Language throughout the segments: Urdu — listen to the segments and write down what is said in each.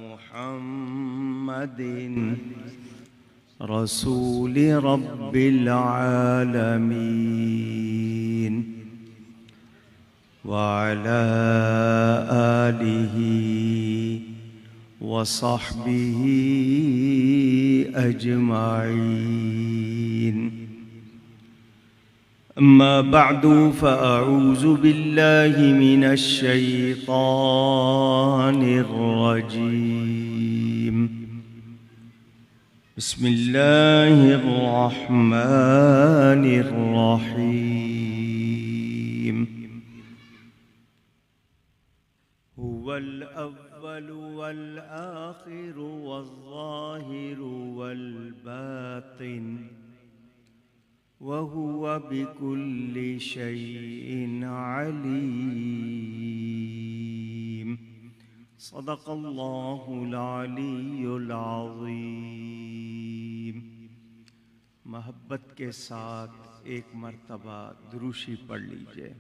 محمد رسول رب العالمين وعلى آله وصحبه أجمعين. أما بعد فأعوذ بالله من الشيطان الرجيم. بسم الله الرحمن الرحيم. هو الأول والآخر والظاهر والباطن وهو بكل شيء عليم. صدق الله العلی العظیم. محبت کے ساتھ ایک مرتبہ دروشی پڑھ لیجئے.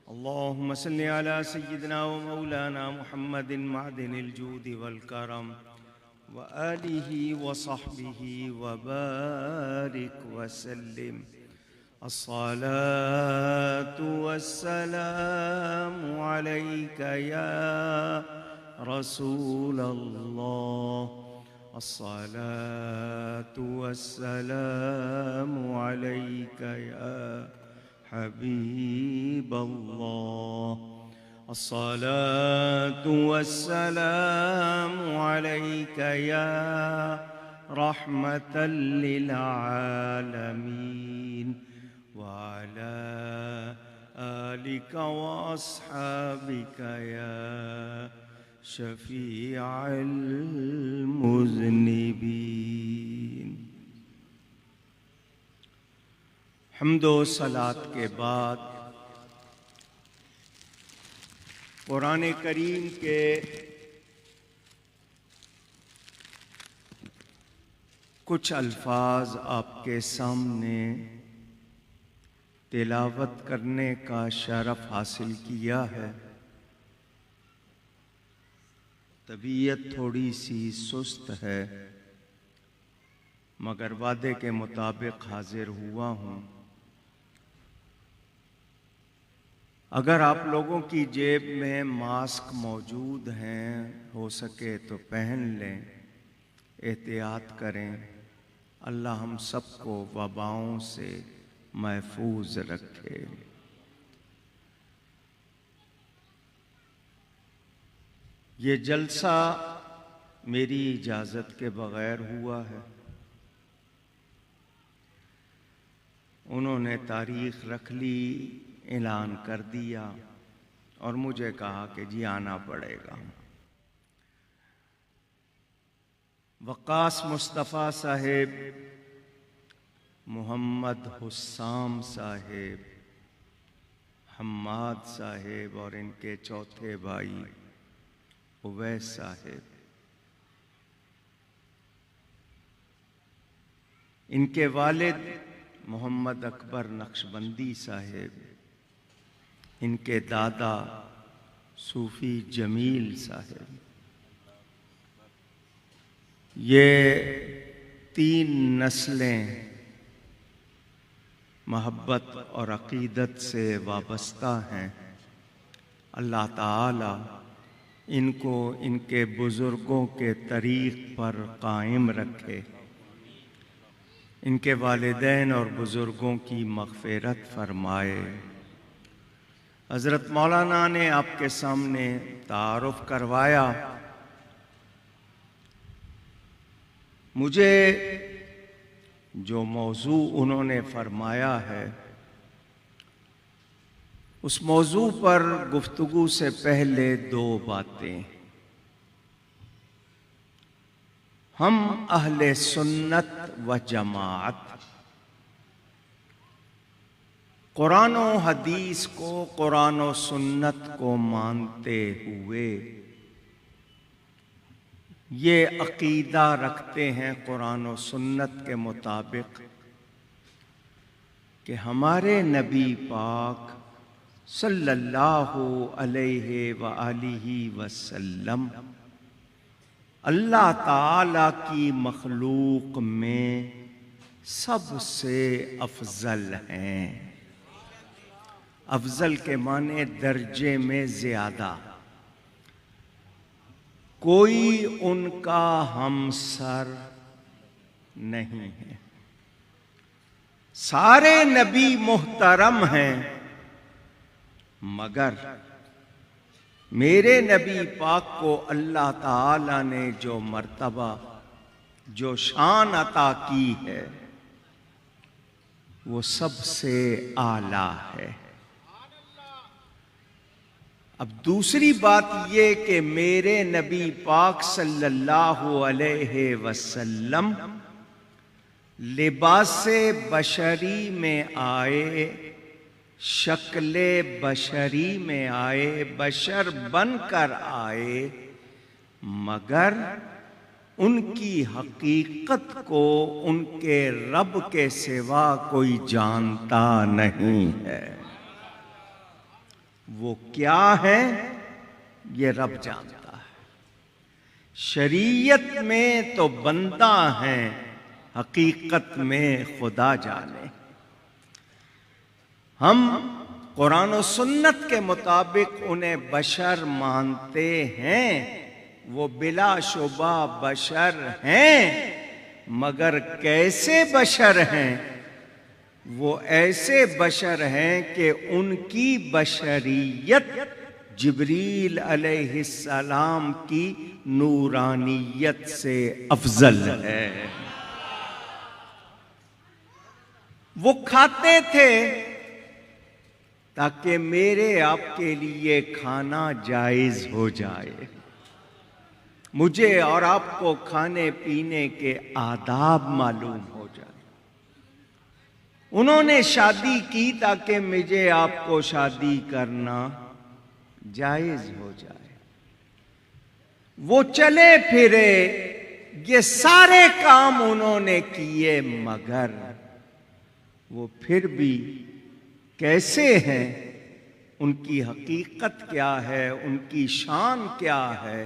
اللہم صلی علی سیدنا و مولانا محمد معدن الجود والکرم وآلہ وصحبہ وبارک وسلم. الصلاة والسلام علیک یا رسول اللہ. الصلاة والسلام علیک یا حبیب اللہ. الصلاة والسلام علیک یا رحمة للعالمین وعلى آلك وأصحابك يا شفيع المذنبين. حمد و صلاۃ کے بعد قرآن کریم کے کچھ الفاظ آپ کے سامنے تلاوت کرنے کا شرف حاصل کیا ہے. طبیعت تھوڑی سی سست ہے مگر وعدے کے مطابق حاضر ہوا ہوں. اگر آپ لوگوں کی جیب میں ماسک موجود ہیں ہو سکے تو پہن لیں. احتیاط کریں. اللہ ہم سب کو وباؤں سے محفوظ رکھے. یہ جلسہ میری اجازت کے بغیر ہوا ہے. انہوں نے تاریخ رکھ لی، اعلان کر دیا اور مجھے کہا کہ جی آنا پڑے گا. وقاص مصطفیٰ صاحب، محمد حسام صاحب، حماد صاحب اور ان کے چوتھے بھائی اویس صاحب، ان کے والد محمد اکبر نقشبندی صاحب، ان کے دادا صوفی جمیل صاحب، یہ 3 نسلیں محبت اور عقیدت سے وابستہ ہیں. اللہ تعالی ان کو ان کے بزرگوں کے طریق پر قائم رکھے. ان کے والدین اور بزرگوں کی مغفرت فرمائے. حضرت مولانا نے آپ کے سامنے تعارف کروایا. مجھے جو موضوع انہوں نے فرمایا ہے اس موضوع پر گفتگو سے پہلے 2 باتیں. ہم اہل سنت و جماعت قرآن و حدیث کو، قرآن و سنت کو مانتے ہوئے یہ عقیدہ رکھتے ہیں قرآن و سنت کے مطابق کہ ہمارے نبی پاک صلی اللہ علیہ وآلہ وسلم اللہ تعالی کی مخلوق میں سب سے افضل ہیں۔ افضل کے معنی درجے میں زیادہ، کوئی ان کا ہمسر نہیں ہے۔ سارے نبی محترم ہیں، مگر میرے نبی پاک کو اللہ تعالی نے جو مرتبہ، جو شان عطا کی ہے، وہ سب سے اعلیٰ ہے۔ اب دوسری بات یہ کہ میرے نبی پاک صلی اللہ علیہ وسلم لباس بشری میں آئے، شکل بشری میں آئے، بشر بن کر آئے، مگر ان کی حقیقت کو ان کے رب کے سوا کوئی جانتا نہیں ہے۔ وہ کیا ہے یہ رب جانتا ہے۔ شریعت میں تو بندہ ہیں، حقیقت میں خدا جانے۔ ہم قرآن و سنت کے مطابق انہیں بشر مانتے ہیں، وہ بلا شبہ بشر ہیں، مگر کیسے بشر ہیں؟ وہ ایسے بشر ہیں کہ ان کی بشریت جبریل علیہ السلام کی نورانیت سے افضل ہے۔ وہ کھاتے تھے تاکہ میرے آپ کے لیے کھانا جائز ہو جائے، مجھے اور آپ کو کھانے پینے کے آداب معلوم ہو جائے۔ انہوں نے شادی کی تاکہ مجھے آپ کو شادی کرنا جائز ہو جائے۔ وہ چلے پھرے، یہ سارے کام انہوں نے کیے، مگر وہ پھر بھی کیسے ہیں؟ ان کی حقیقت کیا ہے؟ ان کی شان کیا ہے؟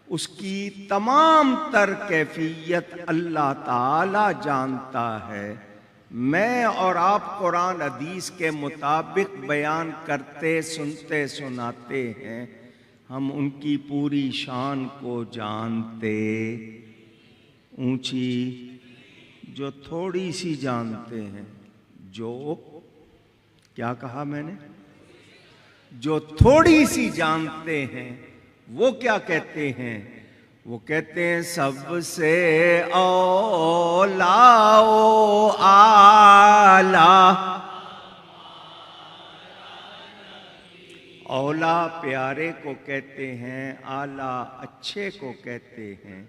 اس کی تمام تر کیفیت اللہ تعالی جانتا ہے۔ میں اور آپ قرآن حدیث کے مطابق بیان کرتے، سنتے، سناتے ہیں، ہم ان کی پوری شان کو جانتے، اونچی جو تھوڑی سی جانتے ہیں، جو کیا کہا میں نے؟ جو تھوڑی سی جانتے ہیں، وہ کیا کہتے ہیں؟ وہ کہتے ہیں سب سے اولا و اعلیٰ۔ اولا پیارے کو کہتے ہیں، اعلیٰ اچھے کو کہتے ہیں۔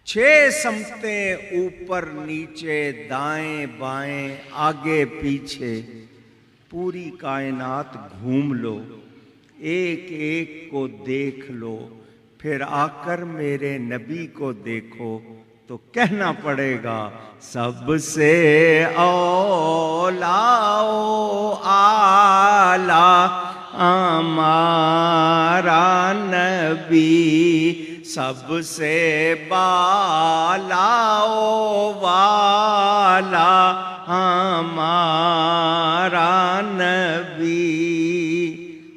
6 سمتیں اوپر نیچے دائیں بائیں آگے پیچھے پوری کائنات گھوم لو، ایک ایک کو دیکھ لو، پھر آ کر میرے نبی کو دیکھو تو کہنا پڑے گا سب سے اولا و اعلیٰ ہمارا نبی، سب سے بالا و والا ہمارا نبی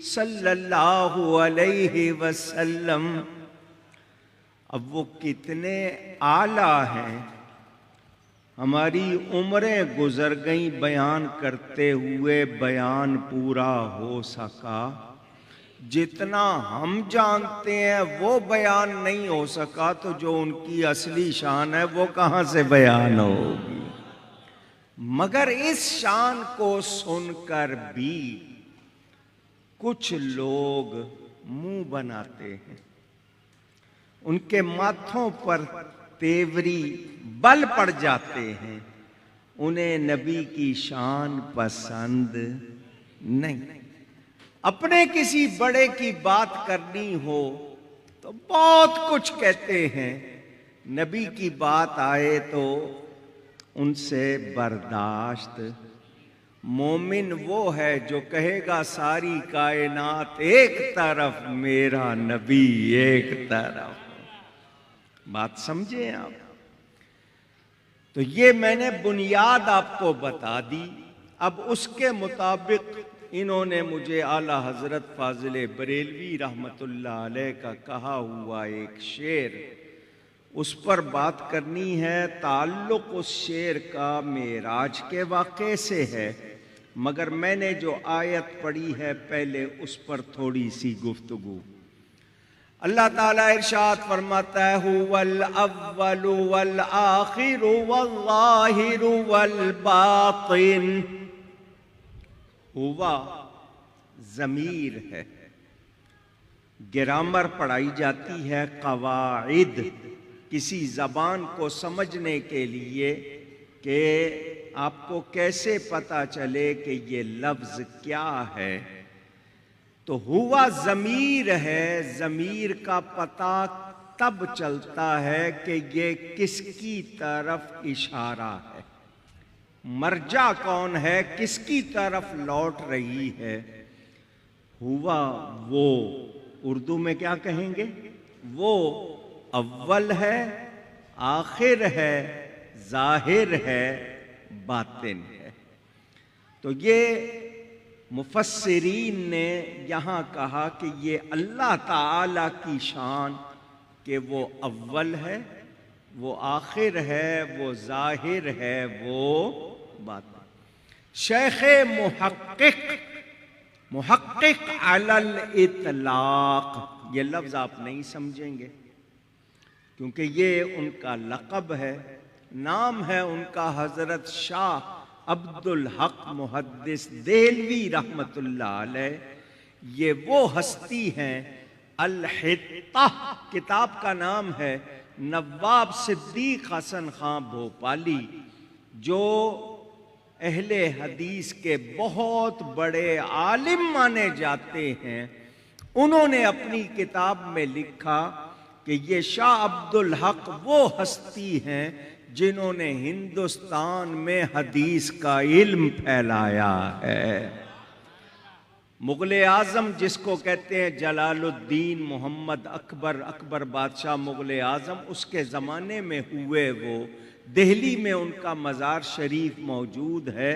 صلی اللہ علیہ وسلم۔ اب وہ کتنے اعلیٰ ہیں، ہماری عمریں گزر گئیں بیان کرتے ہوئے، بیان پورا ہو سکا، جتنا ہم جانتے ہیں وہ بیان نہیں ہو سکا، تو جو ان کی اصلی شان ہے وہ کہاں سے بیان ہوگی؟ مگر اس شان کو سن کر بھی کچھ لوگ منہ بناتے ہیں، ان کے ماتھوں پر تیوری بل پڑ جاتے ہیں، انہیں نبی کی شان پسند نہیں۔ اپنے کسی بڑے کی بات کرنی ہو تو بہت کچھ کہتے ہیں، نبی کی بات آئے تو ان سے برداشت، مومن وہ ہے جو کہے گا ساری کائنات ایک طرف، میرا نبی ایک طرف۔ بات سمجھیں آپ؟ تو یہ میں نے بنیاد آپ کو بتا دی۔ اب اس کے مطابق انہوں نے مجھے اعلیٰ حضرت فاضل بریلوی رحمت اللہ علیہ کا کہا ہوا ایک شعر، اس پر بات کرنی ہے۔ تعلق اس شعر کا معراج کے واقعے سے ہے، مگر میں نے جو آیت پڑھی ہے پہلے اس پر تھوڑی سی گفتگو۔ اللہ تعالیٰ ارشاد فرماتا ہے هو الاول والآخر والظاہر والباطن۔ ہوا ضمیر ہے، گرامر پڑھائی جاتی ہے، قواعد کسی زبان کو سمجھنے کے لیے کہ آپ کو کیسے پتہ چلے کہ یہ لفظ کیا ہے۔ تو ہوا ضمیر ہے، ضمیر کا پتہ تب چلتا ہے کہ یہ کس کی طرف اشارہ ہے، مرجع کون ہے، کس کی طرف لوٹ رہی ہے۔ ہوا وہ اردو میں کیا کہیں گے؟ وہ اول ہے، آخر ہے، ظاہر ہے، باطن ہے۔ تو یہ مفسرین نے یہاں کہا کہ یہ اللہ تعالی کی شان کہ وہ اول ہے، وہ آخر ہے، وہ ظاہر ہے، وہ باطن۔ شیخ محقق علی الاطلاق، یہ لفظ آپ نہیں سمجھیں گے کیونکہ یہ ان کا لقب ہے، نام ہے ان کا حضرت شاہ عبد الحق محدث دہلوی رحمت اللہ علیہ۔ یہ وہ ہستی ہیں، الحطہ کتاب کا نام ہے، نواب صدیق حسن خان بھوپالی جو اہل حدیث کے بہت بڑے عالم مانے جاتے ہیں۔ انہوں نے اپنی کتاب میں لکھا کہ یہ شاہ عبد الحق وہ ہستی ہیں جنہوں نے ہندوستان میں حدیث کا علم پھیلایا ہے۔ مغل اعظم جس کو کہتے ہیں جلال الدین محمد اکبر بادشاہ مغل اعظم، اس کے زمانے میں ہوئے، وہ دہلی میں ان کا مزار شریف موجود ہے۔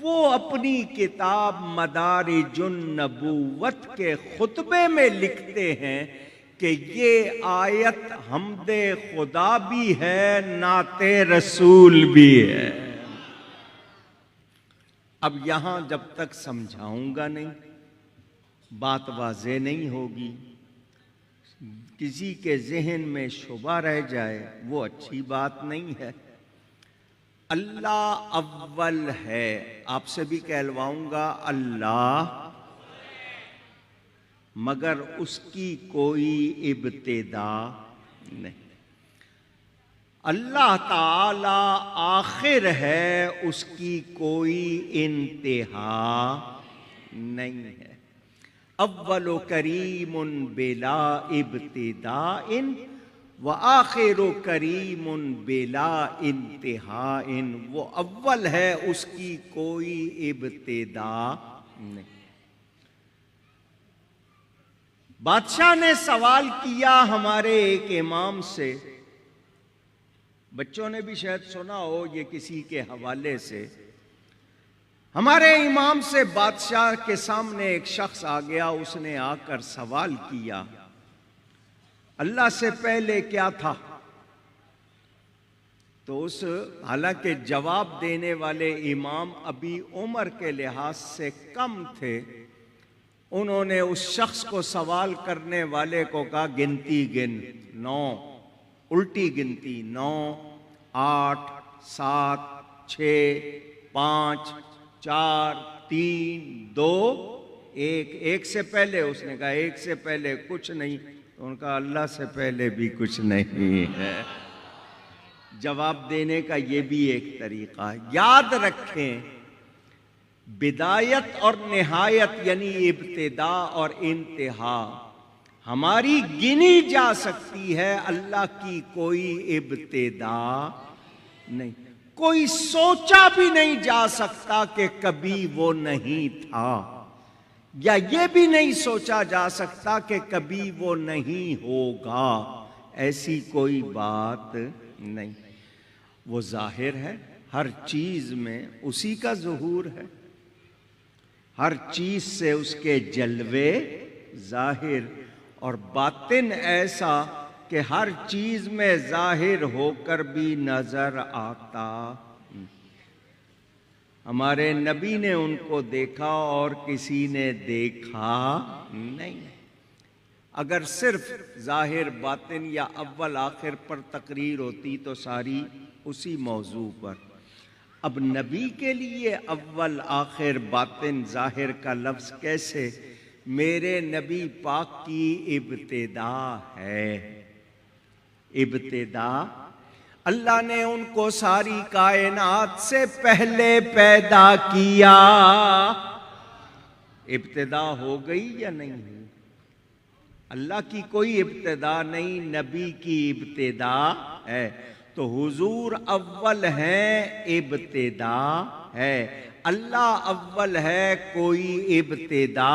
وہ اپنی کتاب مدارج النبوت کے خطبے میں لکھتے ہیں کہ یہ آیت حمد خدا بھی ہے، نعت رسول بھی ہے۔ اب یہاں جب تک سمجھاؤں گا نہیں، بات واضح نہیں ہوگی، کسی کے ذہن میں شبہ رہ جائے وہ اچھی بات نہیں ہے۔ اللہ اول ہے، آپ سے بھی کہلواؤں گا اللہ، مگر اس کی کوئی ابتدا نہیں۔ اللہ تعالی آخر ہے، اس کی کوئی انتہا نہیں ہے۔ اول کریم بلا ابتداء وآخر کریم بلا انتہاء۔ وہ اول ہے، اس کی کوئی ابتدا نہیں۔ بادشاہ نے سوال کیا ہمارے ایک امام سے، بچوں نے بھی شاید سنا ہو یہ کسی کے حوالے سے، ہمارے امام سے بادشاہ کے سامنے ایک شخص آ گیا، اس نے آ کر سوال کیا اللہ سے پہلے کیا تھا؟ تو حالانکہ جواب دینے والے امام ابھی عمر کے لحاظ سے کم تھے، انہوں نے اس شخص کو سوال کرنے والے کو کہا گنتی گن، 9، الٹی گنتی، 9، 8، 7، 6، 5، 4، 3، 2، 1۔ ایک سے پہلے اس نے کہا ایک سے پہلے کچھ نہیں، تو ان کا اللہ سے پہلے بھی کچھ نہیں ہے۔ جواب دینے کا یہ بھی ایک طریقہ ہے۔ یاد رکھیں بدایت اور نہایت یعنی ابتدا اور انتہا ہماری گنی جا سکتی ہے، اللہ کی کوئی ابتدا نہیں۔ کوئی سوچا بھی نہیں جا سکتا کہ کبھی وہ نہیں تھا، یا یہ بھی نہیں سوچا جا سکتا کہ کبھی وہ نہیں ہوگا، ایسی کوئی بات نہیں۔ وہ ظاہر ہے، ہر چیز میں اسی کا ظہور ہے، ہر چیز سے اس کے جلوے ظاہر، اور باطن ایسا کہ ہر چیز میں ظاہر ہو کر بھی نظر آتا۔ ہمارے نبی نے ان کو دیکھا اور کسی نے دیکھا نہیں۔ اگر صرف ظاہر باطن یا اول آخر پر تقریر ہوتی تو ساری اسی موضوع پر۔ اب نبی کے لیے اول آخر باطن ظاہر کا لفظ کیسے؟ میرے نبی پاک کی ابتدا ہے، ابتدا۔ اللہ نے ان کو ساری کائنات سے پہلے پیدا کیا۔ ابتدا ہو گئی یا نہیں ہوئی؟ اللہ کی کوئی ابتدا نہیں، نبی کی ابتدا ہے۔ تو حضور اول ہیں، ابتدا ہے۔ اللہ اول ہے، کوئی ابتدا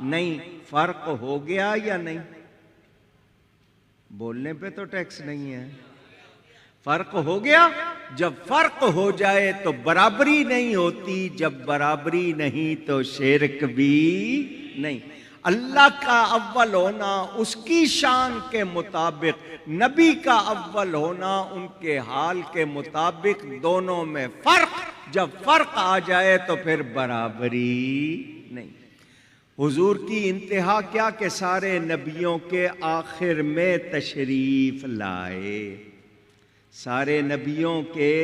نہیں۔ فرق ہو گیا یا نہیں؟ بولنے پہ تو ٹیکس نہیں ہے۔ فرق ہو گیا؟ جب فرق ہو جائے تو برابری نہیں ہوتی، جب برابری نہیں تو شرک بھی نہیں۔ اللہ کا اول ہونا اس کی شان کے مطابق، نبی کا اول ہونا ان کے حال کے مطابق، دونوں میں فرق۔ جب فرق آ جائے تو پھر برابری نہیں۔ حضور کی انتہا کیا کہ سارے نبیوں کے آخر میں تشریف لائے، سارے نبیوں کے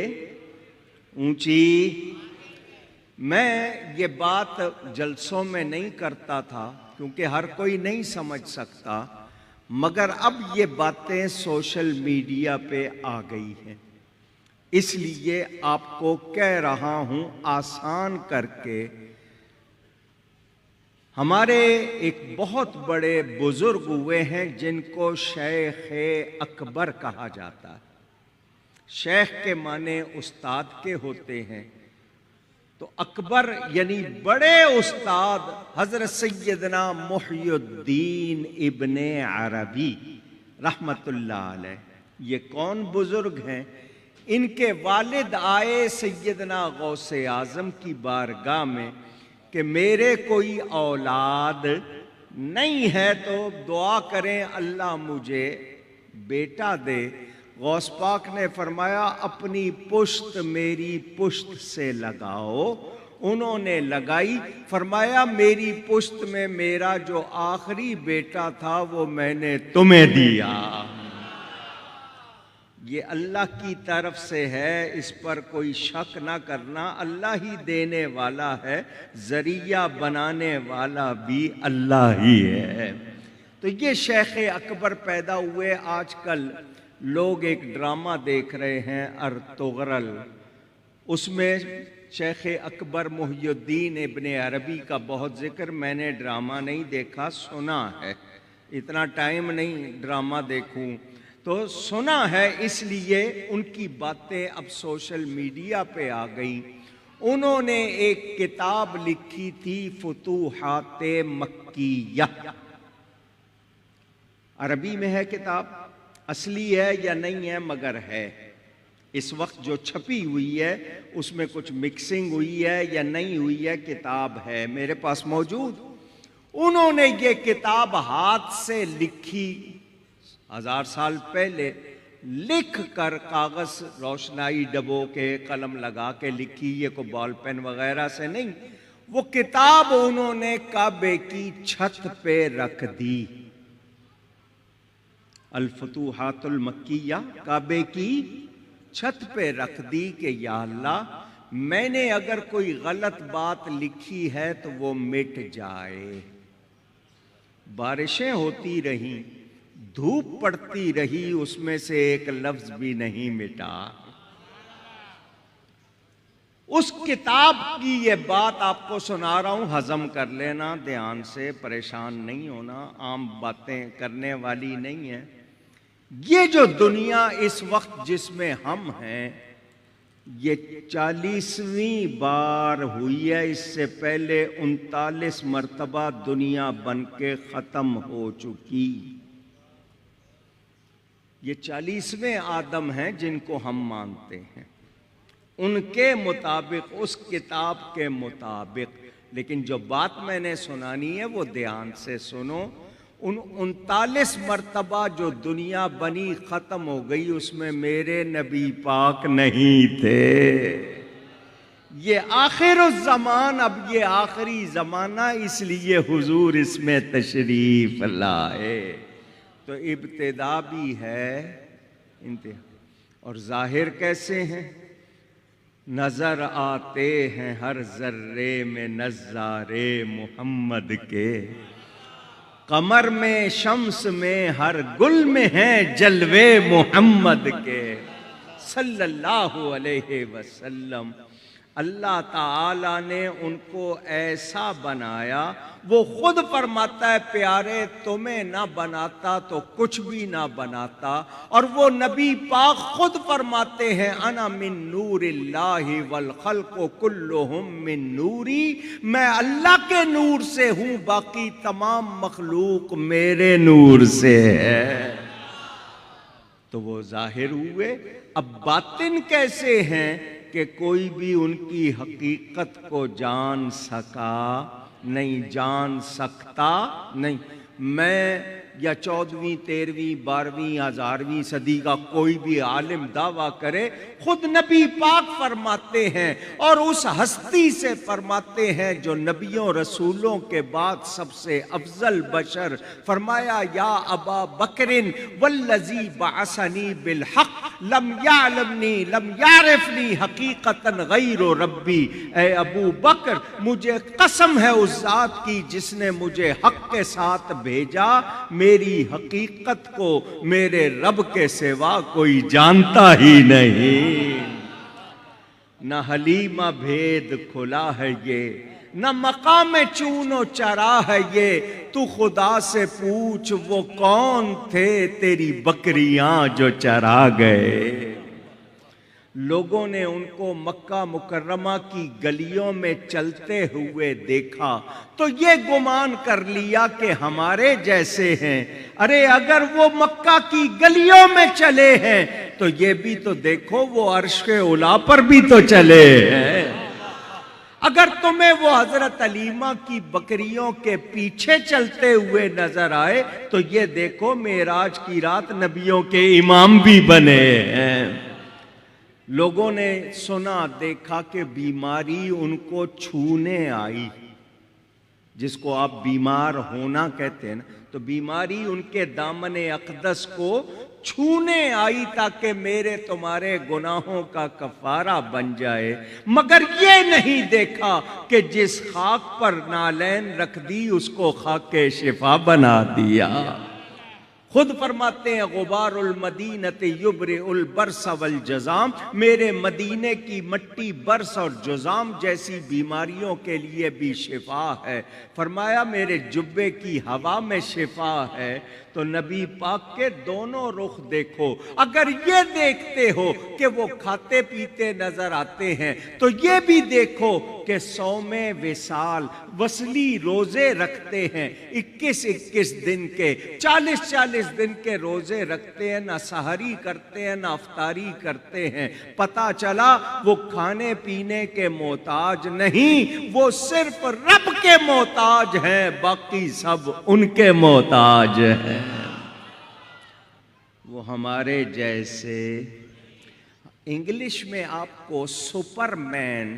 اونچی۔ میں یہ بات جلسوں میں نہیں کرتا تھا کیونکہ ہر کوئی نہیں سمجھ سکتا، مگر اب یہ باتیں سوشل میڈیا پہ آ گئی ہیں، اس لیے آپ کو کہہ رہا ہوں آسان کر کے۔ ہمارے ایک بہت بڑے بزرگ ہوئے ہیں جن کو شیخ اکبر کہا جاتا ہے۔ شیخ کے معنی استاد کے ہوتے ہیں، تو اکبر یعنی بڑے استاد حضرت سیدنا محی الدین ابن عربی رحمت اللہ علیہ۔ یہ کون بزرگ ہیں؟ ان کے والد آئے سیدنا غوث اعظم کی بارگاہ میں کہ میرے کوئی اولاد نہیں ہے تو دعا کریں اللہ مجھے بیٹا دے۔ غوث پاک نے فرمایا اپنی پشت میری پشت سے لگاؤ۔ انہوں نے لگائی، فرمایا میری پشت میں میرا جو آخری بیٹا تھا وہ میں نے تمہیں دیا۔ یہ اللہ کی طرف سے ہے، اس پر کوئی شک نہ کرنا۔ اللہ ہی دینے والا ہے، ذریعہ بنانے والا بھی اللہ ہی ہے۔ تو یہ شیخ اکبر پیدا ہوئے۔ آج کل لوگ ایک ڈرامہ دیکھ رہے ہیں ارطغرل، اس میں شیخ اکبر محی الدین ابن عربی کا بہت ذکر۔ میں نے ڈرامہ نہیں دیکھا، سنا ہے، اتنا ٹائم نہیں ڈرامہ دیکھوں، تو سنا ہے، اس لیے ان کی باتیں اب سوشل میڈیا پہ آ گئیں۔ انہوں نے ایک کتاب لکھی تھی فتوحات مکیہ، عربی میں ہے کتاب، اصلی ہے یا نہیں ہے مگر ہے۔ اس وقت جو چھپی ہوئی ہے اس میں کچھ مکسنگ ہوئی ہے یا نہیں ہوئی ہے، کتاب ہے میرے پاس موجود۔ انہوں نے یہ کتاب ہاتھ سے لکھی 1000 سال پہلے، لکھ کر کاغذ روشنائی ڈبو کے قلم لگا کے لکھی، یہ کوئی بال پین وغیرہ سے نہیں۔ وہ کتاب انہوں نے کعبے کی چھت پہ رکھ دی، الفتوحات المکیہ، کعبے کی چھت پہ رکھ دی کہ یا اللہ میں نے اگر کوئی غلط بات لکھی ہے تو وہ مٹ جائے۔ بارشیں ہوتی رہیں، دھوپ پڑتی رہی، اس میں سے ایک لفظ بھی نہیں مٹا۔ اس کتاب کی یہ بات آپ کو سنا رہا ہوں، ہضم کر لینا دھیان سے، پریشان نہیں ہونا، عام باتیں کرنے والی نہیں ہیں۔ یہ جو دنیا اس وقت جس میں ہم ہیں، یہ 40ویں بار ہوئی ہے، اس سے پہلے 39 مرتبہ دنیا بن کے ختم ہو چکی۔ یہ 40ویں آدم ہیں جن کو ہم مانتے ہیں، ان کے مطابق، اس کتاب کے مطابق۔ لیکن جو بات میں نے سنانی ہے وہ دھیان سے سنو۔ ان 39 مرتبہ جو دنیا بنی ختم ہو گئی، اس میں میرے نبی پاک نہیں تھے۔ یہ آخر الزمان، اب یہ آخری زمانہ، اس لیے حضور اس میں تشریف لائے۔ تو ابتدا بھی ہے، انتہا، اور ظاہر کیسے ہیں؟ نظر آتے ہیں ہر ذرے میں نظارے محمد کے، قمر میں شمس میں ہر گل میں ہیں جلوے محمد کے صلی اللہ علیہ وسلم۔ اللہ تعالیٰ نے ان کو ایسا بنایا، وہ خود فرماتا ہے پیارے تمہیں نہ بناتا تو کچھ بھی نہ بناتا، اور وہ نبی پاک خود فرماتے ہیں انا من نور اللہ والخلق کلہم من نوری، میں اللہ کے نور سے ہوں، باقی تمام مخلوق میرے نور سے ہے۔ تو وہ ظاہر ہوئے، اب باطن کیسے ہیں کہ کوئی بھی ان کی حقیقت کو جان سکا نہیں، جان سکتا نہیں۔ میں یا 14ویں 13ویں 12ویں 1000ویں صدی کا کوئی بھی عالم دعویٰ کرے، خود نبی پاک فرماتے ہیں اور اس ہستی سے فرماتے ہیں جو نبیوں رسولوں کے بعد سب سے افضل بشر، فرمایا یا ابا بکر والذی بعثنی بالحق لم یعلمنی لم یعرفنی حقیقتا غیر ربی، اے ابو بکر مجھے قسم ہے اس ذات کی جس نے مجھے حق کے ساتھ بھیجا، میری حقیقت کو میرے رب کے سوا کوئی جانتا ہی نہیں۔ نہ حلیمہ بھید کھلا ہے یہ، نہ مقام چون و چرا ہے یہ، تو خدا سے پوچھ وہ کون تھے تیری بکریاں جو چرا گئے۔ لوگوں نے ان کو مکہ مکرمہ کی گلیوں میں چلتے ہوئے دیکھا تو یہ گمان کر لیا کہ ہمارے جیسے ہیں۔ ارے اگر وہ مکہ کی گلیوں میں چلے ہیں تو یہ بھی تو دیکھو وہ عرش کے اعلیٰ پر بھی تو چلے ہیں۔ اگر تمہیں وہ حضرت علیمہ کی بکریوں کے پیچھے چلتے ہوئے نظر آئے تو یہ دیکھو معراج کی رات نبیوں کے امام بھی بنے ہیں۔ لوگوں نے سنا دیکھا کہ بیماری ان کو چھونے آئی، جس کو آپ بیمار ہونا کہتے ہیں نا، تو بیماری ان کے دامن اقدس کو چھونے آئی تاکہ میرے تمہارے گناہوں کا کفارہ بن جائے، مگر یہ نہیں دیکھا کہ جس خاک پر نالین رکھ دی اس کو خاک شفا بنا دیا۔ خود فرماتے ہیں غبار المدینۃ یبرئ البرص والجذام، میرے مدینے کی مٹی برص اور جذام جیسی بیماریوں کے لیے بھی شفا ہے۔ فرمایا میرے جبے کی ہوا میں شفا ہے۔ تو نبی پاک کے دونوں رخ دیکھو، اگر یہ دیکھتے ہو کہ وہ کھاتے پیتے نظر آتے ہیں تو یہ بھی دیکھو کہ صوم وصال وصلی روزے رکھتے ہیں، 21 دن کے، 40 دن کے روزے رکھتے ہیں، نہ سحری کرتے ہیں نہ افطاری کرتے ہیں۔ پتہ چلا وہ کھانے پینے کے محتاج نہیں، وہ صرف رب کے محتاج ہیں، باقی سب ان کے محتاج ہیں۔ وہ ہمارے جیسے، انگلش میں آپ کو سپر مین،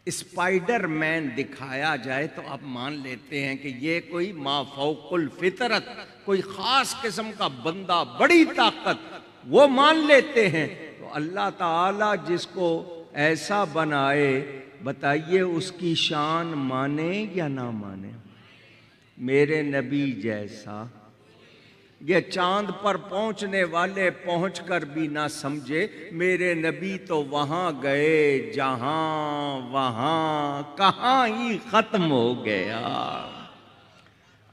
اسپائڈر مین دکھایا جائے تو آپ مان لیتے ہیں کہ یہ کوئی ما فوق الفطرت، کوئی خاص قسم کا بندہ، بڑی طاقت، وہ مان لیتے ہیں۔ تو اللہ تعالیٰ جس کو ایسا بنائے، بتائیے اس کی شان مانے یا نہ مانے؟ میرے نبی جیسا، یہ چاند پر پہنچنے والے پہنچ کر بھی نہ سمجھے، میرے نبی تو وہاں گئے جہاں وہاں کہاں ہی ختم ہو گیا۔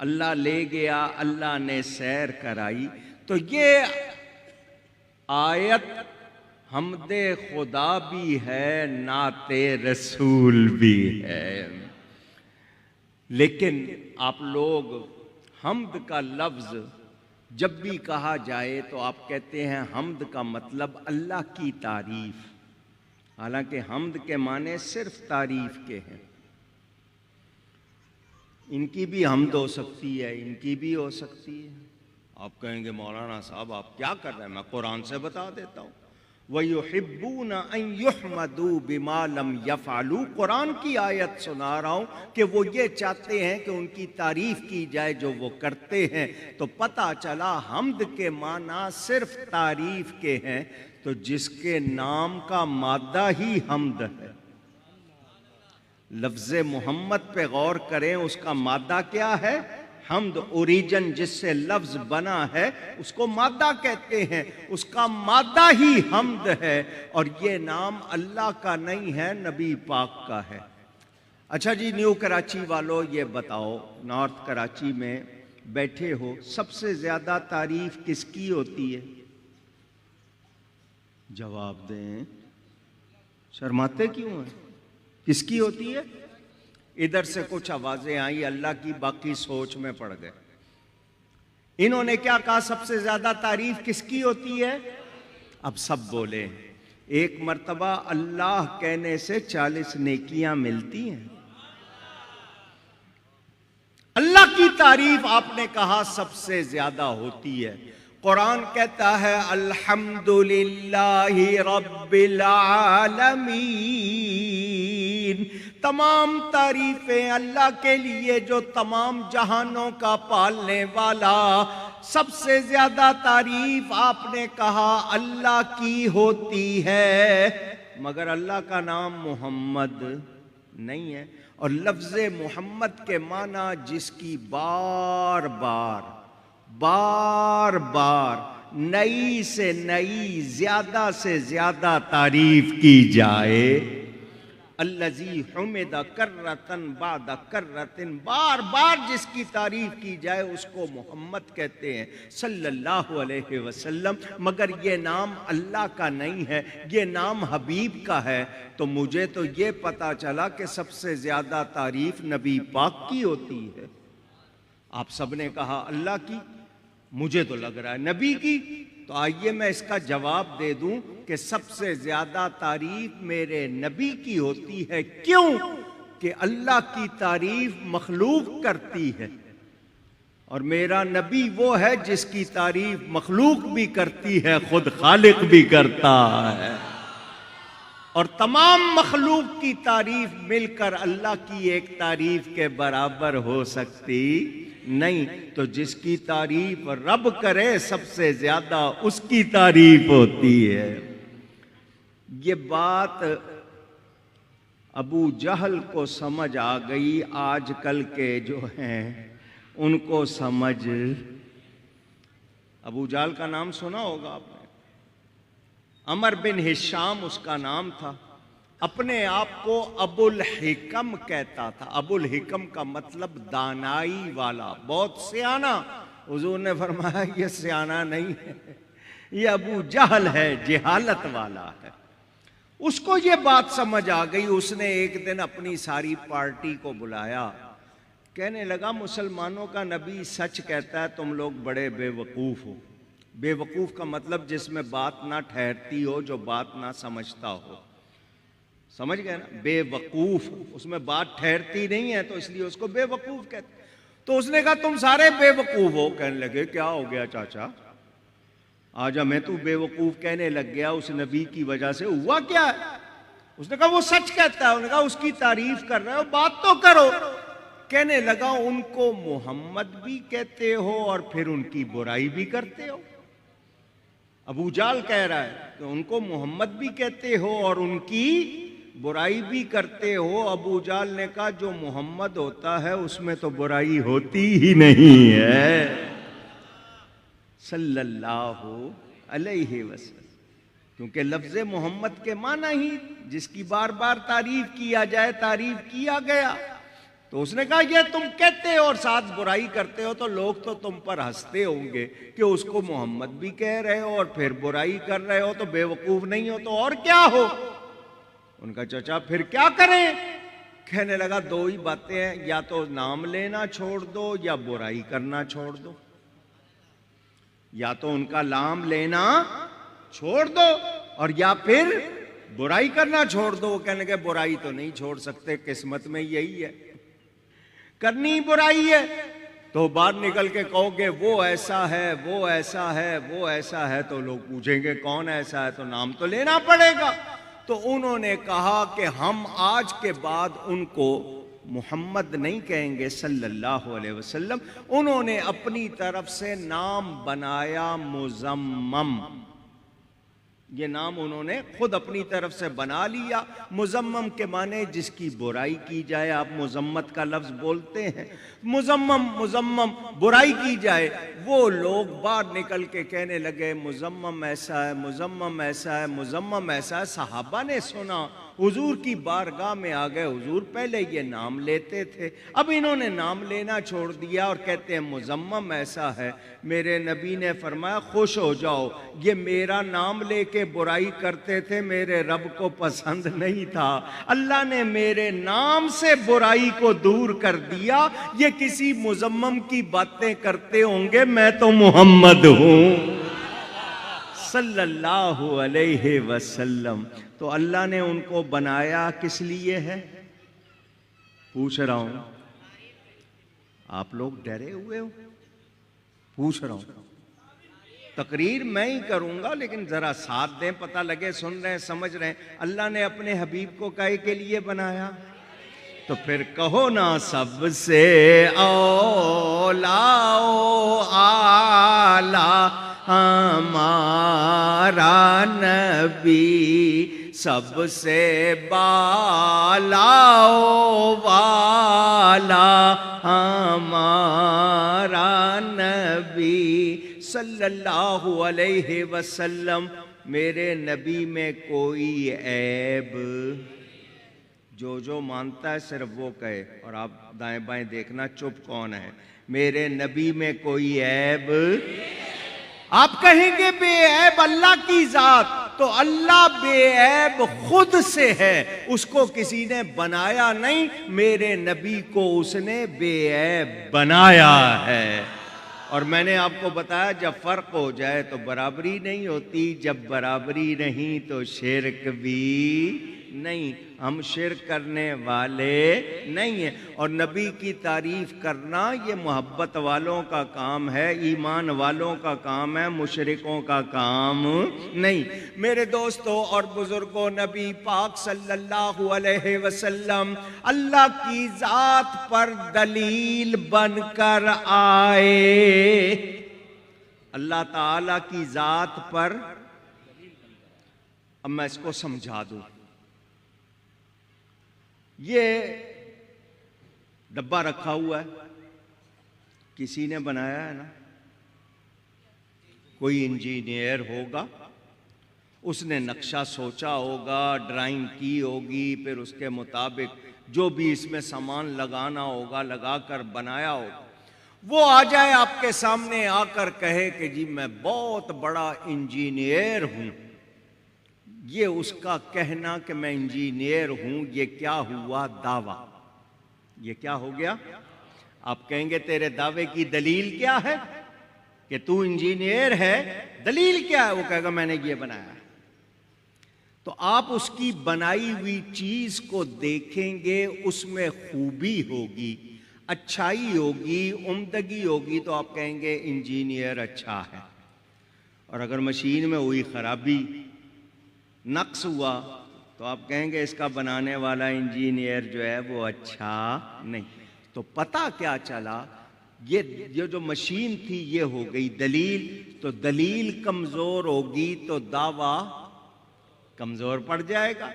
اللہ لے گیا، اللہ نے سیر کرائی۔ تو یہ آیت حمد خدا بھی ہے، نعت رسول بھی ہے۔ لیکن آپ لوگ حمد کا لفظ جب بھی کہا جائے تو آپ کہتے ہیں حمد کا مطلب اللہ کی تعریف، حالانکہ حمد کے معنی صرف تعریف کے ہیں۔ ان کی بھی حمد ہو سکتی ہے، ان کی بھی ہو سکتی ہے۔ آپ کہیں گے مولانا صاحب آپ کیا کر رہے ہیں، میں قرآن سے بتا دیتا ہوں۔ وَيُحِبُّونَ أَن يُحْمَدُوا بِمَا لَمْ يَفْعَلُوا، قرآن کی آیت سنا رہا ہوں کہ وہ یہ چاہتے ہیں کہ ان کی تعریف کی جائے جو وہ کرتے ہیں۔ تو پتہ چلا حمد کے معنی صرف تعریف کے ہیں، تو جس کے نام کا مادہ ہی حمد ہے۔ لفظ محمد پہ غور کریں، اس کا مادہ کیا ہے؟ حمد۔ اوریجن جس سے لفظ بنا ہے اس کو مادہ کہتے ہیں، اس کا مادہ ہی حمد ہے، اور یہ نام اللہ کا نہیں ہے، نبی پاک کا ہے۔ اچھا جی، نیو کراچی والو یہ بتاؤ، نارتھ کراچی میں بیٹھے ہو، سب سے زیادہ تعریف کس کی ہوتی ہے؟ جواب دیں، شرماتے کیوں ہیں؟ کس کی ہوتی ہے؟ ادھر سے کچھ آوازیں آئی اللہ کی، باقی سوچ میں پڑ گئے۔ انہوں نے کیا کہا؟ سب سے زیادہ تعریف کس کی ہوتی ہے؟ اب سب بولے۔ ایک مرتبہ اللہ کہنے سے 40 نیکیاں ملتی ہیں۔ اللہ کی تعریف آپ نے کہا سب سے زیادہ ہوتی ہے۔ قرآن کہتا ہے الحمدللہ رب العالمین، تمام تعریفیں اللہ کے لیے جو تمام جہانوں کا پالنے والا۔ سب سے زیادہ تعریف آپ نے کہا اللہ کی ہوتی ہے، مگر اللہ کا نام محمد نہیں ہے، اور لفظ محمد کے معنی جس کی بار بار نئی سے نئی، زیادہ سے زیادہ تعریف کی جائے۔ الذی حمد کرۃ بعد کرۃ، بار بار جس کی تعریف کی جائے اس کو محمد کہتے ہیں صلی اللہ علیہ وسلم، مگر یہ نام اللہ کا نہیں ہے، یہ نام حبیب کا ہے۔ تو مجھے تو یہ پتا چلا کہ سب سے زیادہ تعریف نبی پاک کی ہوتی ہے۔ آپ سب نے کہا اللہ کی، مجھے تو لگ رہا ہے نبی کی۔ تو آئیے میں اس کا جواب دے دوں کہ سب سے زیادہ تعریف میرے نبی کی ہوتی ہے۔ کیوں؟ کہ اللہ کی تعریف مخلوق کرتی ہے، اور میرا نبی وہ ہے جس کی تعریف مخلوق بھی کرتی ہے، خود خالق بھی کرتا ہے، اور تمام مخلوق کی تعریف مل کر اللہ کی ایک تعریف کے برابر ہو سکتی نہیں۔ تو جس کی تعریف رب کرے سب سے زیادہ اس کی تعریف ہوتی ہے۔ یہ بات ابو جہل کو سمجھ آ گئی، آج کل کے جو ہیں ان کو سمجھ۔ ابو جہل کا نام سنا ہوگا آپ نے، عمر بن ہشام اس کا نام تھا، اپنے آپ کو ابو الحکم کہتا تھا۔ ابو الحکم کا مطلب دانائی والا، بہت سیانا۔ حضور نے فرمایا یہ سیانا نہیں ہے، یہ ابو جہل ہے، جہالت والا ہے۔ اس کو یہ بات سمجھ آ گئی، اس نے ایک دن اپنی ساری پارٹی کو بلایا، کہنے لگا مسلمانوں کا نبی سچ کہتا ہے، تم لوگ بڑے بے وقوف ہو۔ بے وقوف کا مطلب جس میں بات نہ ٹھہرتی ہو، جو بات نہ سمجھتا ہو، سمجھ گئے نا؟ بے وقوف، اس میں بات ٹھہرتی نہیں ہے تو اس لیے اس کو بے وقوف کہتے۔ تو اس نے کہا تم سارے بے وقوف ہو۔ کہنے لگے کیا ہو گیا چاچا، آج ہمیں تو بے وقوف کہنے لگ گیا، اس نبی کی وجہ سے ہوا کیا ہے؟ اس نے کہا وہ سچ کہتا ہے۔ انہوں نے کہا اس کی تعریف کر رہے ہو، بات تو کرو۔ کہنے لگا ان کو محمد بھی کہتے ہو اور پھر ان کی برائی بھی کرتے ہو۔ ابو جہل کہہ رہا ہے کہ ان کو محمد بھی کہتے ہو اور ان کی برائی بھی کرتے ہو۔ ابو جہل نے کہا جو محمد ہوتا ہے اس میں تو برائی ہوتی ہی نہیں ہے، صلی اللہ علیہ وسلم، کیونکہ لفظ محمد کے معنی ہی جس کی بار بار تعریف کیا جائے، تعریف کیا گیا۔ تو تو اس نے کہا یہ تم کہتے ہو اور ساتھ برائی کرتے ہو تو لوگ تو تم پر ہنستے ہوں گے کہ اس کو محمد بھی کہہ رہے ہو اور پھر برائی کر رہے ہو، تو بے وقوف نہیں ہو تو اور کیا ہو؟ ان کا چچا پھر کیا کریں؟ کہنے لگا دو ہی باتیں ہیں، یا تو نام لینا چھوڑ دو یا برائی کرنا چھوڑ دو، یا تو ان کا نام لینا چھوڑ دو اور یا پھر برائی کرنا چھوڑ دو۔ وہ کہنے لگے برائی تو نہیں چھوڑ سکتے، قسمت میں یہی ہے، کرنی برائی ہے، تو باہر نکل کے کہو گے وہ ایسا ہے، وہ ایسا ہے، وہ ایسا ہے، تو لوگ پوچھیں گے کون ایسا ہے، تو نام تو لینا پڑے گا۔ تو انہوں نے کہا کہ ہم آج کے بعد ان کو محمد نہیں کہیں گے صلی اللہ علیہ وسلم، انہوں نے اپنی طرف سے نام بنایا مزمم، یہ نام انہوں نے خود اپنی طرف سے بنا لیا۔ مزمم کے معنی جس کی برائی کی جائے، آپ مذمت کا لفظ بولتے ہیں، مزمم برائی کی جائے، وہ لوگ باہر نکل کے کہنے لگے مزمم ایسا ہے، مزمم ایسا ہے، مزمم ایسا ہے۔ صحابہ نے سنا، حضور کی بارگاہ میں آ گئے، حضور پہلے یہ نام لیتے تھے، اب انہوں نے نام لینا چھوڑ دیا اور کہتے ہیں مزمم ایسا ہے۔ میرے نبی نے فرمایا خوش ہو جاؤ، یہ میرا نام لے کے برائی کرتے تھے، میرے رب کو پسند نہیں تھا، اللہ نے میرے نام سے برائی کو دور کر دیا، یہ کسی مزمم کی باتیں کرتے ہوں گے، میں تو محمد ہوں صلی اللہ علیہ وسلم۔ تو اللہ نے ان کو بنایا کس لیے ہے؟ پوچھ رہا ہوں، آپ لوگ ڈرے ہوئے ہو؟ پوچھ رہا ہوں، تقریر میں ہی کروں گا لیکن ذرا ساتھ دیں، پتہ لگے سن رہے ہیں، سمجھ رہے ہیں۔ اللہ نے اپنے حبیب کو کائے کے لیے بنایا؟ تو پھر کہو نا سب سے اولا و اعلیٰ ہمارا نبی، سب سے بالا و والا ہمارا نبی صلی اللہ علیہ وسلم۔ میرے نبی میں کوئی عیب، جو مانتا ہے صرف وہ کہے، اور آپ دائیں بائیں دیکھنا چپ کون ہے۔ میرے نبی میں کوئی عیب، آپ کہیں گے بے عیب اللہ کی ذات، تو اللہ بے عیب خود سے ہے، اس کو کسی نے بنایا نہیں، میرے نبی کو اس نے بے عیب بنایا ہے۔ اور میں نے آپ کو بتایا جب فرق ہو جائے تو برابری نہیں ہوتی، جب برابری نہیں تو شرک بھی نہیں، ہم شرک کرنے والے نہیں ہیں۔ اور نبی کی تعریف کرنا یہ محبت والوں کا کام ہے، ایمان والوں کا کام ہے، مشرکوں کا کام نہیں۔ میرے دوستوں اور بزرگوں، نبی پاک صلی اللہ علیہ وسلم اللہ کی ذات پر دلیل بن کر آئے، اللہ تعالی کی ذات پر۔ اب میں اس کو سمجھا دوں، یہ ڈبہ رکھا ہوا ہے، کسی نے بنایا ہے نا، کوئی انجینئر ہوگا، اس نے نقشہ سوچا ہوگا، ڈرائنگ کی ہوگی، پھر اس کے مطابق جو بھی اس میں سامان لگانا ہوگا لگا کر بنایا ہوگا۔ وہ آ جائے آپ کے سامنے آ کر کہے کہ جی میں بہت بڑا انجینئر ہوں، یہ اس کا کہنا کہ میں انجینئر ہوں، یہ کیا ہوا؟ دعویٰ۔ یہ کیا ہو گیا؟ آپ کہیں گے تیرے دعوے کی دلیل کیا ہے کہ تو انجینئر ہے، دلیل کیا ہے؟ وہ کہے گا میں نے یہ بنایا ہے۔ تو آپ اس کی بنائی ہوئی چیز کو دیکھیں گے، اس میں خوبی ہوگی، اچھائی ہوگی، عمدگی ہوگی، تو آپ کہیں گے انجینئر اچھا ہے۔ اور اگر مشین میں ہوئی خرابی، نقص ہوا، تو آپ کہیں گے اس کا بنانے والا انجینئر جو ہے وہ اچھا نہیں۔ تو پتہ کیا چلا؟ یہ جو مشین تھی یہ ہو گئی دلیل، تو دلیل کمزور ہوگی تو دعویٰ کمزور پڑ جائے گا۔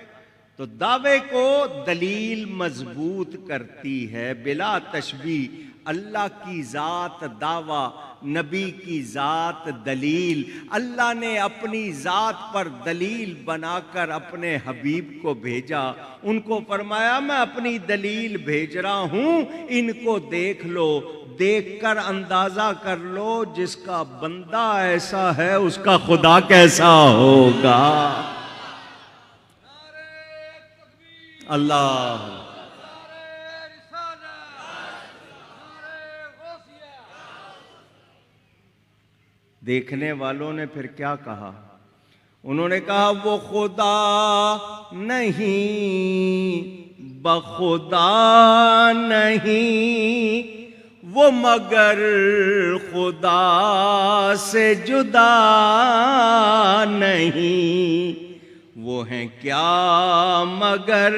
تو دعوے کو دلیل مضبوط کرتی ہے، بلا تشبیہ۔ اللہ کی ذات دعویٰ، نبی کی ذات دلیل۔ اللہ نے اپنی ذات پر دلیل بنا کر اپنے حبیب کو بھیجا، ان کو فرمایا میں اپنی دلیل بھیج رہا ہوں، ان کو دیکھ لو، دیکھ کر اندازہ کر لو جس کا بندہ ایسا ہے اس کا خدا کیسا ہوگا۔ اللہ دیکھنے والوں نے پھر کیا کہا؟ انہوں نے کہا وہ خدا نہیں، بخدا نہیں، وہ مگر خدا سے جدا نہیں، وہ ہیں کیا مگر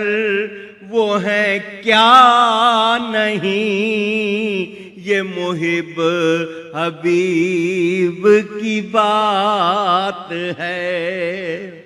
وہ ہیں کیا نہیں، یہ محب حبیب کی بات ہے۔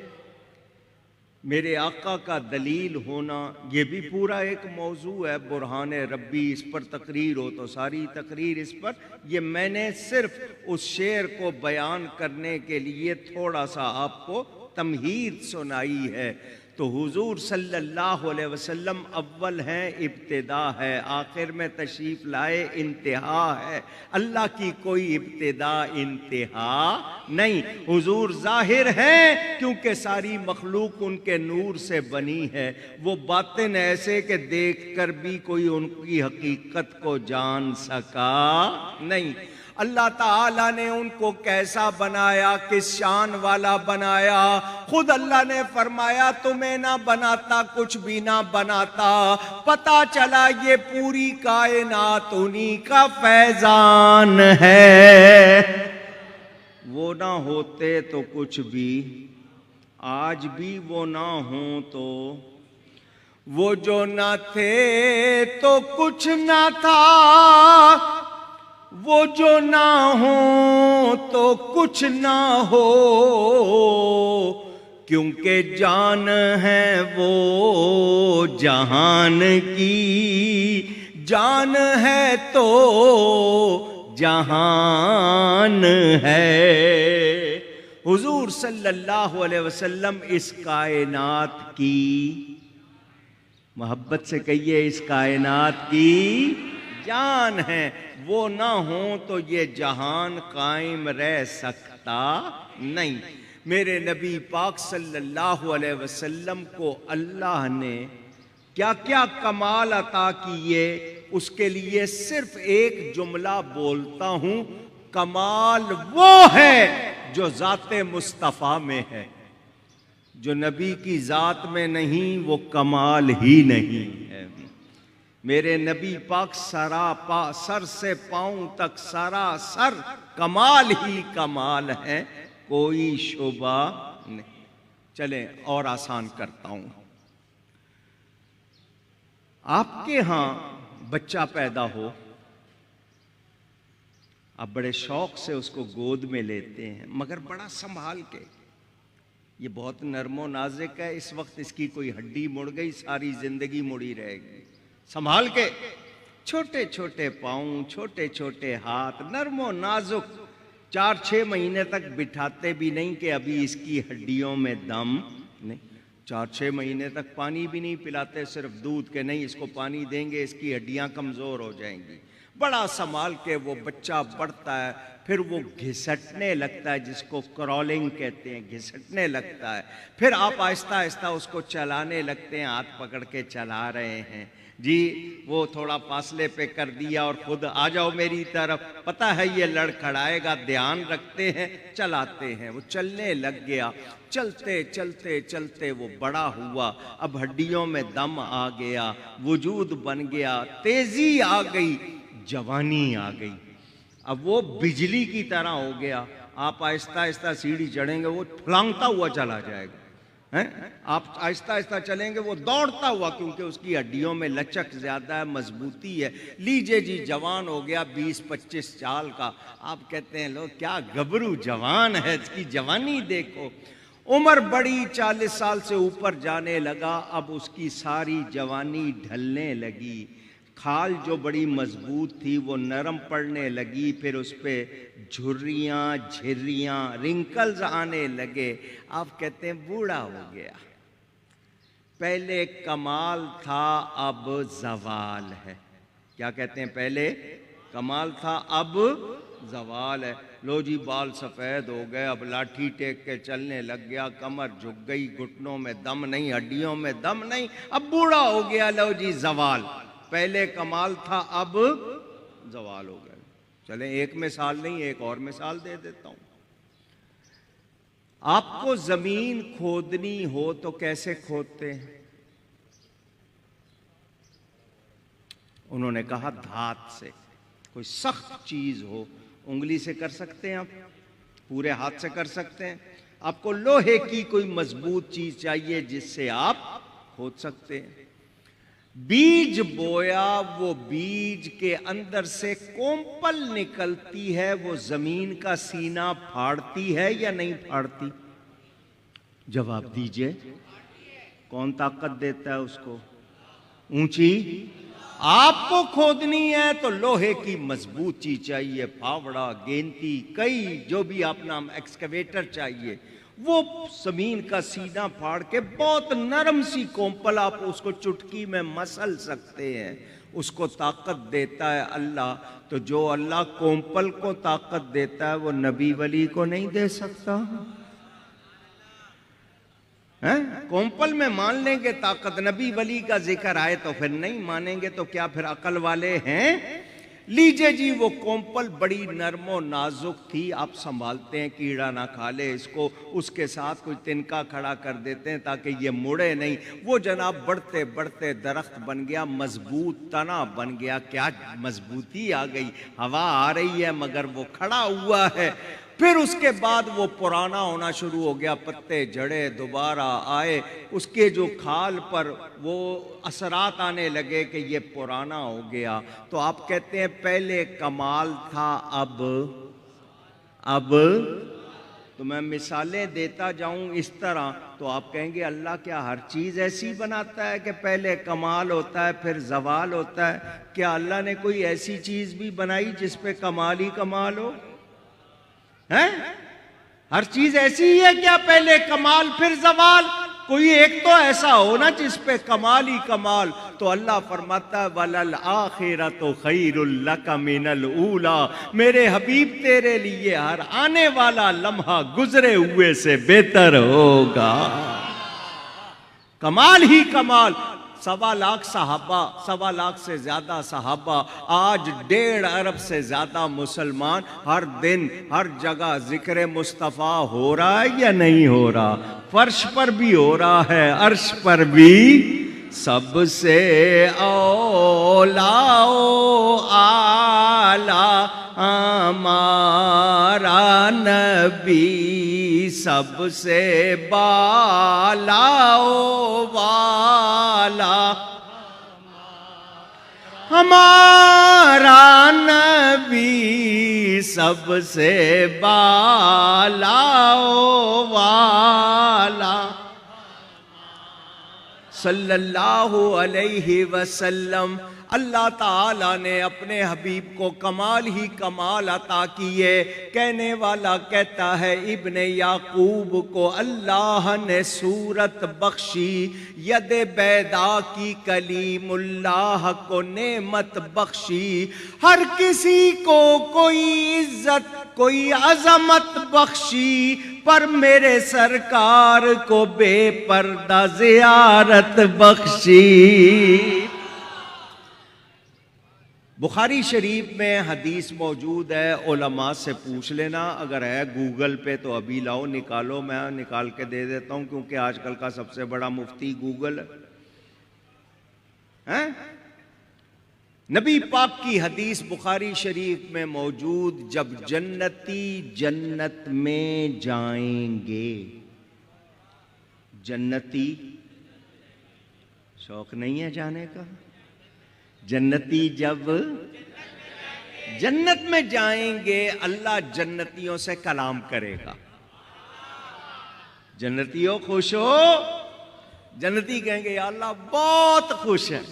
میرے آقا کا دلیل ہونا یہ بھی پورا ایک موضوع ہے، برہان ربی، اس پر تقریر ہو تو ساری تقریر اس پر، یہ میں نے صرف اس شعر کو بیان کرنے کے لیے تھوڑا سا آپ کو تمہید سنائی ہے۔ تو حضور صلی اللہ علیہ وسلم اول ہیں، ابتدا ہے، آخر میں تشریف لائے انتہا ہے۔ اللہ کی کوئی ابتدا انتہا نہیں۔ حضور ظاہر ہیں کیونکہ ساری مخلوق ان کے نور سے بنی ہے، وہ باطن ایسے کہ دیکھ کر بھی کوئی ان کی حقیقت کو جان سکا نہیں۔ اللہ تعالیٰ نے ان کو کیسا بنایا، کس شان والا بنایا؟ خود اللہ نے فرمایا تمہیں نہ بناتا کچھ بھی نہ بناتا، پتہ چلا یہ پوری کائنات انہی کا فیضان ہے۔ وہ نہ ہوتے تو کچھ بھی، آج بھی وہ نہ ہوں تو، وہ جو نہ تھے تو کچھ نہ تھا، وہ جو نہ ہو تو کچھ نہ ہو، کیونکہ جان ہے وہ جہان کی، جان ہے تو جہان ہے۔ حضور صلی اللہ علیہ وسلم اس کائنات کی، محبت سے کہیے، اس کائنات کی جان ہے۔ وہ نہ ہوں تو یہ جہان قائم رہ سکتا نہیں۔ میرے نبی پاک صلی اللہ علیہ وسلم کو اللہ نے کیا کیا کمال عطا کیے، اس کے لیے صرف ایک جملہ بولتا ہوں، کمال وہ ہے جو ذات مصطفیٰ میں ہے، جو نبی کی ذات میں نہیں وہ کمال ہی نہیں ہے۔ میرے نبی پاک سر سے پاؤں تک سراسر کمال ہی کمال ہے، کوئی شبہ نہیں۔ چلیں اور آسان کرتا ہوں۔ آپ کے ہاں بچہ پیدا ہو، آپ بڑے شوق سے اس کو گود میں لیتے ہیں، مگر بڑا سنبھال کے۔ یہ بہت نرم و نازک ہے، اس وقت اس کی کوئی ہڈی مڑ گئی ساری زندگی مڑی رہے گی۔ سنبھال کے، چھوٹے چھوٹے پاؤں، چھوٹے چھوٹے ہاتھ، نرم و نازک، 4-6 مہینے تک بٹھاتے بھی نہیں کہ ابھی اس کی ہڈیوں میں دم نہیں۔ 4-6 مہینے تک پانی بھی نہیں پلاتے، صرف دودھ کے، نہیں اس کو پانی دیں گے اس کی ہڈیاں کمزور ہو جائیں گی۔ بڑا سنبھال کے وہ بچہ بڑھتا ہے، پھر وہ گھسٹنے لگتا ہے، جس کو کرولنگ کہتے ہیں، گھسٹنے لگتا ہے۔ پھر آپ آہستہ آہستہ اس کو چلانے لگتے ہیں، ہاتھ پکڑ کے چلا رہے ہیں جی، وہ تھوڑا فاصلے پہ کر دیا اور خود آ جاؤ میری طرف، پتہ ہے یہ لڑکھڑائے گا، دھیان رکھتے ہیں، چلاتے ہیں، وہ چلنے لگ گیا۔ چلتے چلتے چلتے وہ بڑا ہوا، اب ہڈیوں میں دم آ گیا، وجود بن گیا، تیزی آ گئی، جوانی آ گئی۔ اب وہ بجلی کی طرح ہو گیا، آپ آہستہ آہستہ سیڑھی چڑھیں گے وہ پھلانگتا ہوا چلا جائے گا، آپ آہستہ آہستہ چلیں گے وہ دوڑتا ہوا، کیونکہ اس کی ہڈیوں میں لچک زیادہ ہے، مضبوطی ہے۔ لیجئے جی جوان ہو گیا 20-25 سال کا، آپ کہتے ہیں لوگ کیا گبرو جوان ہے، اس کی جوانی دیکھو۔ عمر بڑی، 40 سال سے اوپر جانے لگا، اب اس کی ساری جوانی ڈھلنے لگی۔ کھال جو بڑی مضبوط تھی وہ نرم پڑنے لگی، پھر اس پہ جھریاں جھریاں رنکلز آنے لگے. آپ کہتے ہیں بوڑھا ہو گیا. پہلے کمال تھا اب زوال ہے. کیا کہتے ہیں؟ پہلے کمال تھا اب زوال ہے. لو جی بال سفید ہو گئے، اب لاٹھی ٹیک کے چلنے لگ گیا، کمر جھک گئی، گھٹنوں میں دم نہیں، ہڈیوں میں دم نہیں، اب بوڑھا ہو گیا. لو جی زوال. پہلے کمال تھا اب زوال ہو گیا. چلیں ایک مثال نہیں ایک اور مثال دے دیتا ہوں. آپ کو زمین کھودنی ہو تو کیسے کھودتے ہیں؟ انہوں نے کہا دھات سے. کوئی سخت چیز ہو، انگلی سے کر سکتے ہیں آپ؟ پورے ہاتھ سے کر سکتے ہیں؟ آپ کو لوہے کی کوئی مضبوط چیز چاہیے جس سے آپ کھود سکتے ہیں. بیج بویا، وہ بیج کے اندر سے کومپل نکلتی ہے، وہ زمین کا سینہ پھاڑتی ہے یا نہیں پھاڑتی؟ جواب دیجئے. کون طاقت دیتا ہے اس کو؟ اونچی. آپ کو کھودنی ہے تو لوہے کی مضبوط چیز چاہیے، پھاوڑا، گینتی، کئی جو بھی آپ نام ایکسکیویٹر چاہیے. وہ زمین کا سینہ پھاڑ کے بہت نرم سی کومپل، آپ اس کو چٹکی میں مسل سکتے ہیں. اس کو طاقت دیتا ہے اللہ. تو جو اللہ کومپل کو طاقت دیتا ہے وہ نبی ولی کو نہیں دے سکتا؟ کومپل میں مان لیں گے طاقت، نبی ولی کا ذکر آئے تو پھر نہیں مانیں گے. تو کیا پھر عقل والے ہیں؟ لیجئے جی وہ کومپل بڑی نرم و نازک تھی، آپ سنبھالتے ہیں کیڑا نہ کھا لے اس کو، اس کے ساتھ کوئی تنکا کھڑا کر دیتے ہیں تاکہ یہ مڑے نہیں. وہ جناب بڑھتے بڑھتے درخت بن گیا، مضبوط تنا بن گیا. کیا مضبوطی آ گئی، ہوا آ رہی ہے مگر وہ کھڑا ہوا ہے. پھر اس کے بعد وہ پرانا ہونا شروع ہو گیا، پتے جھڑے، دوبارہ آئے، اس کے جو کھال پر وہ اثرات آنے لگے کہ یہ پرانا ہو گیا. تو آپ کہتے ہیں پہلے کمال تھا اب تو میں مثالیں دیتا جاؤں اس طرح تو آپ کہیں گے اللہ کیا ہر چیز ایسی بناتا ہے کہ پہلے کمال ہوتا ہے پھر زوال ہوتا ہے؟ کیا اللہ نے کوئی ایسی چیز بھی بنائی جس پہ کمال ہی کمال ہو؟ ہر چیز ایسی ہی ہے کیا؟ پہلے کمال پھر زوال؟ کوئی ایک تو ایسا ہو نا جس پہ کمال ہی کمال. تو اللہ فرماتا ہے وَلَلْآخِرَةُ خَيْرٌ لَكَ مِنَ الْأُولَى. میرے حبیب تیرے لیے ہر آنے والا لمحہ گزرے ہوئے سے بہتر ہوگا. کمال ہی کمال. 1.25 لاکھ صحابہ، 1.25 لاکھ سے زیادہ صحابہ، آج 1.5 ارب سے زیادہ مسلمان، ہر دن ہر جگہ ذکر مصطفیٰ ہو رہا ہے یا نہیں ہو رہا؟ فرش پر بھی ہو رہا ہے، عرش پر بھی. سب سے اولا و اعلیٰ ہمارا نبی، سب سے بالا و والا ہمارا نبی، سب سے بالا و والا صلی اللہ علیہ وسلم. اللہ تعالیٰ نے اپنے حبیب کو کمال ہی کمال عطا کیے. کہنے والا کہتا ہے ابن یعقوب کو اللہ نے صورت بخشی، ید بیضا کی کلیم اللہ کو نعمت بخشی، ہر کسی کو کوئی عزت کوئی عظمت بخشی، پر میرے سرکار کو بے پردہ زیارت بخشی. بخاری شریف میں حدیث موجود ہے، علماء سے پوچھ لینا، اگر ہے گوگل پہ تو ابھی لاؤ نکالو، میں نکال کے دے دیتا ہوں کیونکہ آج کل کا سب سے بڑا مفتی گوگل ہے. نبی پاک کی حدیث بخاری شریف میں موجود، جب جنتی جنت میں جائیں گے، جنتی شوق نہیں ہے جانے کا؟ جنتی جب جنت میں جائیں گے اللہ جنتیوں سے کلام کرے گا. جنتیوں خوش ہو؟ جنتی کہیں گے یا اللہ بہت خوش ہیں،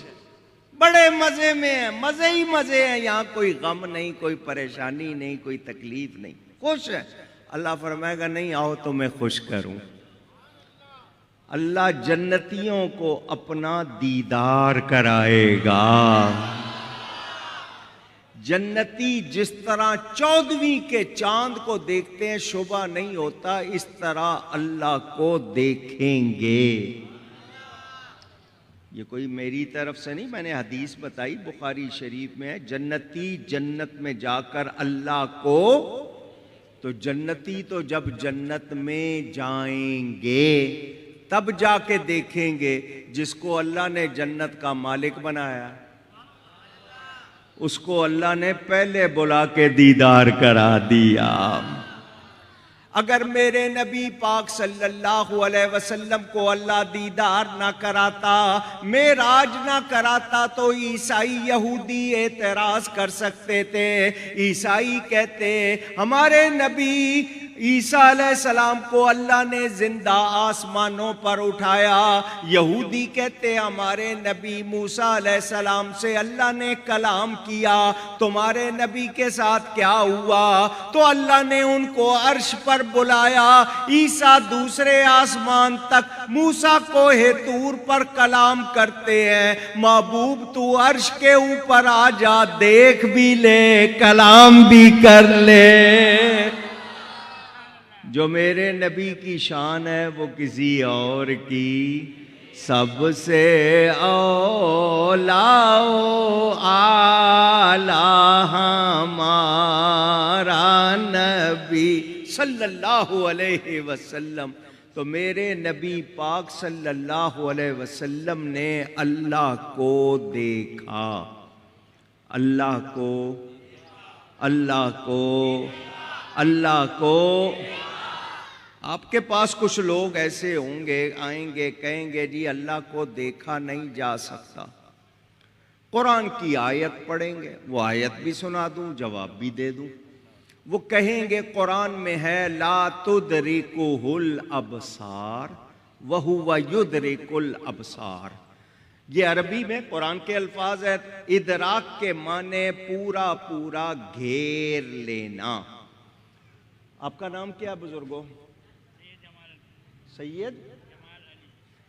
بڑے مزے میں ہیں، مزے ہی مزے ہیں، یہاں کوئی غم نہیں، کوئی پریشانی نہیں، کوئی تکلیف نہیں، خوش ہے۔ اللہ فرمائے گا نہیں، آؤ تمہیں خوش کروں۔ اللہ جنتیوں کو اپنا دیدار کرائے گا۔ جنتی جس طرح 14ویں کے چاند کو دیکھتے ہیں شبہ نہیں ہوتا، اس طرح اللہ کو دیکھیں گے۔ یہ کوئی میری طرف سے نہیں، میں نے حدیث بتائی، بخاری شریف میں ہے، جنتی جنت میں جا کر اللہ کو، تو جنتی تو جب جنت میں جائیں گے تب جا کے دیکھیں گے۔ جس کو اللہ نے جنت کا مالک بنایا اس کو اللہ نے پہلے بلا کے دیدار کرا دیا۔ اگر میرے نبی پاک صلی اللہ علیہ وسلم کو اللہ دیدار نہ کراتا، معراج نہ کراتا، تو عیسائی یہودی اعتراض کر سکتے تھے۔ عیسائی کہتے ہمارے نبی عیسیٰ علیہ السلام کو اللہ نے زندہ آسمانوں پر اٹھایا۔ یہودی کہتے ہمارے نبی موسیٰ علیہ السلام سے اللہ نے کلام کیا، تمہارے نبی کے ساتھ کیا ہوا؟ تو اللہ نے ان کو عرش پر بلایا، عیسیٰ دوسرے آسمان تک موسیٰ کوہ طور پر کلام کرتے ہیں، محبوب تو عرش کے اوپر آ جا، دیکھ بھی لے کلام بھی کر لے۔ جو میرے نبی کی شان ہے وہ کسی اور کی سب سے اولا و اعلیٰ ہمارا نبی صلی اللہ علیہ وسلم۔ تو میرے نبی پاک صلی اللہ علیہ وسلم نے اللہ کو دیکھا، اللہ کو، اللہ کو، اللہ کو۔ آپ کے پاس کچھ لوگ ایسے ہوں گے، آئیں گے کہیں گے جی اللہ کو دیکھا نہیں جا سکتا، قرآن کی آیت پڑھیں گے، وہ آیت بھی سنا دوں، جواب بھی دے دوں۔ وہ کہیں گے قرآن میں ہے لا تدرکہ الابصار وہو یدرک الابصار۔ یہ عربی میں قرآن کے الفاظ ہے۔ ادراک کے معنی پورا پورا گھیر لینا۔ آپ کا نام کیا بزرگوں؟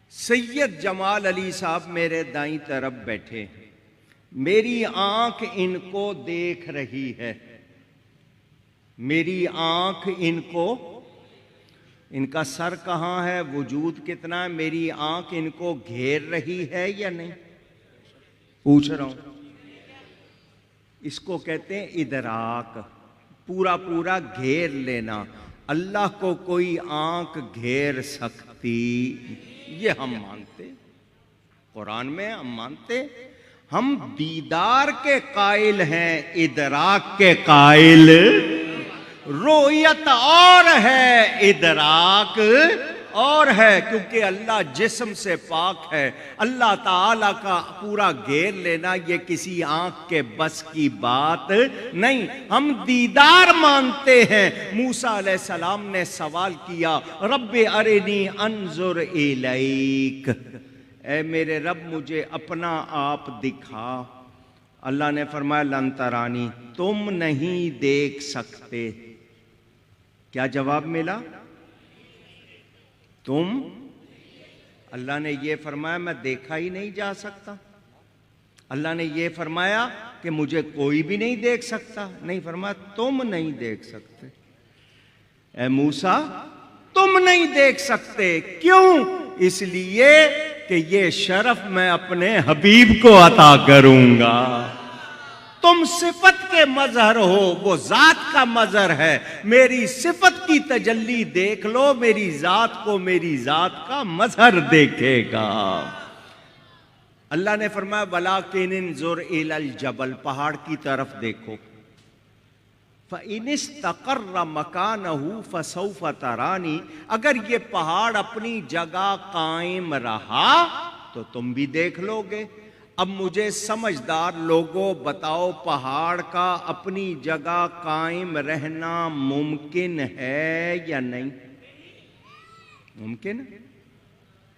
سید جمال علی صاحب میرے دائیں طرف بیٹھے، میری آنکھ ان کو دیکھ رہی ہے، میری آنکھ ان کو، ان کا سر کہاں ہے، وجود کتنا ہے، میری آنکھ ان کو گھیر رہی ہے یا نہیں؟ پوچھ رہا ہوں۔ اس کو کہتے ہیں ادراک، پورا پورا گھیر لینا۔ اللہ کو کوئی آنکھ گھیر سکتی، یہ ہم مانتے، قرآن میں ہم مانتے۔ ہم دیدار کے قائل ہیں، ادراک کے قائل۔ رؤیت اور ہے، ادراک اور ہے، کیونکہ اللہ جسم سے پاک ہے۔ اللہ تعالیٰ کا پورا گھیر لینا یہ کسی آنکھ کے بس کی بات نہیں۔ ہم دیدار مانتے ہیں۔ موسیٰ علیہ السلام نے سوال کیا رب ارنی انظر الیک، اے میرے رب مجھے اپنا آپ دکھا۔ اللہ نے فرمایا لن ترانی، تم نہیں دیکھ سکتے۔ کیا جواب ملا؟ تم، اللہ نے یہ فرمایا میں دیکھا ہی نہیں جا سکتا، اللہ نے یہ فرمایا کہ مجھے کوئی بھی نہیں دیکھ سکتا، نہیں فرمایا تم نہیں دیکھ سکتے۔ اے موسیٰ تم نہیں دیکھ سکتے، کیوں؟ اس لیے کہ یہ شرف میں اپنے حبیب کو عطا کروں گا۔ تم صفت کے مظہر ہو، وہ ذات کا مظہر ہے۔ میری صفت کی تجلی دیکھ لو، میری ذات کو میری ذات کا مظہر دیکھے گا۔ اللہ نے فرمایا وَلَٰكِنِ انظُرْ إِلَى الْجَبَلِ، پہاڑ کی طرف دیکھو۔ فَإِنِ اسْتَقَرَّ مَكَانَهُ فَسَوْفَ تَرَانِي، اگر یہ پہاڑ اپنی جگہ قائم رہا تو تم بھی دیکھ لو گے۔ اب مجھے سمجھدار لوگوں بتاؤ، پہاڑ کا اپنی جگہ قائم رہنا ممکن ہے یا نہیں؟ ممکن ہے؟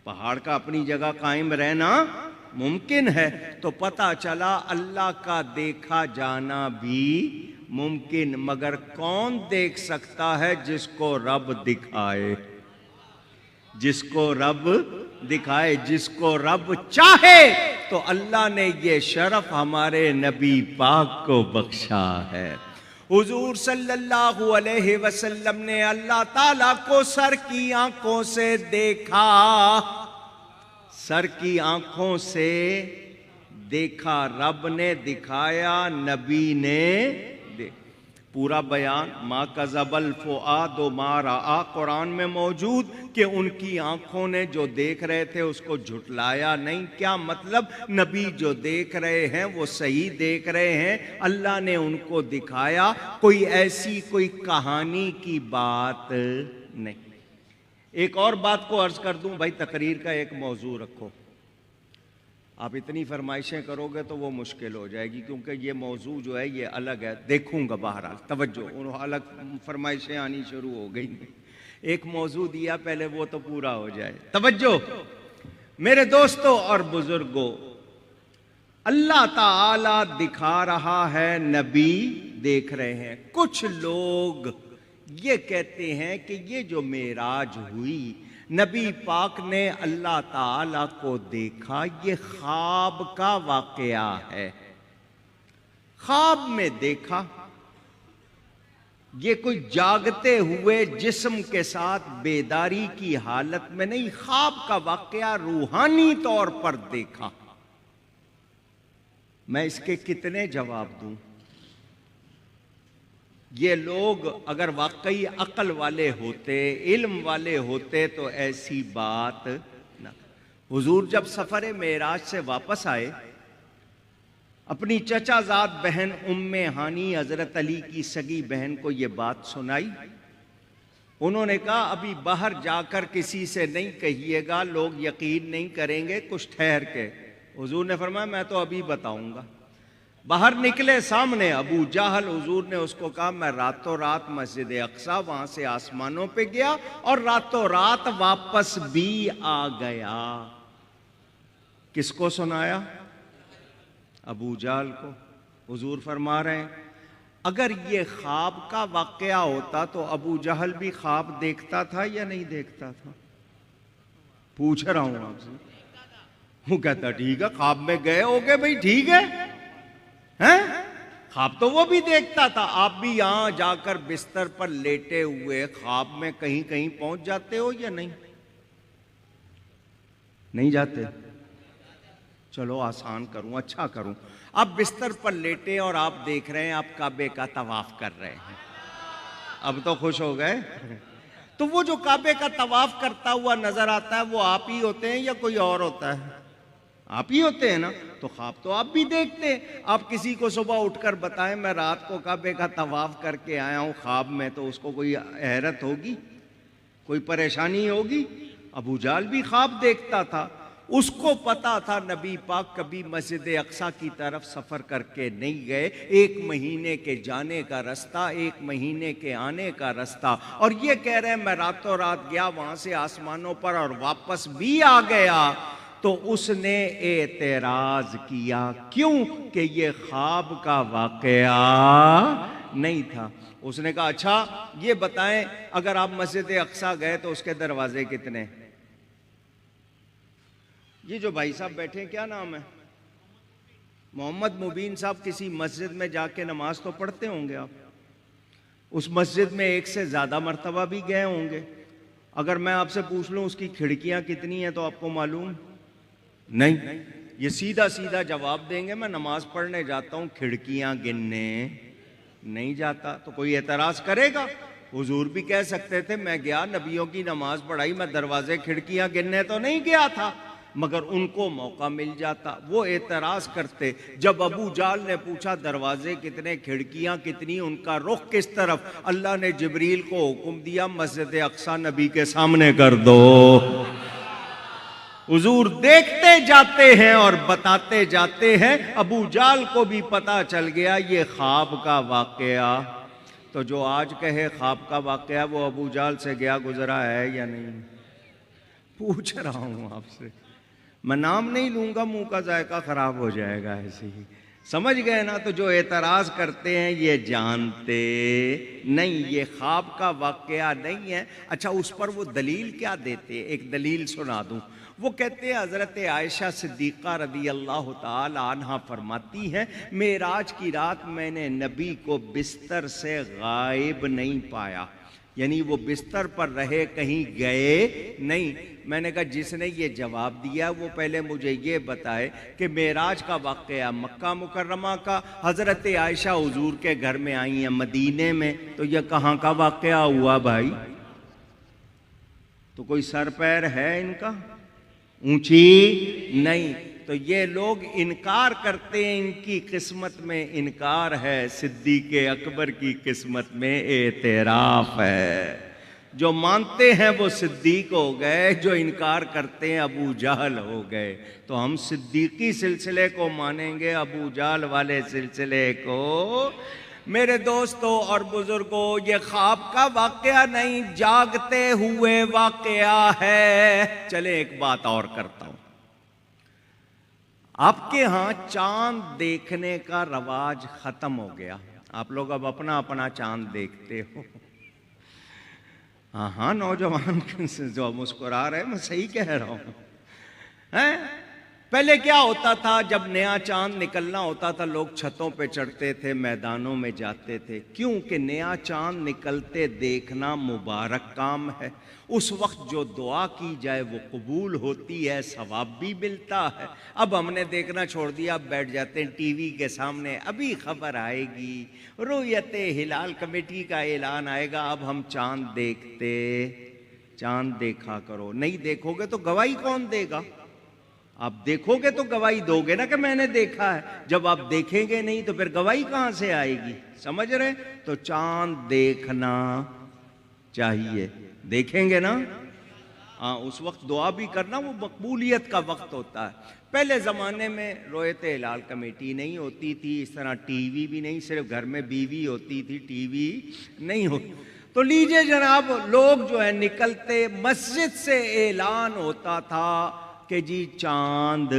پہاڑ کا اپنی جگہ قائم رہنا ممکن ہے، تو پتہ چلا اللہ کا دیکھا جانا بھی ممکن، مگر کون دیکھ سکتا ہے؟ جس کو رب دکھائے، جس کو رب دکھائے، جس کو رب چاہے۔ تو اللہ نے یہ شرف ہمارے نبی پاک کو بخشا ہے۔ حضور صلی اللہ علیہ وسلم نے اللہ تعالیٰ کو سر کی آنکھوں سے دیکھا، سر کی آنکھوں سے دیکھا، رب نے دکھایا، نبی نے پورا بیان ما کذب الفؤاد ما رأى قرآن میں موجود کہ ان کی آنکھوں نے جو دیکھ رہے تھے اس کو جھٹلایا نہیں۔ کیا مطلب؟ نبی جو دیکھ رہے ہیں وہ صحیح دیکھ رہے ہیں، اللہ نے ان کو دکھایا، کوئی ایسی کوئی کہانی کی بات نہیں۔ ایک اور بات کو عرض کر دوں، بھائی تقریر کا ایک موضوع رکھو، آپ اتنی فرمائشیں کرو گے تو وہ مشکل ہو جائے گی، کیونکہ یہ موضوع جو ہے یہ الگ ہے، دیکھوں گا بہرحال، توجہ، انہوں الگ فرمائشیں آنی شروع ہو گئی۔ ایک موضوع دیا پہلے وہ تو پورا ہو جائے، توجہ میرے دوستوں اور بزرگوں، اللہ تعالی دکھا رہا ہے، نبی دیکھ رہے ہیں۔ کچھ لوگ یہ کہتے ہیں کہ یہ جو معراج ہوئی، نبی پاک نے اللہ تعالیٰ کو دیکھا، یہ خواب کا واقعہ ہے، خواب میں دیکھا، یہ کوئی جاگتے ہوئے جسم کے ساتھ بیداری کی حالت میں نہیں، خواب کا واقعہ روحانی طور پر دیکھا۔ میں اس کے کتنے جواب دوں؟ یہ لوگ اگر واقعی عقل والے ہوتے، علم والے ہوتے تو ایسی بات نہ۔ حضور جب سفر معراج سے واپس آئے، اپنی چچا زاد بہن ام ہانی حضرت علی کی سگی بہن کو یہ بات سنائی۔ انہوں نے کہا ابھی باہر جا کر کسی سے نہیں کہیے گا، لوگ یقین نہیں کریں گے، کچھ ٹھہر کے۔ حضور نے فرمایا میں تو ابھی بتاؤں گا۔ باہر نکلے، سامنے ابو جہل، حضور نے اس کو کہا میں راتوں رات مسجد اقصی، وہاں سے آسمانوں پہ گیا اور راتوں رات واپس بھی آ گیا۔ کس کو سنایا؟ ابو جہل کو۔ حضور فرما رہے ہیں اگر یہ خواب کا واقعہ ہوتا تو ابو جہل بھی خواب دیکھتا تھا یا نہیں دیکھتا تھا؟ پوچھ رہا ہوں آپ سے۔ وہ کہتا ٹھیک ہے، خواب میں گئے ہوگے بھائی، ٹھیک ہے، خواب تو وہ بھی دیکھتا تھا۔ آپ بھی یہاں جا کر بستر پر لیٹے ہوئے خواب میں کہیں کہیں پہنچ جاتے ہو یا نہیں؟ نہیں جاتے؟ چلو آسان کروں، اچھا کروں، آپ بستر پر لیٹے اور آپ دیکھ رہے ہیں آپ کعبے کا طواف کر رہے ہیں، اب تو خوش ہو گئے۔ تو وہ جو کعبے کا طواف کرتا ہوا نظر آتا ہے وہ آپ ہی ہوتے ہیں یا کوئی اور ہوتا ہے؟ آپ ہی ہوتے ہیں نا۔ تو خواب تو آپ بھی دیکھتے ہیں۔ آپ کسی کو صبح اٹھ کر بتائیں میں رات کو کعبے کا طواف کر کے آیا ہوں خواب میں، تو اس کو کوئی حیرت ہوگی، کوئی پریشانی ہوگی؟ ابو جہل بھی خواب دیکھتا تھا، اس کو پتا تھا نبی پاک کبھی مسجد اقصی کی طرف سفر کر کے نہیں گئے، 1 مہینے کے جانے کا رستہ، 1 مہینے کے آنے کا رستہ، اور یہ کہہ رہے ہیں میں راتوں رات گیا وہاں سے آسمانوں پر اور واپس بھی آ گیا۔ تو اس نے اعتراض کیا، کیوں؟ کہ یہ خواب کا واقعہ نہیں تھا۔ اس نے کہا اچھا یہ بتائیں اگر آپ مسجد اقصی گئے تو اس کے دروازے کتنے؟ یہ جو بھائی صاحب بیٹھے ہیں کیا نام ہے؟ محمد مبین صاحب، کسی مسجد میں جا کے نماز تو پڑھتے ہوں گے آپ، اس مسجد میں 1 سے زیادہ مرتبہ بھی گئے ہوں گے۔ اگر میں آپ سے پوچھ لوں اس کی کھڑکیاں کتنی ہیں تو آپ کو معلوم نہیں؟ یہ سیدھا سیدھا جواب دیں گے میں نماز پڑھنے جاتا ہوں، کھڑکیاں گننے نہیں جاتا۔ تو کوئی اعتراض کرے گا؟ حضور بھی کہہ سکتے تھے میں گیا نبیوں کی نماز پڑھائی، میں دروازے کھڑکیاں گننے تو نہیں گیا تھا، مگر ان کو موقع مل جاتا، وہ اعتراض کرتے۔ جب ابو جہل نے پوچھا دروازے کتنے، کھڑکیاں کتنی، ان کا رخ کس طرف، اللہ نے جبریل کو حکم دیا مسجد اقصی نبی کے سامنے کر دو۔ حضور دیکھتے جاتے ہیں اور بتاتے جاتے ہیں۔ ابو جہل کو بھی پتا چل گیا یہ خواب کا واقعہ۔ تو جو آج کہے خواب کا واقعہ وہ ابو جہل سے گیا گزرا ہے یا نہیں؟ پوچھ رہا ہوں آپ سے۔ میں نام نہیں لوں گا، منہ کا ذائقہ خراب ہو جائے گا ایسے ہی، سمجھ گئے نا؟ تو جو اعتراض کرتے ہیں یہ جانتے نہیں، یہ خواب کا واقعہ نہیں ہے۔ اچھا اس پر وہ دلیل کیا دیتے؟ ایک دلیل سنا دوں۔ وہ کہتے ہیں حضرت عائشہ صدیقہ رضی اللہ تعالی عنہا فرماتی ہیں معراج کی رات میں نے نبی کو بستر سے غائب نہیں پایا، یعنی وہ بستر پر رہے، کہیں گئے نہیں۔ میں نے کہا جس نے یہ جواب دیا وہ پہلے مجھے یہ بتائے کہ معراج کا واقعہ مکہ مکرمہ کا، حضرت عائشہ حضور کے گھر میں آئی ہیں مدینے میں، تو یہ کہاں کا واقعہ ہوا بھائی؟ تو کوئی سر پیر ہے ان کا؟ اونچی نہیں۔ تو یہ لوگ انکار کرتے ہیں، ان کی قسمت میں انکار ہے، صدیق اکبر کی قسمت میں اعتراف ہے۔ جو مانتے ہیں وہ صدیق ہو گئے، جو انکار کرتے ہیں ابو جہل ہو گئے۔ تو ہم صدیقی سلسلے کو مانیں گے، ابو جہل والے سلسلے کو۔ میرے دوستوں اور بزرگوں، یہ خواب کا واقعہ نہیں، جاگتے ہوئے واقعہ ہے۔ چلے ایک بات اور کرتا ہوں، آپ کے ہاں چاند دیکھنے کا رواج ختم ہو گیا، آپ لوگ اب اپنا اپنا چاند دیکھتے ہو۔ ہاں نوجوان جو مسکرا رہے، میں صحیح کہہ رہا ہوں۔ پہلے کیا ہوتا تھا؟ جب نیا چاند نکلنا ہوتا تھا لوگ چھتوں پہ چڑھتے تھے، میدانوں میں جاتے تھے، کیونکہ نیا چاند نکلتے دیکھنا مبارک کام ہے۔ اس وقت جو دعا کی جائے وہ قبول ہوتی ہے، ثواب بھی ملتا ہے۔ اب ہم نے دیکھنا چھوڑ دیا، اب بیٹھ جاتے ہیں ٹی وی کے سامنے، ابھی خبر آئے گی، رؤیت ہلال کمیٹی کا اعلان آئے گا، اب ہم چاند دیکھتے۔ چاند دیکھا کرو، نہیں دیکھو گے تو گواہی کون دے گا؟ آپ دیکھو گے تو گواہی دو گے نا کہ میں نے دیکھا ہے۔ جب آپ دیکھیں گے نہیں تو پھر گواہی کہاں سے آئے گی؟ سمجھ رہے؟ تو چاند دیکھنا چاہیے، دیکھیں گے نا؟ ہاں، اس وقت دعا بھی کرنا، وہ مقبولیت کا وقت ہوتا ہے۔ پہلے زمانے میں رؤیت ہلال کمیٹی نہیں ہوتی تھی، اس طرح ٹی وی بھی نہیں، صرف گھر میں بیوی ہوتی تھی، ٹی وی نہیں ہوتی۔ تو لیجئے جناب، لوگ جو ہے نکلتے، مسجد سے اعلان ہوتا تھا کہ جی چاند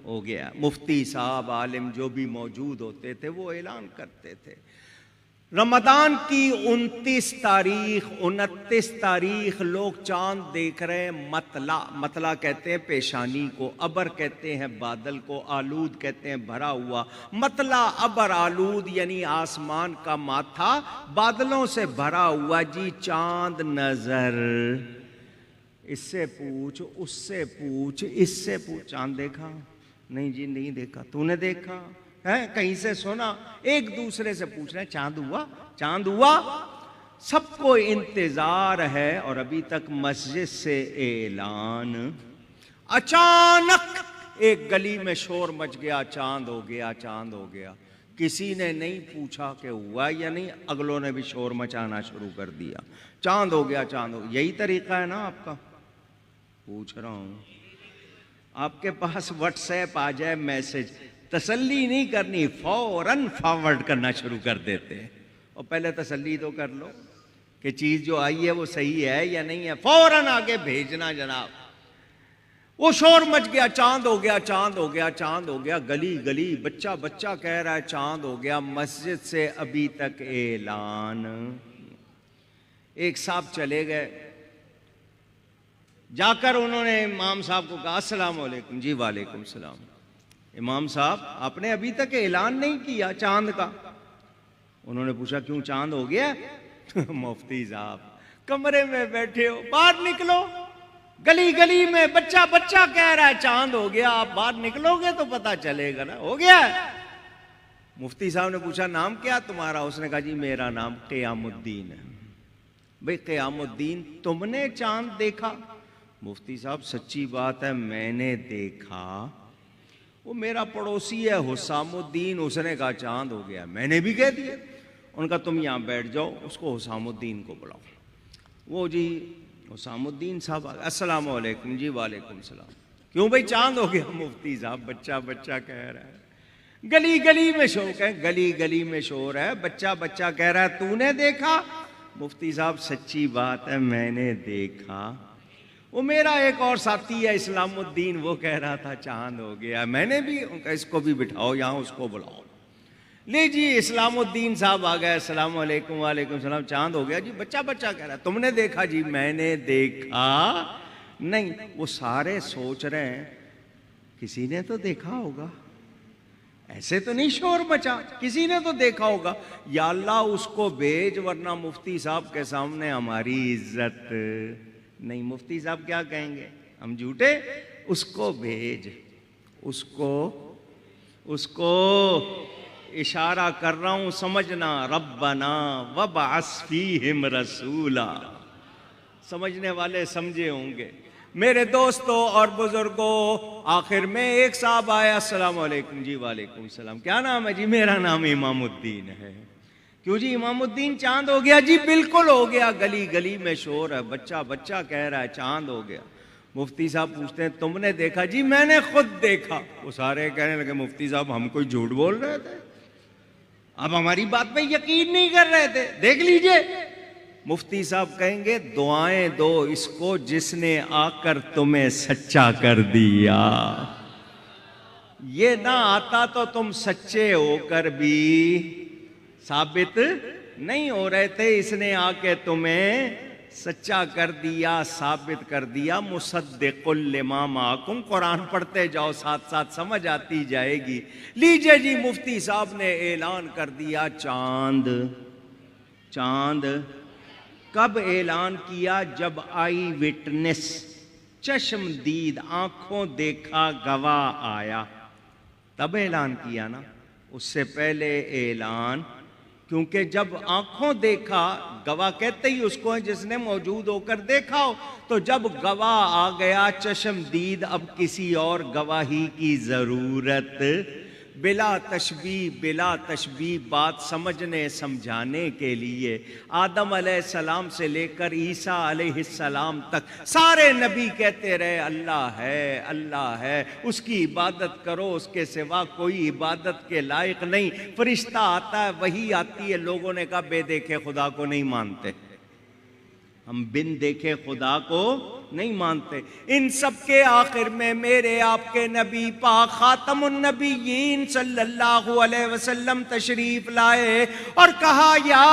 ہو گیا، مفتی صاحب عالم جو بھی موجود ہوتے تھے وہ اعلان کرتے تھے۔ رمضان کی 29 تاریخ 29 تاریخ لوگ چاند دیکھ رہے ہیں، مطلع کہتے ہیں پیشانی کو، ابر کہتے ہیں بادل کو، آلود کہتے ہیں بھرا ہوا۔ مطلع ابر آلود یعنی آسمان کا ماتھا بادلوں سے بھرا ہوا، جی چاند نظر۔ اس سے پوچھ، اس سے پوچھ، اس سے پوچھ، چاند دیکھا؟ نہیں جی نہیں دیکھا۔ تو نے دیکھا ہے؟ کہیں سے سنا؟ ایک دوسرے سے پوچھ رہے ہیں چاند ہوا؟ چاند ہوا؟ سب کو انتظار ہے، اور ابھی تک مسجد سے اعلان۔ اچانک ایک گلی میں شور مچ گیا، چاند ہو گیا، چاند ہو گیا۔ کسی نے نہیں پوچھا کہ ہوا یا نہیں، اگلوں نے بھی شور مچانا شروع کر دیا، چاند ہو گیا، چاند ہو گیا۔ یہی طریقہ ہے نا آپ کا؟ پوچھ رہا ہوں، آپ کے پاس واٹس ایپ آ جائے میسج، تسلی نہیں کرنی، فوراً فارورڈ کرنا شروع کر دیتے ہیں۔ اور پہلے تسلی تو کر لو کہ چیز جو آئی ہے وہ صحیح ہے یا نہیں ہے، فوراً آگے بھیجنا جناب۔ وہ شور مچ گیا، چاند ہو گیا، چاند ہو گیا، چاند ہو گیا، گلی گلی بچہ بچہ کہہ رہا ہے چاند ہو گیا، مسجد سے ابھی تک اعلان۔ ایک صاحب چلے گئے، جا کر انہوں نے امام صاحب کو کہا السلام علیکم۔ جی وعلیکم السلام۔ امام صاحب آپ نے ابھی تک اعلان نہیں کیا چاند کا۔ انہوں نے پوچھا کیوں، چاند ہو گیا؟ مفتی صاحب کمرے میں بیٹھے ہو، باہر نکلو، گلی گلی میں بچہ بچہ کہہ رہا ہے چاند ہو گیا، آپ باہر نکلو گے تو پتا چلے گا نا، ہو گیا۔ مفتی صاحب نے پوچھا نام کیا تمہارا؟ اس نے کہا جی میرا نام قیام الدین ہے۔ بھئی قیام الدین تم نے چاند دیکھا؟ مفتی صاحب سچی بات ہے میں نے دیکھا، وہ میرا پڑوسی ہے حسام الدین، اس نے کہا چاند ہو گیا، میں نے بھی کہہ دیا۔ ان کا تم یہاں بیٹھ جاؤ، اس کو حسام الدین کو بلاؤ۔ وہ جی حسام الدین صاحب السلام علیکم۔ جی وعلیکم السلام۔ کیوں بھائی چاند ہو گیا؟ مفتی صاحب بچہ بچہ کہہ رہا ہے، گلی گلی میں شور ہے، گلی گلی میں شور ہے، بچہ بچہ کہہ رہا ہے تو نے دیکھا؟ مفتی صاحب سچی بات ہے میں نے دیکھا۔ وہ میرا ایک اور ساتھی ہے اسلام الدین، وہ کہہ رہا تھا چاند ہو گیا. میں نے بھی اس کو بھی بٹھاؤ یہاں، اس کو بلاؤ. لے جی اسلام الدین صاحب آ گئے، السلام علیکم. وعلیکم السلام. چاند ہو گیا جی؟ بچہ کہہ رہا ہے تم نے دیکھا جی؟ میں نے دیکھا نہیں. وہ سارے سوچ رہے ہیں کسی نے تو دیکھا ہوگا، ایسے تو نہیں شور مچا، کسی نے تو دیکھا ہوگا. یا اللہ اس کو بھیج، ورنہ مفتی صاحب کے سامنے ہماری عزت نہیں. مفتی صاحب کیا کہیں گے، ہم جھوٹے. اس کو بھیج، اس کو اشارہ کر رہا ہوں، سمجھنا. ربنا وابعث فیہم رسولا. سمجھنے والے سمجھے ہوں گے. میرے دوستوں اور بزرگوں، آخر میں ایک صاحب آیا، السلام علیکم. جی وعلیکم السلام. کیا نام ہے؟ جی میرا نام امام الدین ہے. کیوں جی امام الدین چاند ہو گیا؟ جی بالکل ہو گیا. گلی گلی میں شور ہے، بچہ کہہ رہا ہے چاند ہو گیا. مفتی صاحب پوچھتے ہیں تم نے دیکھا؟ جی میں نے خود دیکھا. وہ سارے کہنے لگے مفتی صاحب ہم کوئی جھوٹ بول رہے تھے، اب ہماری بات پہ یقین نہیں کر رہے تھے، دیکھ لیجئے. مفتی صاحب کہیں گے دعائیں دو اس کو جس نے آ کر تمہیں سچا کر دیا. یہ نہ آتا تو تم سچے ہو کر بھی ثابت نہیں ہو رہے تھے. اس نے آ کے تمہیں سچا کر دیا، ثابت کر دیا. مصدق لما معکم. قرآن پڑھتے جاؤ ساتھ ساتھ، سمجھ آتی جائے گی. لیجئے جی مفتی صاحب نے اعلان کر دیا چاند. کب اعلان کیا؟ جب آئی وٹنس، چشم دید، آنکھوں دیکھا گواہ آیا، تب اعلان کیا نا. اس سے پہلے اعلان، کیونکہ جب آنکھوں دیکھا، گواہ کہتے ہی اس کو ہے جس نے موجود ہو کر دیکھا ہو. تو جب گواہ آ گیا چشم دید، اب کسی اور گواہی کی ضرورت. بلا تشبیہ بات سمجھنے سمجھانے کے لیے آدم علیہ السلام سے لے کر عیسیٰ علیہ السلام تک سارے نبی کہتے رہے اللہ ہے، اس کی عبادت کرو، اس کے سوا کوئی عبادت کے لائق نہیں. فرشتہ آتا ہے، وحی آتی ہے. لوگوں نے کہا بے دیکھے خدا کو نہیں مانتے، ہم بن دیکھے خدا کو نہیں مانتے. ان سب کے آخر میں میرے آپ کے نبی پاک خاتم النبیین صلی اللہ علیہ وسلم تشریف لائے اور کہا یا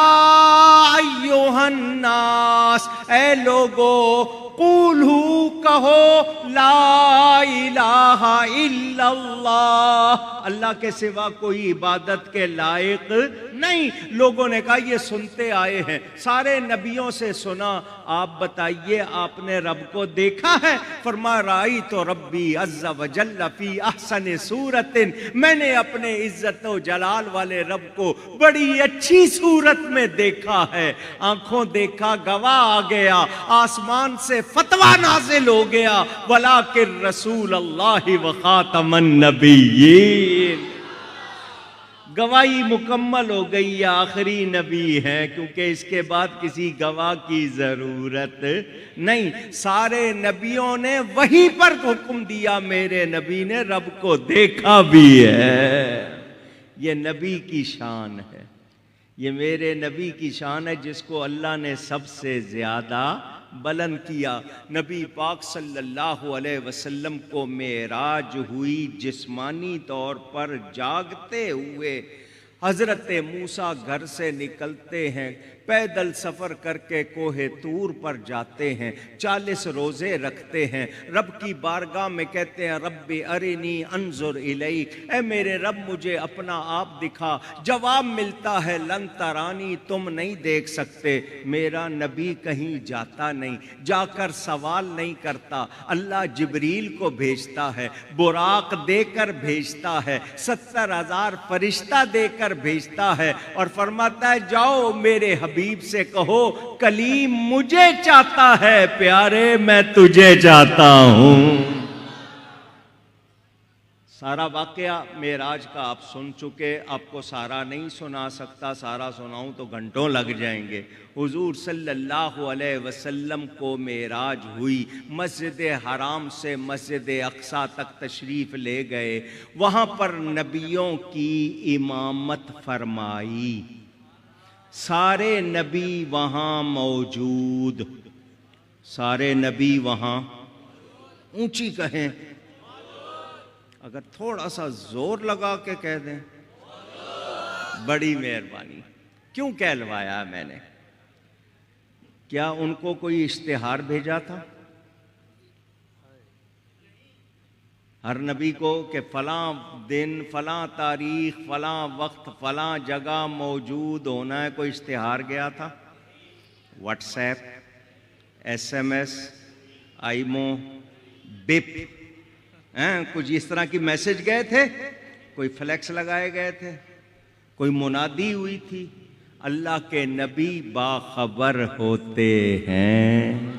ایھا الناس، اے لوگو، قولوا کہو لا الہ الا اللہ، اللہ کے سوا کوئی عبادت کے لائق نہیں. لوگوں نے کہا یہ سنتے آئے ہیں، سارے نبیوں سے سنا، آپ بتائیے آپ نے رب کو دیکھا ہے؟ فرمایا رأیت ربی عز وجل فی احسن صورت، میں نے اپنے عزت و جلال والے رب کو بڑی اچھی صورت میں دیکھا ہے. آنکھوں دیکھا، گواہ آ گیا، آسمان سے فتویٰ نازل ہو گیا، ولیکن رسول اللہ و خاتم النبیین. گواہی مکمل ہو گئی، آخری نبی ہے، کیونکہ اس کے بعد کسی گواہ کی ضرورت نہیں. سارے نبیوں نے وحی پر حکم دیا، میرے نبی نے رب کو دیکھا بھی ہے. یہ نبی کی شان ہے، یہ میرے نبی کی شان ہے جس کو اللہ نے سب سے زیادہ بلند کیا. نبی پاک صلی اللہ علیہ وسلم کو معراج ہوئی جسمانی طور پر جاگتے ہوئے. حضرت موسیٰ گھر سے نکلتے ہیں، پیدل سفر کر کے کوہ طور پر جاتے ہیں، 40 روزے رکھتے ہیں، رب کی بارگاہ میں کہتے ہیں رب ارنی انظر الیک، اے میرے رب مجھے اپنا آپ دکھا. جواب ملتا ہے لن ترانی، تم نہیں دیکھ سکتے. میرا نبی کہیں جاتا نہیں، جا کر سوال نہیں کرتا. اللہ جبریل کو بھیجتا ہے، براق دے کر بھیجتا ہے، 70,000 فرشتہ دے کر بھیجتا ہے، اور فرماتا ہے جاؤ میرے حبیب سے کہو کلیم مجھے چاہتا ہے، پیارے میں تجھے چاہتا ہوں. سارا واقعہ معراج کا آپ سن چکے، آپ کو سارا نہیں سنا سکتا، سارا سناؤں تو گھنٹوں لگ جائیں گے. حضور صلی اللہ علیہ وسلم کو معراج ہوئی، مسجد حرام سے مسجد اقصیٰ تک تشریف لے گئے، وہاں پر نبیوں کی امامت فرمائی. سارے نبی وہاں موجود، سارے نبی وہاں اونچی کہیں، اگر تھوڑا سا زور لگا کے کہہ دیں بڑی مہربانی۔ کیوں کہلوایا میں نے؟ کیا ان کو کوئی اشتہار بھیجا تھا ہر نبی کو کہ فلاں دن فلاں تاریخ فلاں وقت فلاں جگہ موجود ہونا ہے؟ کوئی اشتہار گیا تھا؟ WhatsApp, S M S, imo, بپ، کچھ اس طرح کی میسج گئے تھے؟ کوئی فلیکس لگائے گئے تھے؟ کوئی منادی ہوئی تھی؟ اللہ کے نبی باخبر ہوتے ہیں۔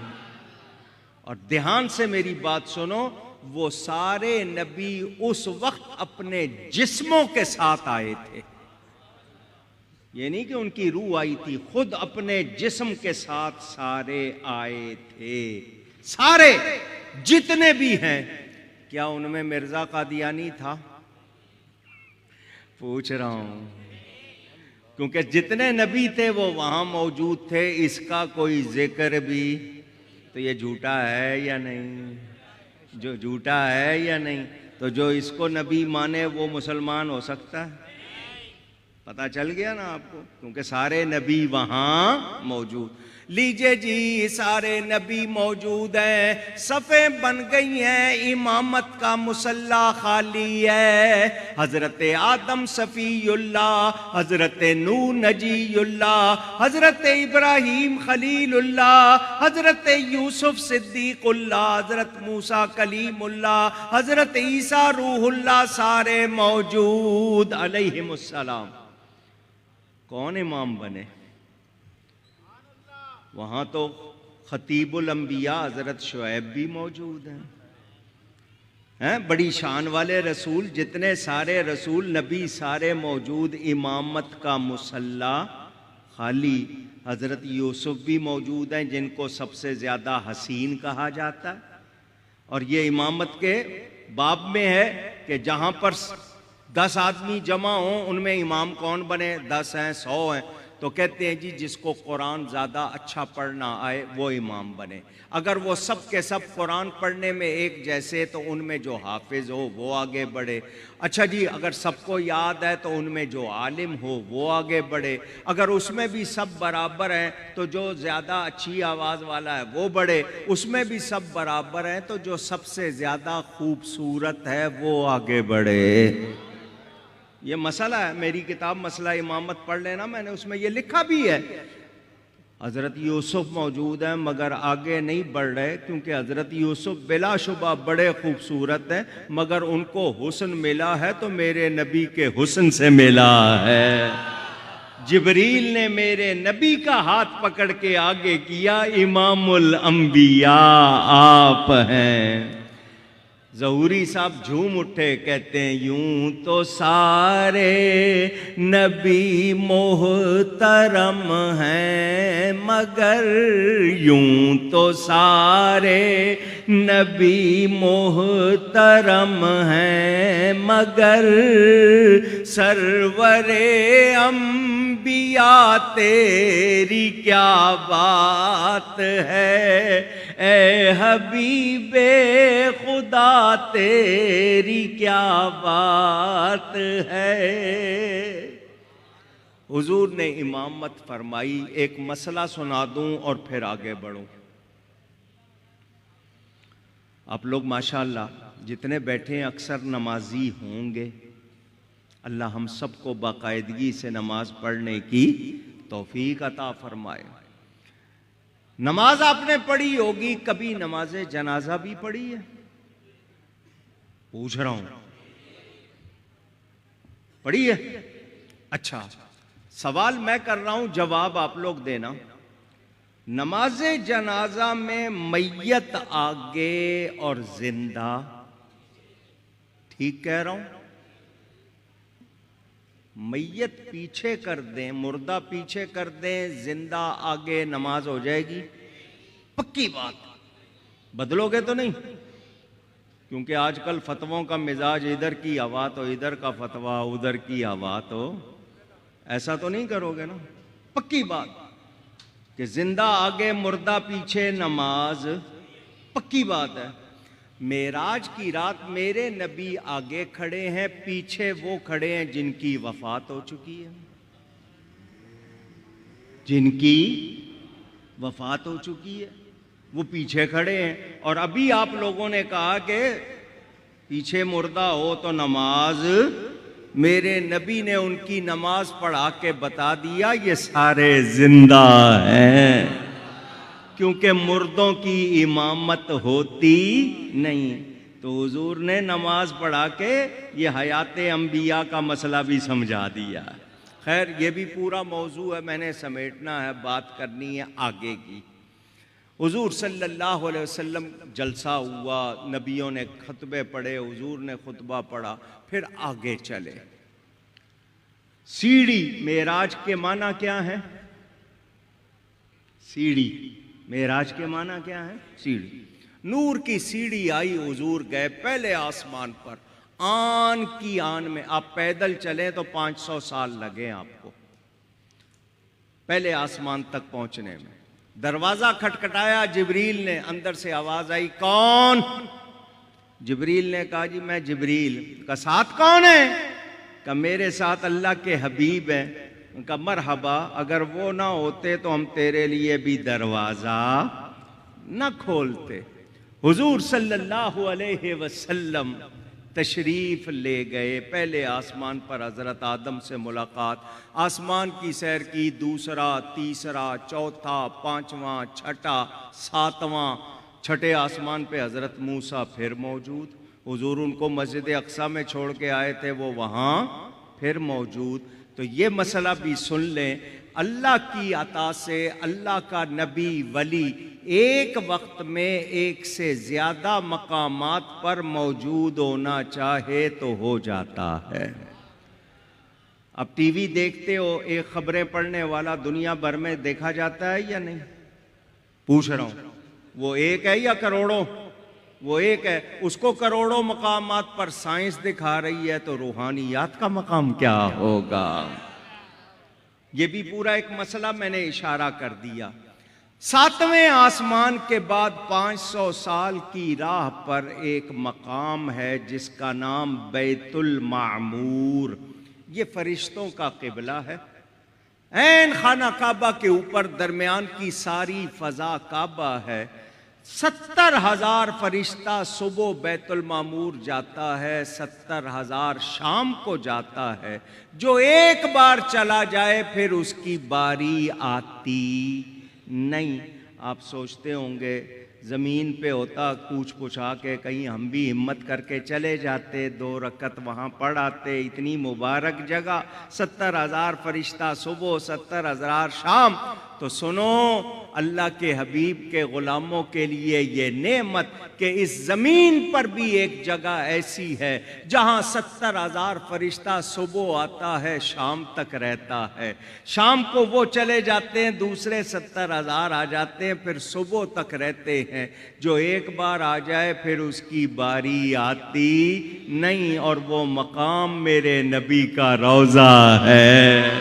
اور دھیان سے میری بات سنو، وہ سارے نبی اس وقت اپنے جسموں کے ساتھ آئے تھے، یہ نہیں کہ ان کی روح آئی تھی، خود اپنے جسم کے ساتھ سارے آئے تھے، سارے جتنے بھی ہیں۔ کیا ان میں مرزا قادیانی تھا؟ پوچھ رہا ہوں، کیونکہ جتنے نبی تھے وہ وہاں موجود تھے، اس کا کوئی ذکر بھی، تو یہ جھوٹا ہے یا نہیں؟ جو جھوٹا ہے یا نہیں؟ تو جو اس کو نبی مانے وہ مسلمان ہو سکتا ہے؟ پتہ چل گیا نا آپ کو، کیونکہ سارے نبی وہاں موجود۔ لیجئے جی، سارے نبی موجود ہیں، صفیں بن گئی ہیں، امامت کا مصلی خالی ہے۔ حضرت آدم صفی اللہ، حضرت نوح نجی اللہ، حضرت ابراہیم خلیل اللہ، حضرت یوسف صدیق اللہ، حضرت موسیٰ کلیم اللہ، حضرت عیسیٰ روح اللہ، سارے موجود علیہم السلام۔ کون امام بنے؟ وہاں تو خطیب الانبیاء حضرت شعیب بھی موجود ہیں، بڑی شان والے رسول، جتنے سارے رسول نبی سارے موجود، امامت کا مصلی خالی۔ حضرت یوسف بھی موجود ہیں، جن کو سب سے زیادہ حسین کہا جاتا ہے، اور یہ امامت کے باب میں ہے کہ جہاں پر 10 آدمی جمع ہوں ان میں امام کون بنے؟ 10 ہیں، 100 ہیں، تو کہتے ہیں جی جس کو قرآن زیادہ اچھا پڑھنا آئے وہ امام بنے۔ اگر وہ سب کے سب قرآن پڑھنے میں ایک جیسے تو ان میں جو حافظ ہو وہ آگے بڑھے۔ اچھا جی، اگر سب کو یاد ہے تو ان میں جو عالم ہو وہ آگے بڑھے۔ اگر اس میں بھی سب برابر ہیں تو جو زیادہ اچھی آواز والا ہے وہ بڑھے۔ اس میں بھی سب برابر ہیں تو جو سب سے زیادہ خوبصورت ہے وہ آگے بڑھے۔ یہ مسئلہ ہے، میری کتاب مسئلہ امامت پڑھ لینا، میں نے اس میں یہ لکھا بھی ہے۔ حضرت یوسف موجود ہیں مگر آگے نہیں بڑھ رہے، کیونکہ حضرت یوسف بلا شبہ بڑے خوبصورت ہیں، مگر ان کو حسن ملا ہے تو میرے نبی کے حسن سے ملا ہے۔ جبریل نے میرے نبی کا ہاتھ پکڑ کے آگے کیا، امام الانبیاء آپ ہیں۔ ظہوری صاحب جھوم اٹھے، کہتے ہیں یوں تو سارے نبی محترم ہیں، مگر یوں تو سارے نبی محترم ہیں، مگر سرور انبیاء تیری کیا بات ہے، اے حبیب خدا تیری کیا بات ہے۔ حضور نے امامت فرمائی۔ ایک مسئلہ سنا دوں اور پھر آگے بڑھوں۔ آپ لوگ ماشاءاللہ جتنے بیٹھے ہیں اکثر نمازی ہوں گے، اللہ ہم سب کو باقاعدگی سے نماز پڑھنے کی توفیق عطا فرمائے۔ نماز آپ نے پڑھی ہوگی، کبھی نماز جنازہ بھی پڑھی ہے؟ پوچھ رہا ہوں، پڑھی ہے؟ اچھا، سوال میں کر رہا ہوں، جواب آپ لوگ دینا۔ نماز جنازہ میں میت آگے اور زندہ، ٹھیک کہہ رہا ہوں؟ میت پیچھے کر دیں، مردہ پیچھے کر دیں، زندہ آگے، نماز ہو جائے گی؟ پکی بات، بدلو گے تو نہیں؟ کیونکہ آج کل فتووں کا مزاج ادھر کی ہوا تو ادھر کا فتویٰ، ادھر کی ہوا تو، ایسا تو نہیں کرو گے نا؟ پکی بات کہ زندہ آگے مردہ پیچھے نماز پکی بات ہے۔ معراج کی رات میرے نبی آگے کھڑے ہیں، پیچھے وہ کھڑے ہیں جن کی وفات ہو چکی ہے، جن کی وفات ہو چکی ہے وہ پیچھے کھڑے ہیں۔ اور ابھی آپ لوگوں نے کہا کہ پیچھے مردہ ہو تو نماز، میرے نبی نے ان کی نماز پڑھا کے بتا دیا یہ سارے زندہ ہیں، کیونکہ مردوں کی امامت ہوتی نہیں۔ تو حضور نے نماز پڑھا کے یہ حیات انبیاء کا مسئلہ بھی سمجھا دیا۔ خیر یہ بھی پورا موضوع ہے، میں نے سمیٹنا ہے، بات کرنی ہے آگے کی۔ حضور صلی اللہ علیہ وسلم جلسہ ہوا، نبیوں نے خطبے پڑھے، حضور نے خطبہ پڑھا، پھر آگے چلے۔ سیڑھی، معراج کے معنی کیا ہے؟ سیڑھی، معراج کے معنی کیا ہے؟ سیڑھی۔ نور کی سیڑھی آئی، حضور گئے پہلے آسمان پر، آن کی آن میں۔ آپ پیدل چلیں تو 500 سال لگے آپ کو پہلے آسمان تک پہنچنے میں۔ دروازہ کھٹکھٹایا جبریل نے، اندر سے آواز آئی کون؟ جبریل نے کہا جی میں جبریل۔ کا ساتھ کون ہے؟ کہ میرے ساتھ اللہ کے حبیب ہیں۔ ان کا مرحبا، اگر وہ نہ ہوتے تو ہم تیرے لیے بھی دروازہ نہ کھولتے۔ حضور صلی اللہ علیہ وسلم تشریف لے گئے پہلے آسمان پر، حضرت آدم سے ملاقات، آسمان کی سیر کی، دوسرا، تیسرا، چوتھا، پانچواں، چھٹا، ساتواں، چھٹے آسمان پہ حضرت موسیٰ پھر موجود۔ حضور ان کو مسجد اقصیٰ میں چھوڑ کے آئے تھے، وہ وہاں پھر موجود۔ تو یہ مسئلہ بھی سن لیں، اللہ کی عطا سے اللہ کا نبی ولی ایک وقت میں ایک سے زیادہ مقامات پر موجود ہونا چاہے تو ہو جاتا ہے۔ اب ٹی وی دیکھتے ہو، ایک خبریں پڑھنے والا دنیا بھر میں دیکھا جاتا ہے یا نہیں؟ پوچھ رہا ہوں، وہ ایک ہے یا کروڑوں؟ وہ ایک ہے، اس کو کروڑوں مقامات پر سائنس دکھا رہی ہے، تو روحانیات کا مقام کیا ہوگا؟ یہ بھی پورا ایک مسئلہ میں نے اشارہ کر دیا۔ 7ویں آسمان کے بعد 500 سال کی راہ پر ایک مقام ہے جس کا نام بیت المعمور۔ یہ فرشتوں کا قبلہ ہے، عین خانہ کعبہ کے اوپر، درمیان کی ساری فضا کعبہ ہے۔ 70,000 فرشتہ صبح بیت المعمور جاتا ہے، 70,000 شام کو جاتا ہے۔ جو ایک بار چلا جائے پھر اس کی باری آتی نہیں۔ آپ سوچتے ہوں گے زمین پہ ہوتا کوچ پچا کے کہیں ہم بھی ہمت کر کے چلے جاتے، 2 رکعت وہاں پڑھ آتے، اتنی مبارک جگہ، 70,000 فرشتہ صبح، 70,000 شام۔ تو سنو، اللہ کے حبیب کے غلاموں کے لیے یہ نعمت کہ اس زمین پر بھی ایک جگہ ایسی ہے جہاں 70,000 فرشتہ صبح آتا ہے، شام تک رہتا ہے، شام کو وہ چلے جاتے ہیں، دوسرے 70,000 آ جاتے ہیں، پھر صبح تک رہتے ہیں۔ جو ایک بار آ جائے پھر اس کی باری آتی نہیں، اور وہ مقام میرے نبی کا روضہ ہے۔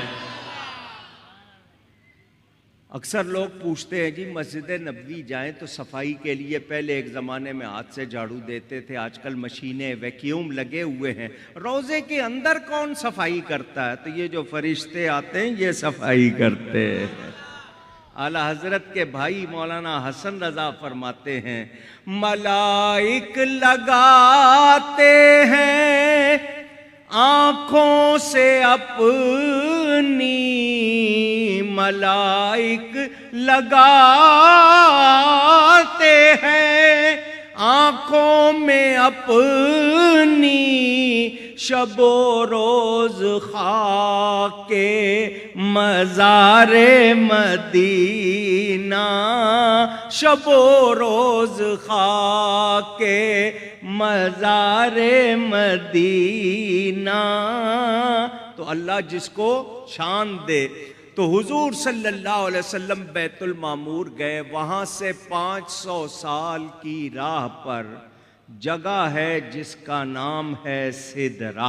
اکثر لوگ پوچھتے ہیں جی مسجد نبوی جائیں تو صفائی کے لیے پہلے ایک زمانے میں ہاتھ سے جھاڑو دیتے تھے، آج کل مشینیں، ویکیوم لگے ہوئے ہیں، روضے کے اندر کون صفائی کرتا ہے؟ تو یہ جو فرشتے آتے ہیں یہ صفائی کرتے ہیں۔ اعلیٰ حضرت کے بھائی مولانا حسن رضا فرماتے ہیں، ملائک لگاتے ہیں آنکھوں سے اپنی، ملائک لگاتے ہیں آنکھوں میں اپنی، شب و روز خاک مزار مدینہ، شب و روز خاک مزار مدینہ۔ تو اللہ جس کو شان دے۔ تو حضور صلی اللہ علیہ وسلم بیت المعمور گئے، وہاں سے 500 سال کی راہ پر جگہ ہے جس کا نام ہے سدرہ،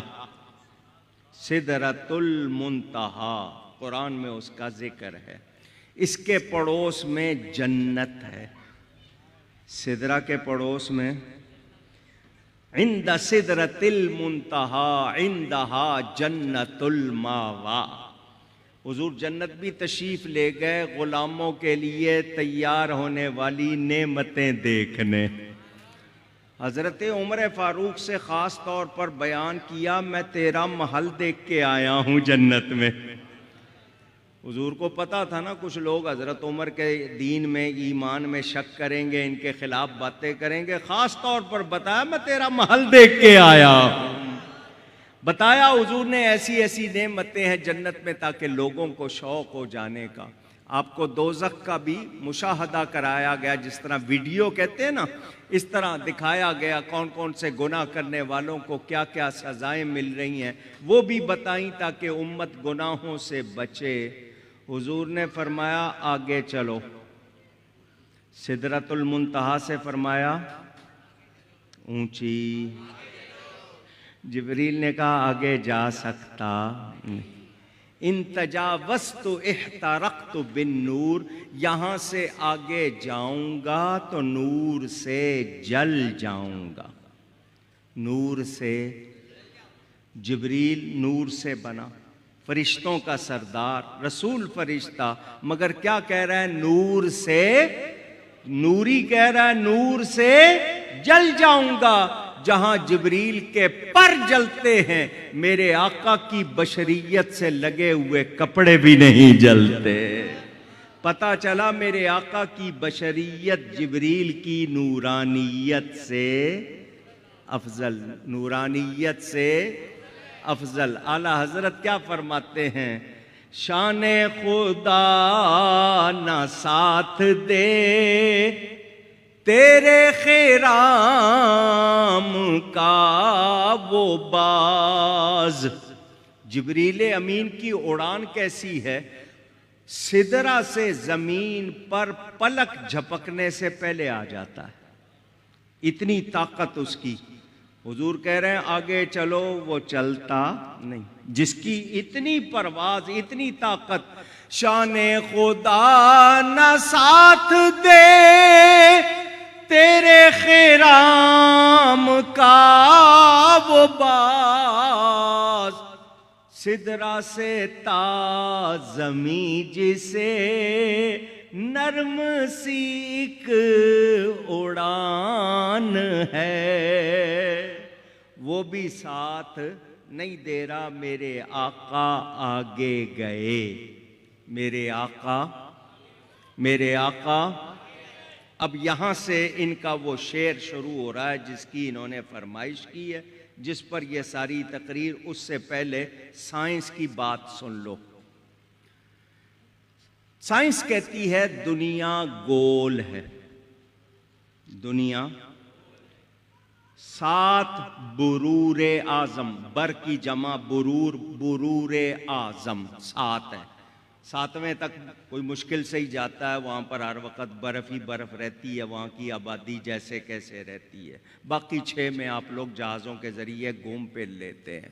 سدرۃ المنتہا، قرآن میں اس کا ذکر ہے۔ اس کے پڑوس میں جنت ہے. سدرہ کے پڑوس میں عند سدرۃ المنتہی عندہا جنت الماوا. حضور جنت بھی تشریف لے گئے غلاموں کے لیے تیار ہونے والی نعمتیں دیکھنے. حضرت عمر فاروق سے خاص طور پر بیان کیا میں تیرا محل دیکھ کے آیا ہوں جنت میں. حضور کو پتا تھا نا کچھ لوگ حضرت عمر کے دین میں ایمان میں شک کریں گے، ان کے خلاف باتیں کریں گے. خاص طور پر بتایا میں تیرا محل دیکھ کے آیا ہوں. بتایا حضور نے ایسی ایسی نعمتیں ہیں جنت میں تاکہ لوگوں کو شوق ہو جانے کا. آپ کو دوزخ کا بھی مشاہدہ کرایا گیا، جس طرح ویڈیو کہتے ہیں نا، اس طرح دکھایا گیا کون کون سے گناہ کرنے والوں کو کیا کیا سزائیں مل رہی ہیں، وہ بھی بتائیں تاکہ امت گناہوں سے بچے. حضور نے فرمایا آگے چلو. سدرۃ المنتہا سے فرمایا اونچی. جبریل نے کہا آگے جا سکتا نہیں. ان تجاوزت احترقت بالنور، یہاں سے آگے جاؤں گا تو نور سے جل جاؤں گا. نور سے، جبریل نور سے بنا، فرشتوں کا سردار، رسول فرشتہ، مگر کیا کہہ رہا ہے؟ نور سے، نوری کہہ رہا ہے نور سے جل جاؤں گا. جہاں جبریل کے پر جلتے ہیں میرے آقا کی بشریت سے لگے ہوئے کپڑے بھی نہیں جلتے. پتہ چلا میرے آقا کی بشریت جبریل کی نورانیت سے افضل، نورانیت سے افضل. اعلیٰ حضرت کیا فرماتے ہیں؟ شان خدا نہ ساتھ دے تیرے خیرام کا وہ باز. جبریل امین کی اڑان کیسی ہے؟ سدرہ سے زمین پر پلک جھپکنے سے پہلے آ جاتا ہے، اتنی طاقت اس کی. حضور کہہ رہے ہیں آگے چلو، وہ چلتا نہیں. جس کی اتنی پرواز، اتنی طاقت. شان خدا نہ ساتھ دے تیرے خیرام کا وہ باز. سدرہ سے تا زمیں جسے نرم سیک اڑان ہے، وہ بھی ساتھ نہیں دے رہا. میرے آقا آگے گئے، میرے آقا، میرے آقا. اب یہاں سے ان کا وہ شعر شروع ہو رہا ہے جس کی انہوں نے فرمائش کی ہے، جس پر یہ ساری تقریر. اس سے پہلے سائنس کی بات سن لو. سائنس کہتی ہے دنیا گول ہے. دنیا 7 برور اعظم، بر کی جمع برور، برور اعظم 7 ہے. 7ویں تک کوئی مشکل سے ہی جاتا ہے، وہاں پر ہر وقت برف ہی برف رہتی ہے، وہاں کی آبادی جیسے کیسے رہتی ہے. باقی 6 میں آپ لوگ جہازوں کے ذریعے گھوم پھر لیتے ہیں.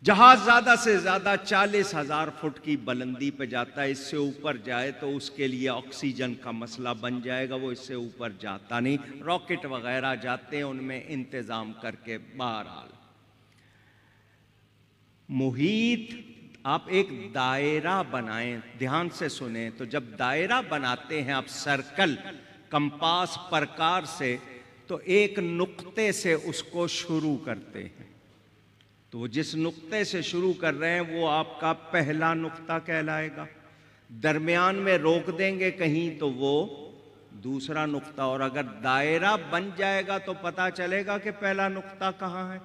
جہاز زیادہ سے زیادہ 40,000 فٹ کی بلندی پہ جاتا ہے. اس سے اوپر جائے تو اس کے لیے آکسیجن کا مسئلہ بن جائے گا، وہ اس سے اوپر جاتا نہیں. راکٹ وغیرہ جاتے ہیں ان میں انتظام کر کے. بہرحال محیط، آپ ایک دائرہ بنائیں، دھیان سے سنیں. تو جب دائرہ بناتے ہیں آپ سرکل کمپاس پرکار سے، تو ایک نقطے سے اس کو شروع کرتے ہیں. تو وہ جس نقطے سے شروع کر رہے ہیں وہ آپ کا پہلا نقطہ کہلائے گا. درمیان میں روک دیں گے کہیں تو وہ دوسرا نقطہ. اور اگر دائرہ بن جائے گا تو پتہ چلے گا کہ پہلا نقطہ کہاں ہے.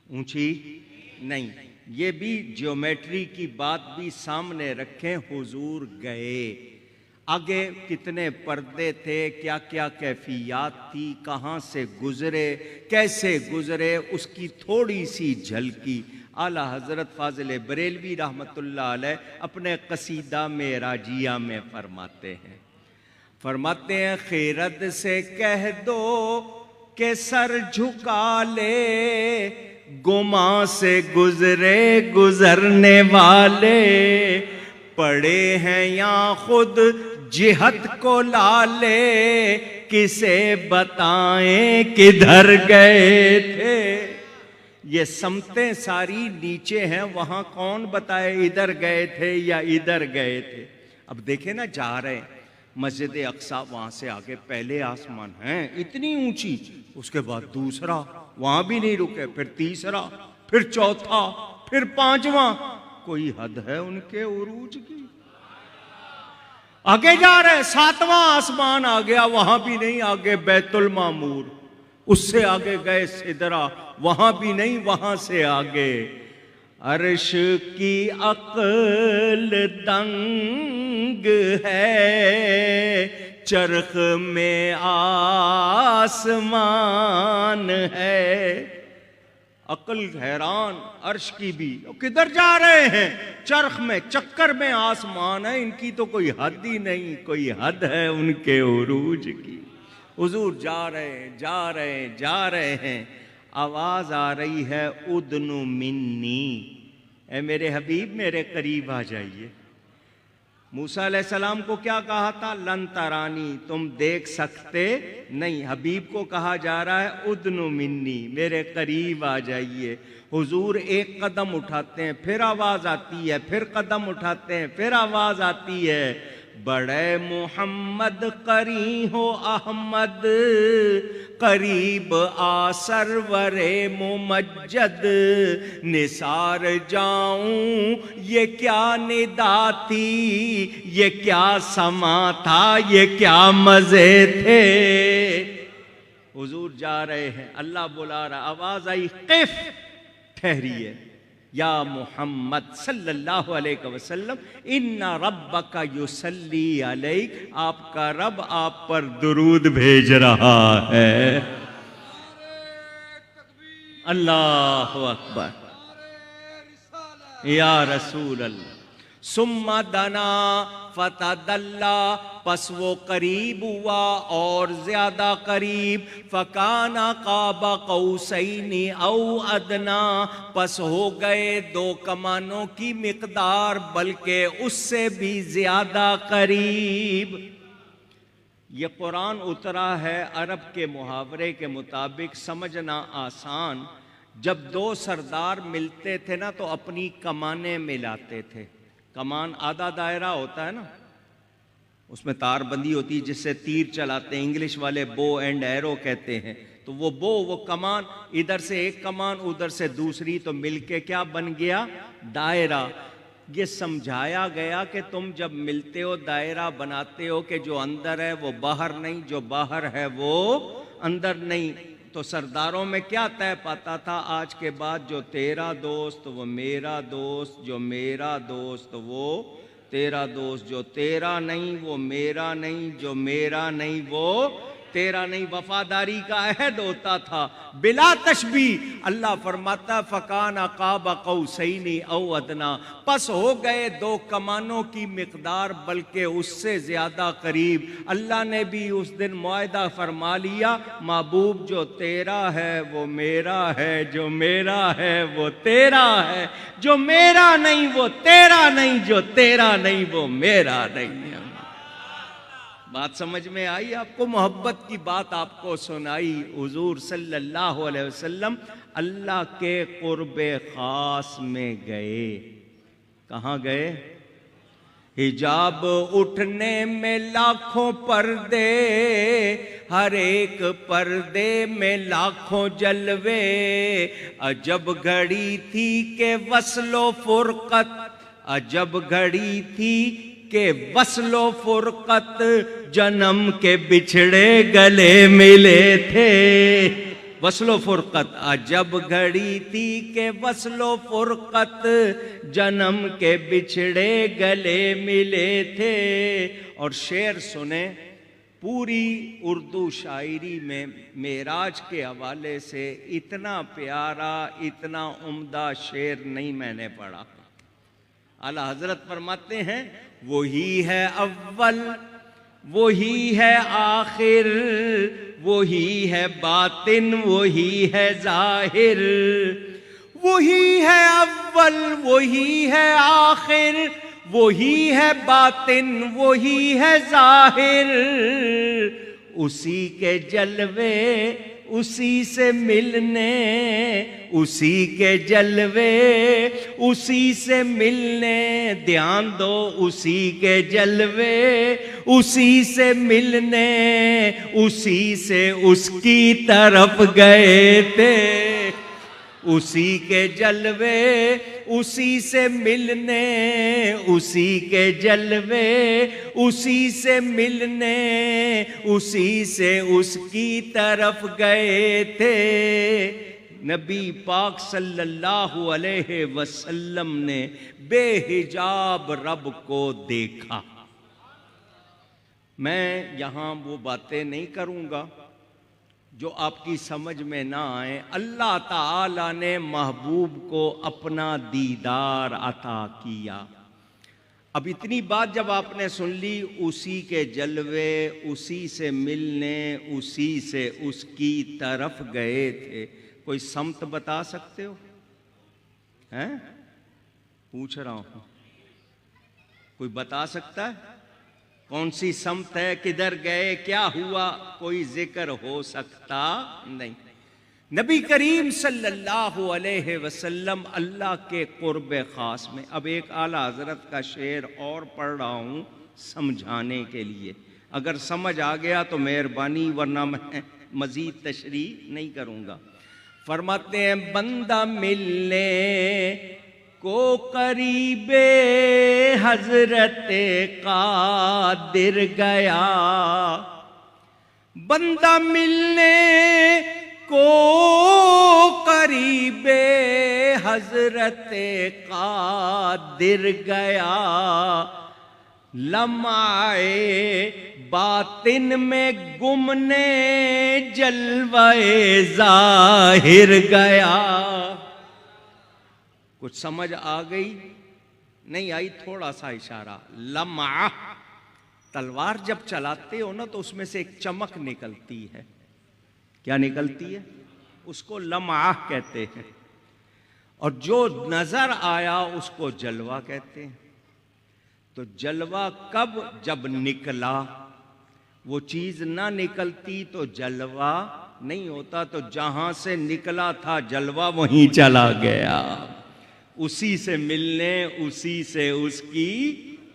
اونچی نہیں. یہ بھی جیومیٹری کی بات بھی سامنے رکھیں. حضور گئے، آگے کتنے پردے تھے، کیا کیا کیفیات تھی، کہاں سے گزرے، کیسے گزرے، اس کی تھوڑی سی جھلکی. اعلیٰ حضرت فاضل بریلوی رحمۃ اللہ علیہ اپنے قصیدہ معراجیہ میں فرماتے ہیں خیرت سے کہہ دو کہ سر جھکا لے، گماں سے گزرے گزرنے والے، پڑے ہیں یا خود جہت کو لالے، کسے بتائیں کدھر گئے تھے؟ یہ سمتیں ساری نیچے ہیں، وہاں کون بتائے ادھر گئے تھے یا ادھر گئے تھے؟ اب دیکھیں نا، جا رہے ہیں مسجد اقصیٰ، وہاں سے آگے پہلے آسمان ہیں اتنی اونچی، اس کے بعد دوسرا، وہاں بھی نہیں رکے، پھر تیسرا، پھر چوتھا، پھر پانچواں. کوئی حد ہے ان کے عروج کی؟ آگے جا رہے، ساتواں آسمان آ گیا، وہاں بھی نہیں، آگے بیت المعمور، اس سے آگے گئے سدرہ، وہاں بھی نہیں، وہاں سے آگے عرش کی عقل دنگ ہے، چرخ میں آسمان ہے. عقل حیران، عرش کی بھی، کدھر جا رہے ہیں؟ چرخ میں، چکر میں آسمان ہے، ان کی تو کوئی حد ہی نہیں. کوئی حد ہے ان کے عروج کی؟ حضور جا رہے ہیں، جا رہے ہیں، جا رہے ہیں، آواز آ رہی ہے ادن منی، اے میرے حبیب میرے قریب آ جائیے. موسیٰ علیہ السلام کو کیا کہا تھا؟ لن ترانی، تم دیکھ سکتے نہیں. حبیب کو کہا جا رہا ہے ادن منی، میرے قریب آ جائیے. حضور ایک قدم اٹھاتے ہیں، پھر آواز آتی ہے، پھر قدم اٹھاتے ہیں، پھر آواز آتی ہے. بڑے محمد قریب ہو احمد، قریب آ سرور ممجد. نثار جاؤں یہ کیا ندا تھی، یہ کیا سما تھا، یہ کیا مزے تھے. حضور جا رہے ہیں، اللہ بلا رہا، آواز آئی قف، ٹھہریے. یا محمد صلی اللہ علیہ وسلم، ان ربک یصلی علیک، آپ کا رب آپ پر درود بھیج رہا ہے. اللہ اکبر، یا رسول اللہ. ثم دنا فتدلی، پس وہ قریب ہوا اور زیادہ قریب. فکان قاب قوسین او ادنا، پس ہو گئے دو کمانوں کی مقدار بلکہ اس سے بھی زیادہ قریب. یہ قرآن اترا ہے عرب کے محاورے کے مطابق، سمجھنا آسان. جب دو سردار ملتے تھے نا تو اپنی کمانیں ملاتے تھے. کمان آدھا دائرہ ہوتا ہے نا، اس میں تار بندی ہوتی ہے جس سے تیر چلاتے ہیں، انگلش والے بو اینڈ ایرو کہتے ہیں. تو وہ بو، وہ کمان، ادھر سے ایک کمان ادھر سے دوسری، تو مل کے کیا بن گیا؟ دائرہ. یہ سمجھایا گیا کہ تم جب ملتے ہو دائرہ بناتے ہو کہ جو اندر ہے وہ باہر نہیں، جو باہر ہے وہ اندر نہیں. تو سرداروں میں کیا طے پاتا تھا؟ آج کے بعد جو تیرا دوست وہ میرا دوست، جو میرا دوست وہ تیرا دوست، جو تیرا نہیں وہ میرا نہیں، جو میرا نہیں وہ تیرا نہیں. وفاداری کا عہد ہوتا تھا بلا تشبیہ. اللہ فرماتا فکان قاب قوسین او ادنا، پس ہو گئے دو کمانوں کی مقدار بلکہ اس سے زیادہ قریب. اللہ نے بھی اس دن معاہدہ فرما لیا، محبوب جو تیرا ہے وہ میرا ہے، جو میرا ہے وہ تیرا ہے، جو میرا نہیں وہ تیرا نہیں، جو تیرا نہیں وہ میرا نہیں. بات سمجھ میں آئی آپ کو؟ محبت کی بات آپ کو سنائی. حضور صلی اللہ علیہ وسلم اللہ کے قرب خاص میں گئے. کہاں گئے؟ حجاب اٹھنے میں لاکھوں پردے، ہر ایک پردے میں لاکھوں جلوے. عجب گھڑی تھی کہ وصل و فرقت، عجب گھڑی تھی کہ وصل و فرقت، جنم کے بچھڑے گلے ملے تھے. وصل و فرقت، عجب گھڑی تھی کہ وصل و فرقت، جنم کے بچھڑے گلے ملے تھے. اور شعر سنیں، پوری اردو شاعری میں معراج کے حوالے سے اتنا پیارا، اتنا عمدہ شعر نہیں میں نے پڑھا. اعلیٰ حضرت فرماتے ہیں وہی ہے اول، وہی ہے آخر، وہی ہے باطن، وہی ہے ظاہر. وہی ہے اول، وہی ہے آخر، وہی ہے باطن وہی ہے ظاہر، اسی کے جلوے اسی سے ملنے، اسی کے جلوے اسی سے ملنے، دھیان دو اسی کے جلوے اسی سے ملنے، اسی سے اس کی طرف گئے تھے، اسی کے جلوے اسی سے ملنے، اسی کے جلوے اسی سے ملنے، اسی سے اس کی طرف گئے تھے۔ نبی پاک صلی اللہ علیہ وسلم نے بے حجاب رب کو دیکھا۔ میں یہاں وہ باتیں نہیں کروں گا جو آپ کی سمجھ میں نہ آئیں۔ اللہ تعالی نے محبوب کو اپنا دیدار عطا کیا۔ اب اتنی بات جب آپ نے سن لی، اسی کے جلوے اسی سے ملنے، اسی سے اس کی طرف گئے تھے، کوئی سمت بتا سکتے ہو؟ ہیں؟ پوچھ رہا ہوں، کوئی بتا سکتا ہے کون سی سمت ہے، کدھر گئے، کیا ہوا؟ کوئی ذکر ہو سکتا نہیں۔ نبی کریم صلی اللہ علیہ وسلم اللہ کے قرب خاص میں، اب ایک اعلیٰ حضرت کا شعر اور پڑھ رہا ہوں سمجھانے کے لیے، اگر سمجھ آ گیا تو مہربانی، ورنہ میں مزید تشریح نہیں کروں گا۔ فرماتے ہیں بندہ ملنے کو قریب حضرت قادر گیا، بندہ ملنے کو قریب حضرت قادر گیا، لمعے باطن میں گمنے جلوے ظاہر گیا۔ کچھ سمجھ آ گئی؟ نہیں آئی؟ تھوڑا سا اشارہ۔ لمعہ، تلوار جب چلاتے ہو نا تو اس میں سے ایک چمک نکلتی ہے، کیا نکلتی ہے؟ اس کو لمعہ کہتے ہیں، اور جو نظر آیا اس کو جلوہ کہتے ہیں۔ تو جلوہ کب؟ جب نکلا، وہ چیز نہ نکلتی تو جلوہ نہیں ہوتا، تو جہاں سے نکلا تھا جلوہ وہیں چلا گیا، اسی سے ملنے اسی سے اس کی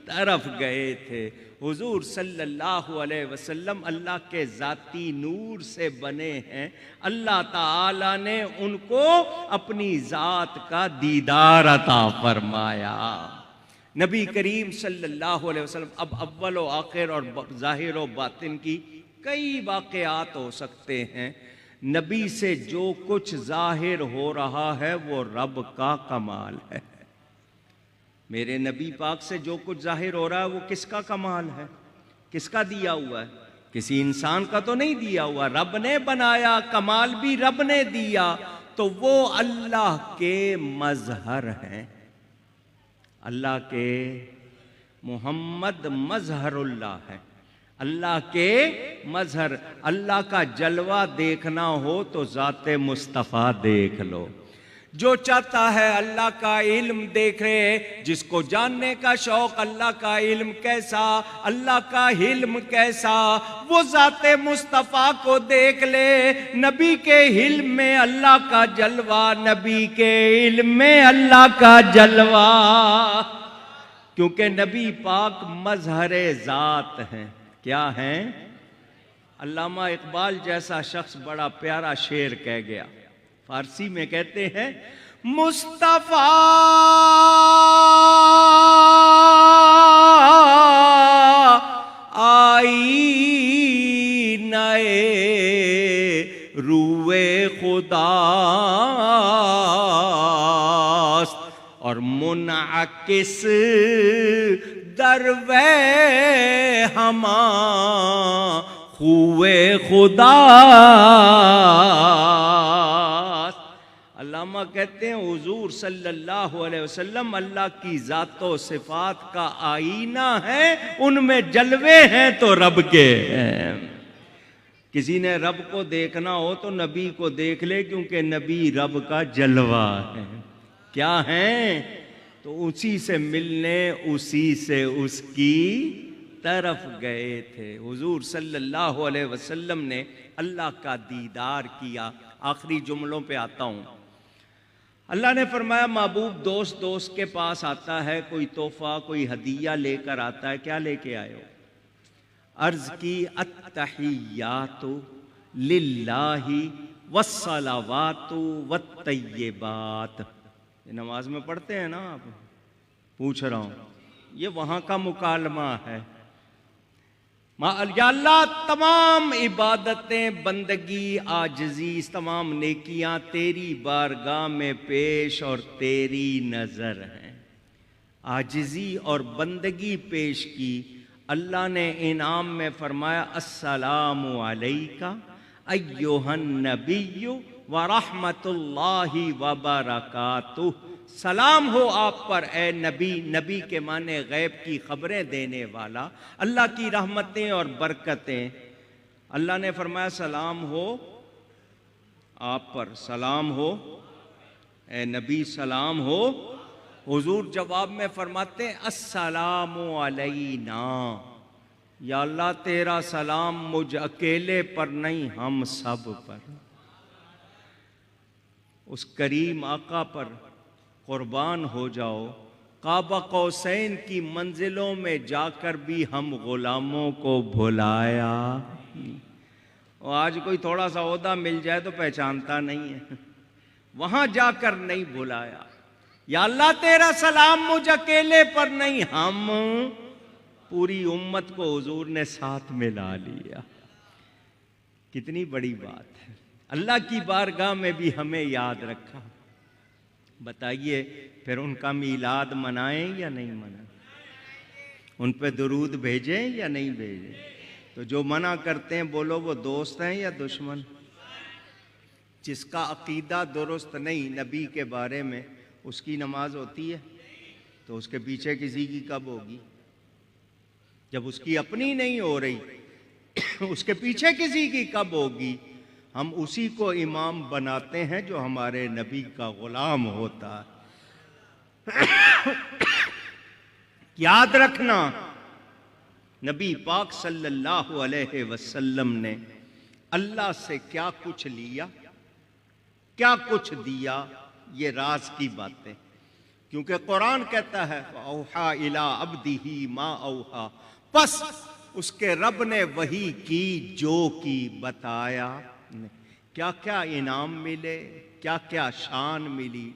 طرف گئے تھے۔ حضور صلی اللہ علیہ وسلم اللہ کے ذاتی نور سے بنے ہیں، اللہ تعالی نے ان کو اپنی ذات کا دیدار عطا فرمایا۔ نبی کریم صلی اللہ علیہ وسلم، اب اول و آخر اور ظاہر و باطن کی کئی واقعات ہو سکتے ہیں، نبی سے جو کچھ ظاہر ہو رہا ہے وہ رب کا کمال ہے۔ میرے نبی پاک سے جو کچھ ظاہر ہو رہا ہے وہ کس کا کمال ہے؟ کس کا دیا ہوا ہے؟ کسی انسان کا تو نہیں دیا ہوا، رب نے بنایا، کمال بھی رب نے دیا، تو وہ اللہ کے مظہر ہیں، اللہ کے محمد مظہر اللہ ہے، اللہ کے مظہر۔ اللہ کا جلوہ دیکھنا ہو تو ذات مصطفیٰ دیکھ لو۔ جو چاہتا ہے اللہ کا علم دیکھے، جس کو جاننے کا شوق اللہ کا علم کیسا، اللہ کا علم کیسا، وہ ذات مصطفیٰ کو دیکھ لے۔ نبی کے علم میں اللہ کا جلوہ، نبی کے علم میں اللہ کا جلوہ، کیونکہ نبی پاک مظہر ذات ہیں۔ کیا ہیں؟ علامہ اقبال جیسا شخص بڑا پیارا شعر کہہ گیا، فارسی میں کہتے ہیں، مصطفیٰ آئینہ روئے خداست، اور منعکس دروے ہماں خوے خداست۔ علامہ کہتے ہیں حضور صلی اللہ علیہ وسلم اللہ کی ذات و صفات کا آئینہ ہے، ان میں جلوے ہیں تو رب کے ہیں۔ کسی نے رب کو دیکھنا ہو تو نبی کو دیکھ لے، کیونکہ نبی رب کا جلوہ ہے۔ کیا ہیں؟ تو اسی سے ملنے اسی سے اس کی طرف گئے تھے۔ حضور صلی اللہ علیہ وسلم نے اللہ کا دیدار کیا۔ آخری جملوں پہ آتا ہوں۔ اللہ نے فرمایا محبوب دوست کے پاس آتا ہے، کوئی تحفہ کوئی ہدیہ لے کر آتا ہے، کیا لے کے آئے ہو؟ عرض کی التحیات للہ والصلوات والطیبات۔ یہ نماز میں پڑھتے ہیں نا آپ؟ پوچھ رہا ہوں، یہ وہاں کا مکالمہ ہے۔ یا اللہ تمام عبادتیں، بندگی، عاجزی، تمام نیکیاں تیری بارگاہ میں پیش اور تیری نظر ہیں۔ عاجزی اور بندگی پیش کی۔ اللہ نے انعام میں فرمایا السلام علیکہ ایھا النبی ورحمۃ اللہ وبرکاتہ۔ سلام ہو آپ پر اے نبی، نبی کے معنی غیب کی خبریں دینے والا، اللہ کی رحمتیں اور برکتیں۔ اللہ نے فرمایا سلام ہو آپ پر، سلام ہو اے نبی، سلام ہو۔ حضور جواب میں فرماتے ہیں السلام علینا، یا اللہ تیرا سلام مجھ اکیلے پر نہیں، ہم سب پر۔ اس کریم آقا پر قربان ہو جاؤ، قاب قوسین کی منزلوں میں جا کر بھی ہم غلاموں کو بھلایا۔ اور آج کوئی تھوڑا سا عہدہ مل جائے تو پہچانتا نہیں ہے، وہاں جا کر نہیں بھلایا۔ یا اللہ تیرا سلام مجھ اکیلے پر نہیں، ہم پوری امت کو حضور نے ساتھ ملا لیا۔ کتنی بڑی بات ہے، اللہ کی بارگاہ میں بھی ہمیں یاد رکھا۔ بتائیے پھر ان کا میلاد منائیں یا نہیں منائیں؟ ان پہ درود بھیجیں یا نہیں بھیجیں؟ تو جو منع کرتے ہیں بولو وہ دوست ہیں یا دشمن؟ جس کا عقیدہ درست نہیں نبی کے بارے میں، اس کی نماز ہوتی ہے تو اس کے پیچھے کسی کی کب ہوگی؟ جب اس کی اپنی نہیں ہو رہی اس کے پیچھے کسی کی کب ہوگی؟ ہم اسی کو امام بناتے ہیں جو ہمارے نبی کا غلام ہوتا ہے۔ یاد رکھنا نبی پاک صلی اللہ علیہ وسلم نے اللہ سے کیا کچھ لیا، کیا کچھ دیا، یہ راز کی باتیں، کیونکہ قرآن کہتا ہے فَأَوْحَا إِلَىٰ عَبْدِهِ مَا أَوْحَا، پس اس کے رب نے وحی کی جو کی بتایا۔ کیا کیا انعام ملے، کیا کیا شان ملی۔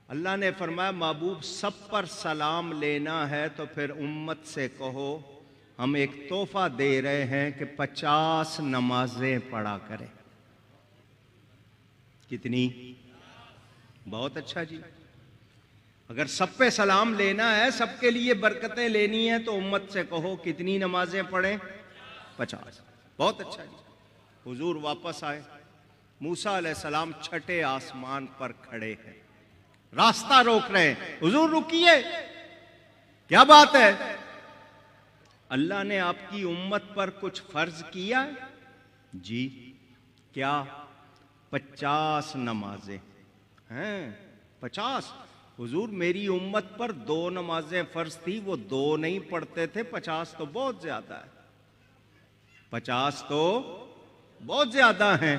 اللہ نے فرمایا محبوب سب پر سلام لینا ہے تو پھر امت سے کہو ہم ایک تحفہ دے رہے ہیں کہ 50 نمازیں پڑھا کریں۔ کتنی؟ بہت اچھا جی۔ اگر سب پہ سلام لینا ہے، سب کے لیے برکتیں لینی ہیں تو امت سے کہو کتنی نمازیں پڑھیں؟ 50۔ بہت اچھا جی۔ حضور واپس آئے، موسیٰ علیہ السلام چھٹے آسمان پر کھڑے ہیں، راستہ روک رہے ہیں۔ حضور رکیے، کیا بات ہے؟ اللہ نے آپ کی امت پر کچھ فرض کیا ہے؟ جی کیا؟ 50 نمازیں ہیں۔ 50؟ حضور میری امت پر 2 نمازیں فرض تھی، وہ 2 نہیں پڑھتے تھے، 50 تو بہت زیادہ ہے۔ 50 تو بہت زیادہ ہیں۔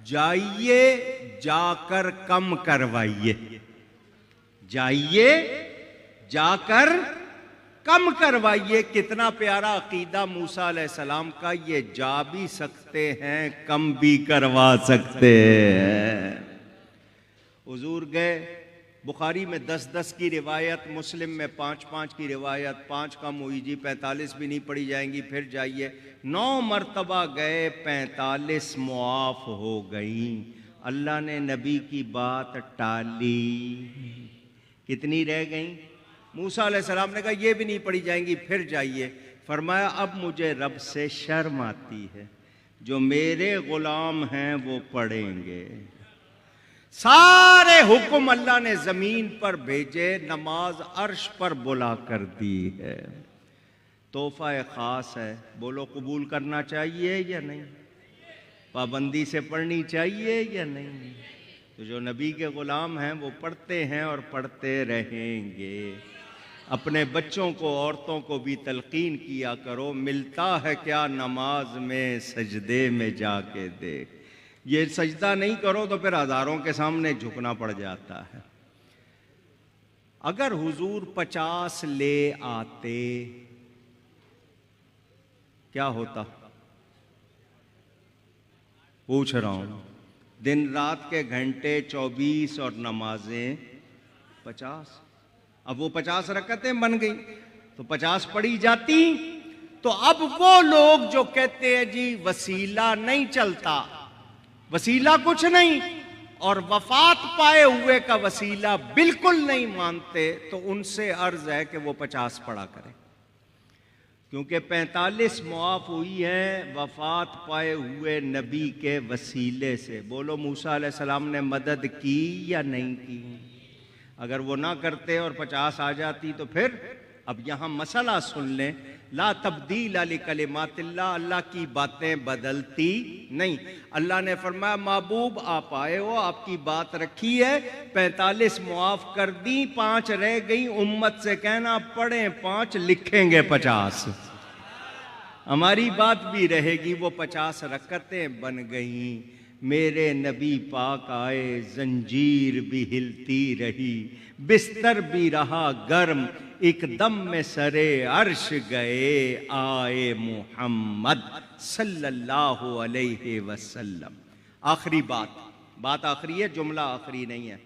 جائیے جا کر کم کروائیے، جائیے جا کر کم کروائیے۔ کتنا پیارا عقیدہ موسیٰ علیہ السلام کا، یہ جا بھی سکتے ہیں کم بھی کروا سکتے ہیں۔ حضور گئے، بخاری میں 10 کی روایت، مسلم میں 5 کی روایت، 5 کم ہوئی جی 45 بھی نہیں پڑھی جائیں گی، پھر جائیے 9 مرتبہ گئے، 45 معاف ہو گئیں۔ اللہ نے نبی کی بات ٹالی، کتنی رہ گئیں؟ موسیٰ علیہ السلام نے کہا یہ بھی نہیں پڑھی جائیں گی، پھر جائیے۔ فرمایا اب مجھے رب سے شرم آتی ہے، جو میرے غلام ہیں وہ پڑھیں گے۔ سارے حکم اللہ نے زمین پر بھیجے، نماز عرش پر بلا کر دی ہے۔ تحفہ خاص ہے، بولو قبول کرنا چاہیے یا نہیں؟ پابندی سے پڑھنی چاہیے یا نہیں؟ تو جو نبی کے غلام ہیں وہ پڑھتے ہیں اور پڑھتے رہیں گے۔ اپنے بچوں کو، عورتوں کو بھی تلقین کیا کرو، ملتا ہے کیا نماز میں سجدے میں جا کے دیکھ۔ یہ سجدہ نہیں کرو تو پھر ہزاروں کے سامنے جھکنا پڑ جاتا ہے۔ اگر حضور 50 لے آتے کیا ہوتا؟ پوچھ رہا ہوں۔ دن رات کے گھنٹے 24 اور نمازیں 50۔ اب وہ 50 رکعتیں بن گئی تو 50 پڑھی جاتی۔ تو اب وہ لوگ جو کہتے ہیں جی وسیلہ نہیں چلتا، وسیلہ کچھ نہیں، اور وفات پائے ہوئے کا وسیلہ بالکل نہیں مانتے، تو ان سے عرض ہے کہ وہ 50 پڑھا کریں، کیونکہ 45 معاف ہوئی ہے وفات پائے ہوئے نبی کے وسیلے سے۔ بولو موسیٰ علیہ السلام نے مدد کی یا نہیں کی؟ اگر وہ نہ کرتے اور 50 آ جاتی تو پھر اب یہاں مسئلہ سن لیں، لا تبدیل لکلمات اللہ، اللہ کی باتیں بدلتی نہیں۔ اللہ نے فرمایا محبوب آپ آئے ہو، آپ کی بات رکھی ہے، 45 معاف کر دی، 5 رہ گئی، امت سے کہنا پڑھیں 5 لکھیں گے 50۔ ہماری بات بھی رہے گی، وہ 50 رکعتیں بن گئیں۔ میرے نبی پاک آئے، زنجیر بھی ہلتی رہی، بستر بھی رہا گرم، ایک دم میں سرے عرش گئے آئے محمد صلی اللہ علیہ وسلم۔ آخری بات آخری ہے، جملہ آخری نہیں ہے۔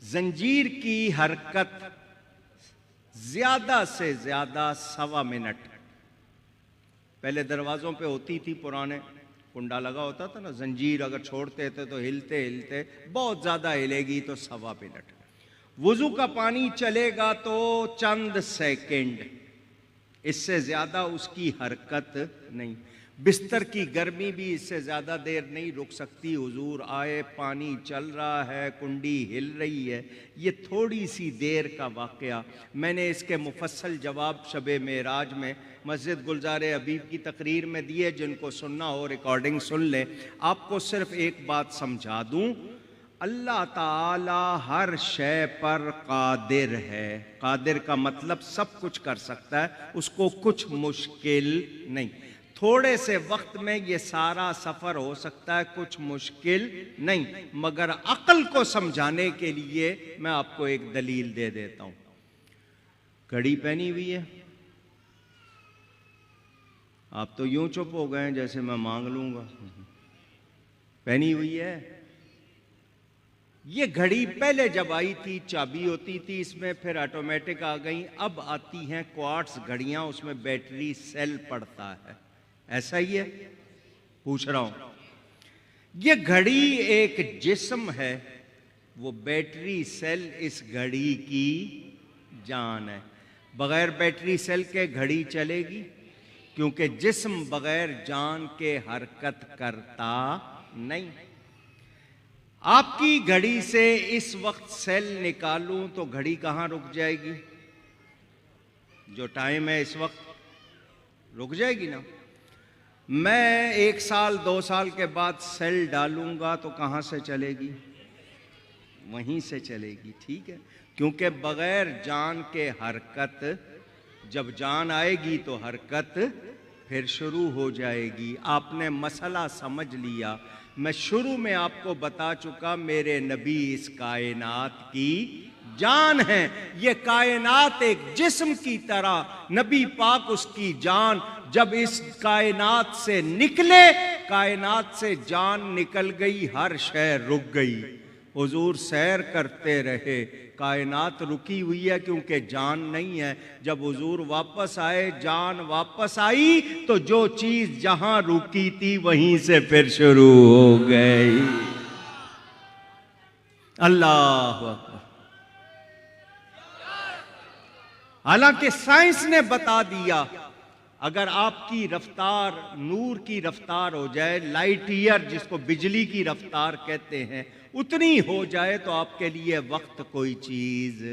زنجیر کی حرکت زیادہ سے زیادہ 1.25 منٹ پہلے دروازوں پہ ہوتی تھی، پرانے کنڈا لگا ہوتا تھا نا، زنجیر اگر چھوڑتے تھے تو ہلتے ہلتے بہت زیادہ ہلے گی تو 1.25 منٹ۔ وضو کا پانی چلے گا تو چند سیکنڈ، اس سے زیادہ اس کی حرکت نہیں۔ بستر کی گرمی بھی اس سے زیادہ دیر نہیں رک سکتی۔ حضور آئے، پانی چل رہا ہے، کنڈی ہل رہی ہے، یہ تھوڑی سی دیر کا واقعہ۔ میں نے اس کے مفصل جواب شب معراج میں مسجد گلزار حبیب کی تقریر میں دیے، جن کو سننا ہو ریکارڈنگ سن لیں۔ آپ کو صرف ایک بات سمجھا دوں، اللہ تعالی ہر شے پر قادر ہے۔ قادر کا مطلب سب کچھ کر سکتا ہے، اس کو کچھ مشکل نہیں۔ تھوڑے سے وقت میں یہ سارا سفر ہو سکتا ہے، کچھ مشکل نہیں، مگر عقل کو سمجھانے کے لیے میں آپ کو ایک دلیل دے دیتا ہوں۔ گھڑی پہنی ہوئی ہے، آپ تو یوں چپ ہو گئے جیسے میں مانگ لوں گا۔ پہنی ہوئی ہے۔ یہ گھڑی پہلے جب آئی تھی چابی ہوتی تھی اس میں، پھر آٹومیٹک آ گئی، اب آتی ہیں کوارٹز گھڑیاں، اس میں بیٹری سیل پڑتا ہے۔ ایسا ہی ہے؟ پوچھ رہا ہوں۔ یہ گھڑی ایک جسم ہے، وہ بیٹری سیل اس گھڑی کی جان ہے۔ بغیر بیٹری سیل کے گھڑی چلے گی؟ کیونکہ جسم بغیر جان کے حرکت کرتا نہیں۔ آپ کی گھڑی سے اس وقت سیل نکالوں تو گھڑی کہاں رک جائے گی؟ جو ٹائم ہے اس وقت رک جائے گی نا۔ میں 1 سال 2 سال کے بعد سیل ڈالوں گا تو کہاں سے چلے گی؟ وہیں سے چلے گی، ٹھیک ہے؟ کیونکہ بغیر جان کے حرکت، جب جان آئے گی تو حرکت پھر شروع ہو جائے گی۔ آپ نے مسئلہ سمجھ لیا۔ میں شروع میں آپ کو بتا چکا، میرے نبی اس کائنات کی جان ہے۔ یہ کائنات ایک جسم کی طرح، نبی پاک اس کی جان۔ جب اس کائنات سے نکلے، کائنات سے جان نکل گئی، ہر شے رک گئی۔ حضور سیر کرتے رہے، کائنات رکی ہوئی ہے کیونکہ جان نہیں ہے۔ جب حضور واپس آئے، جان واپس آئی، تو جو چیز جہاں رکی تھی وہیں سے پھر شروع ہو گئی۔ اللہ اکبر۔ حالانکہ سائنس نے بتا دیا، اگر آپ کی رفتار نور کی رفتار ہو جائے، لائٹ ایئر جس کو بجلی کی رفتار کہتے ہیں، اتنی ہو جائے تو آپ کے لیے وقت کوئی چیز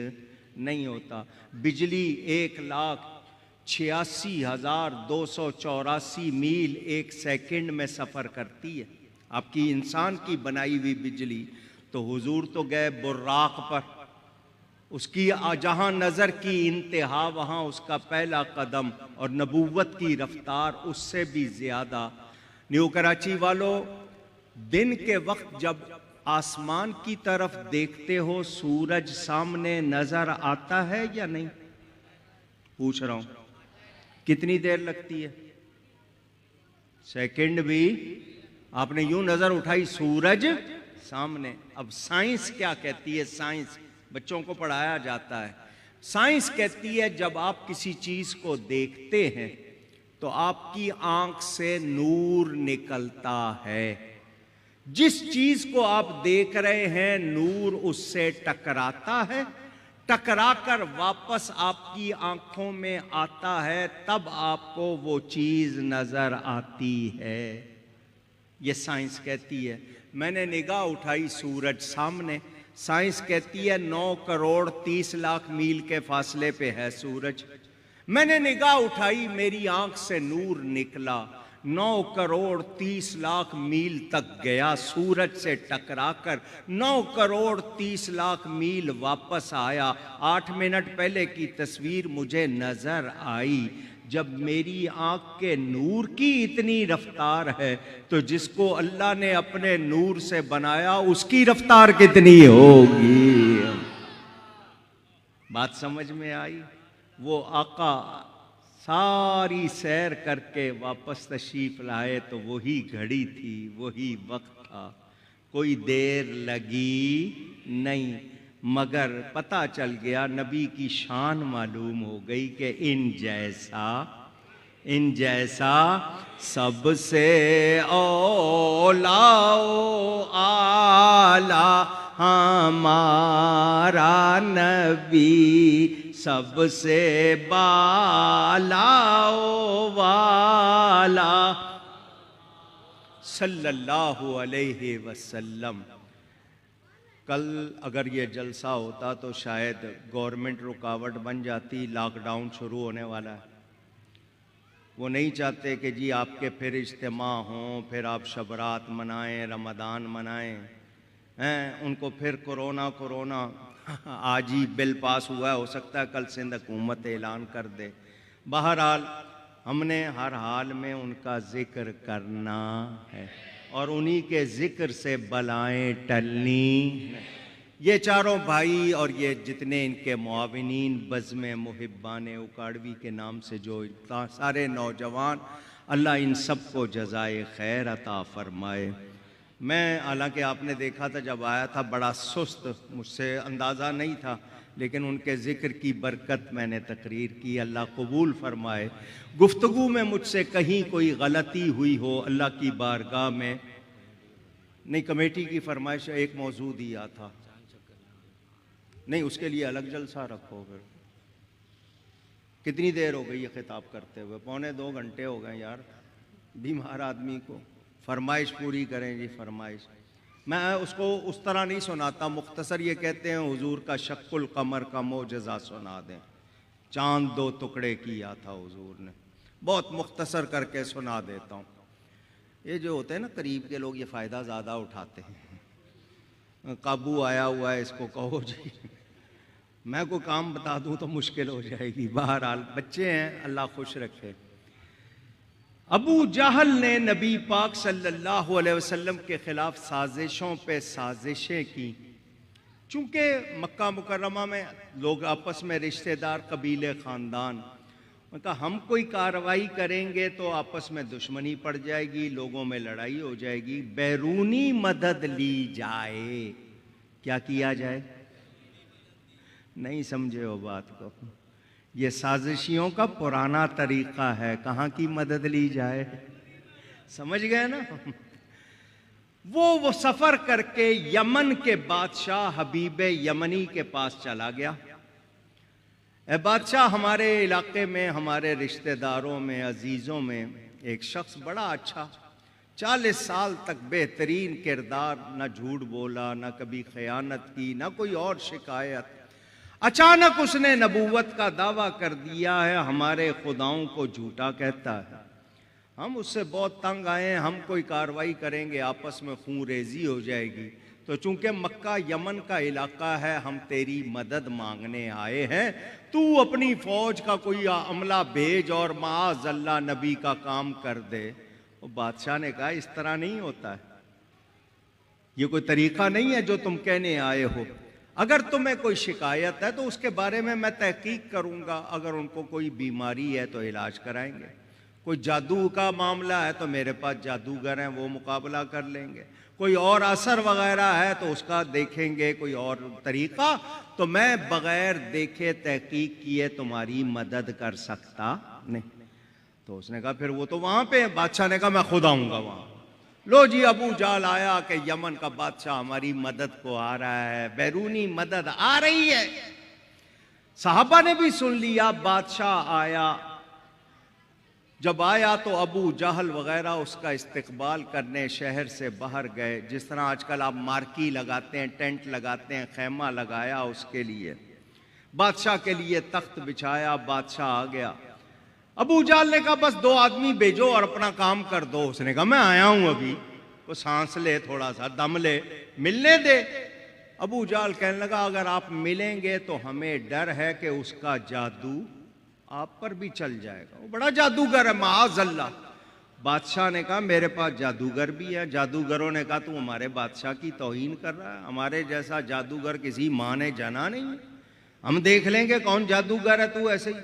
نہیں ہوتا۔ بجلی 1,86,284 میل 1 سیکنڈ میں سفر کرتی ہے، آپ کی انسان کی بنائی ہوئی بجلی۔ تو حضور تو گئے براق پر، اس کی جہاں نظر کی انتہا وہاں اس کا پہلا قدم، اور نبوت کی رفتار اس سے بھی زیادہ۔ نیو کراچی والوں، دن کے وقت جب آسمان کی طرف دیکھتے ہو سورج سامنے نظر آتا ہے یا نہیں؟ پوچھ رہا ہوں، کتنی دیر لگتی ہے؟ سیکنڈ بھی۔ آپ نے یوں نظر اٹھائی، سورج سامنے۔ اب سائنس کیا کہتی ہے؟ سائنس بچوں کو پڑھایا جاتا ہے۔ سائنس کہتی ہے جب آپ کسی چیز کو دیکھتے ہیں تو آپ کی آنکھ سے نور نکلتا ہے۔ جس چیز کو آپ دیکھ رہے ہیں نور اس سے ٹکراتا ہے، ٹکرا کر واپس آپ کی آنکھوں میں آتا ہے، تب آپ کو وہ چیز نظر آتی ہے۔ یہ سائنس کہتی ہے۔ میں نے نگاہ اٹھائی، سورج سامنے۔ سائنس کہتی ہے 9 کروڑ 30 لاکھ میل کے فاصلے پہ ہے سورج۔ میں نے نگاہ اٹھائی، میری آنکھ سے نور نکلا، 9 کروڑ 30 لاکھ میل تک گیا سورج سے ٹکرا کر، 9 کروڑ 30 لاکھ میل واپس آیا۔ 8 منٹ پہلے کی تصویر مجھے نظر آئی۔ جب میری آنکھ کے نور کی اتنی رفتار ہے تو جس کو اللہ نے اپنے نور سے بنایا اس کی رفتار کتنی ہوگی؟ بات سمجھ میں آئی؟ وہ آقا ساری سیر کر کے واپس تشریف لائے تو وہی گھڑی تھی، وہی وقت تھا، کوئی دیر لگی نہیں، مگر پتہ چل گیا، نبی کی شان معلوم ہو گئی کہ ان جیسا سب سے اولا و اعلیٰ ہمارا نبی، سب سے بالا و والا صلی اللہ علیہ وسلم۔ کل اگر یہ جلسہ ہوتا تو شاید گورنمنٹ رکاوٹ بن جاتی، لاک ڈاؤن شروع ہونے والا ہے۔ وہ نہیں چاہتے کہ جی آپ کے پھر اجتماع ہوں، پھر آپ شبرات منائیں، رمضان منائیں، ان کو پھر کرونا آج ہی بل پاس ہوا ہے، ہو سکتا ہے کل سندھ حکومت اعلان کر دے۔ بہرحال ہم نے ہر حال میں ان کا ذکر کرنا ہے اور انہی کے ذکر سے بلائیں ٹلنی۔ یہ چاروں بھائی اور یہ جتنے ان کے معاونین بزم محبان اکاڑوی کے نام سے جو سارے نوجوان، اللہ ان سب کو جزائے خیر عطا فرمائے۔ میں حالانکہ آپ نے دیکھا تھا جب آیا تھا بڑا سست، مجھ سے اندازہ نہیں تھا، لیکن ان کے ذکر کی برکت میں نے تقریر کی، اللہ قبول فرمائے۔ گفتگو میں مجھ سے کہیں کوئی غلطی ہوئی ہو اللہ کی بارگاہ میں، نہیں کمیٹی کی فرمائش ایک موضوع دیا تھا، نہیں اس کے لیے الگ جلسہ رکھو۔ پھر کتنی دیر ہو گئی یہ خطاب کرتے ہوئے؟ 1.25 گھنٹے ہو گئے یار، بیمار آدمی کو فرمائش پوری کریں جی، فرمائش۔ میں اس کو اس طرح نہیں سناتا، مختصر یہ کہتے ہیں حضور کا شق القمر کا معجزہ سنا دیں، چاند 2 ٹکڑے کیا تھا حضور نے، بہت مختصر کر کے سنا دیتا ہوں۔ یہ جو ہوتے ہیں نا قریب کے لوگ، یہ فائدہ زیادہ اٹھاتے ہیں، قابو آیا ہوا ہے اس کو کہو جی، میں کوئی کام بتا دوں تو مشکل ہو جائے گی۔ بہرحال بچے ہیں، اللہ خوش رکھے۔ ابو جہل نے نبی پاک صلی اللہ علیہ وسلم کے خلاف سازشوں پہ سازشیں کی، چونکہ مکہ مکرمہ میں لوگ آپس میں رشتہ دار، قبیلے، خاندان، ان کا ہم کوئی کارروائی کریں گے تو آپس میں دشمنی پڑ جائے گی، لوگوں میں لڑائی ہو جائے گی، بیرونی مدد لی جائے۔ کیا کیا جائے؟ نہیں سمجھے ہو بات کو؟ یہ سازشیوں کا پرانا طریقہ ہے، کہاں کی مدد لی جائے؟ سمجھ گئے نا؟ وہ سفر کر کے یمن کے بادشاہ حبیب یمنی کے پاس چلا گیا۔ اے بادشاہ، ہمارے علاقے میں، ہمارے رشتہ داروں میں، عزیزوں میں ایک شخص بڑا اچھا، 40 سال تک بہترین کردار، نہ جھوٹ بولا، نہ کبھی خیانت کی، نہ کوئی اور شکایت، اچانک اس نے نبوت کا دعویٰ کر دیا ہے، ہمارے خداؤں کو جھوٹا کہتا ہے، ہم اس سے بہت تنگ آئے ہیں، ہم کوئی کارروائی کریں گے آپس میں خون ریزی ہو جائے گی، تو چونکہ مکہ یمن کا علاقہ ہے، ہم تیری مدد مانگنے آئے ہیں، تو اپنی فوج کا کوئی عملہ بھیج اور معاذ اللہ نبی کا کام کر دے۔ وہ بادشاہ نے کہا اس طرح نہیں ہوتا ہے، یہ کوئی طریقہ نہیں ہے جو تم کہنے آئے ہو۔ اگر تمہیں کوئی شکایت ہے تو اس کے بارے میں تحقیق کروں گا، اگر ان کو کوئی بیماری ہے تو علاج کرائیں گے، کوئی جادو کا معاملہ ہے تو میرے پاس جادوگر ہیں، وہ مقابلہ کر لیں گے، کوئی اور اثر وغیرہ ہے تو اس کا دیکھیں گے، کوئی اور طریقہ، تو میں بغیر دیکھے تحقیق کیے تمہاری مدد کر سکتا نہیں۔ تو اس نے کہا پھر وہ تو وہاں پہ، بادشاہ نے کہا میں خود آؤں گا وہاں۔ لو جی ابو جہل آیا کہ یمن کا بادشاہ ہماری مدد کو آ رہا ہے، بیرونی مدد آ رہی ہے۔ صحابہ نے بھی سن لیا، بادشاہ آیا۔ جب آیا تو ابو جہل وغیرہ اس کا استقبال کرنے شہر سے باہر گئے، جس طرح آج کل آپ مارکی لگاتے ہیں، ٹینٹ لگاتے ہیں، خیمہ لگایا اس کے لیے، بادشاہ کے لیے تخت بچھایا، بادشاہ آ گیا۔ ابو جہل نے کہا بس 2 آدمی بھیجو اور اپنا کام کر دو۔ اس نے کہا میں آیا ہوں، ابھی وہ سانس لے، تھوڑا سا دم لے، ملنے دے۔ ابو جہل کہنے لگا اگر آپ ملیں گے تو ہمیں ڈر ہے کہ اس کا جادو آپ پر بھی چل جائے گا، وہ بڑا جادوگر ہے معاذ اللہ۔ بادشاہ نے کہا میرے پاس جادوگر بھی ہے۔ جادوگروں نے کہا تو ہمارے بادشاہ کی توہین کر رہا ہے، ہمارے جیسا جادوگر کسی ماں نے جنا نہیں، ہم دیکھ لیں گے کون جادوگر ہے، تو ایسے ہی۔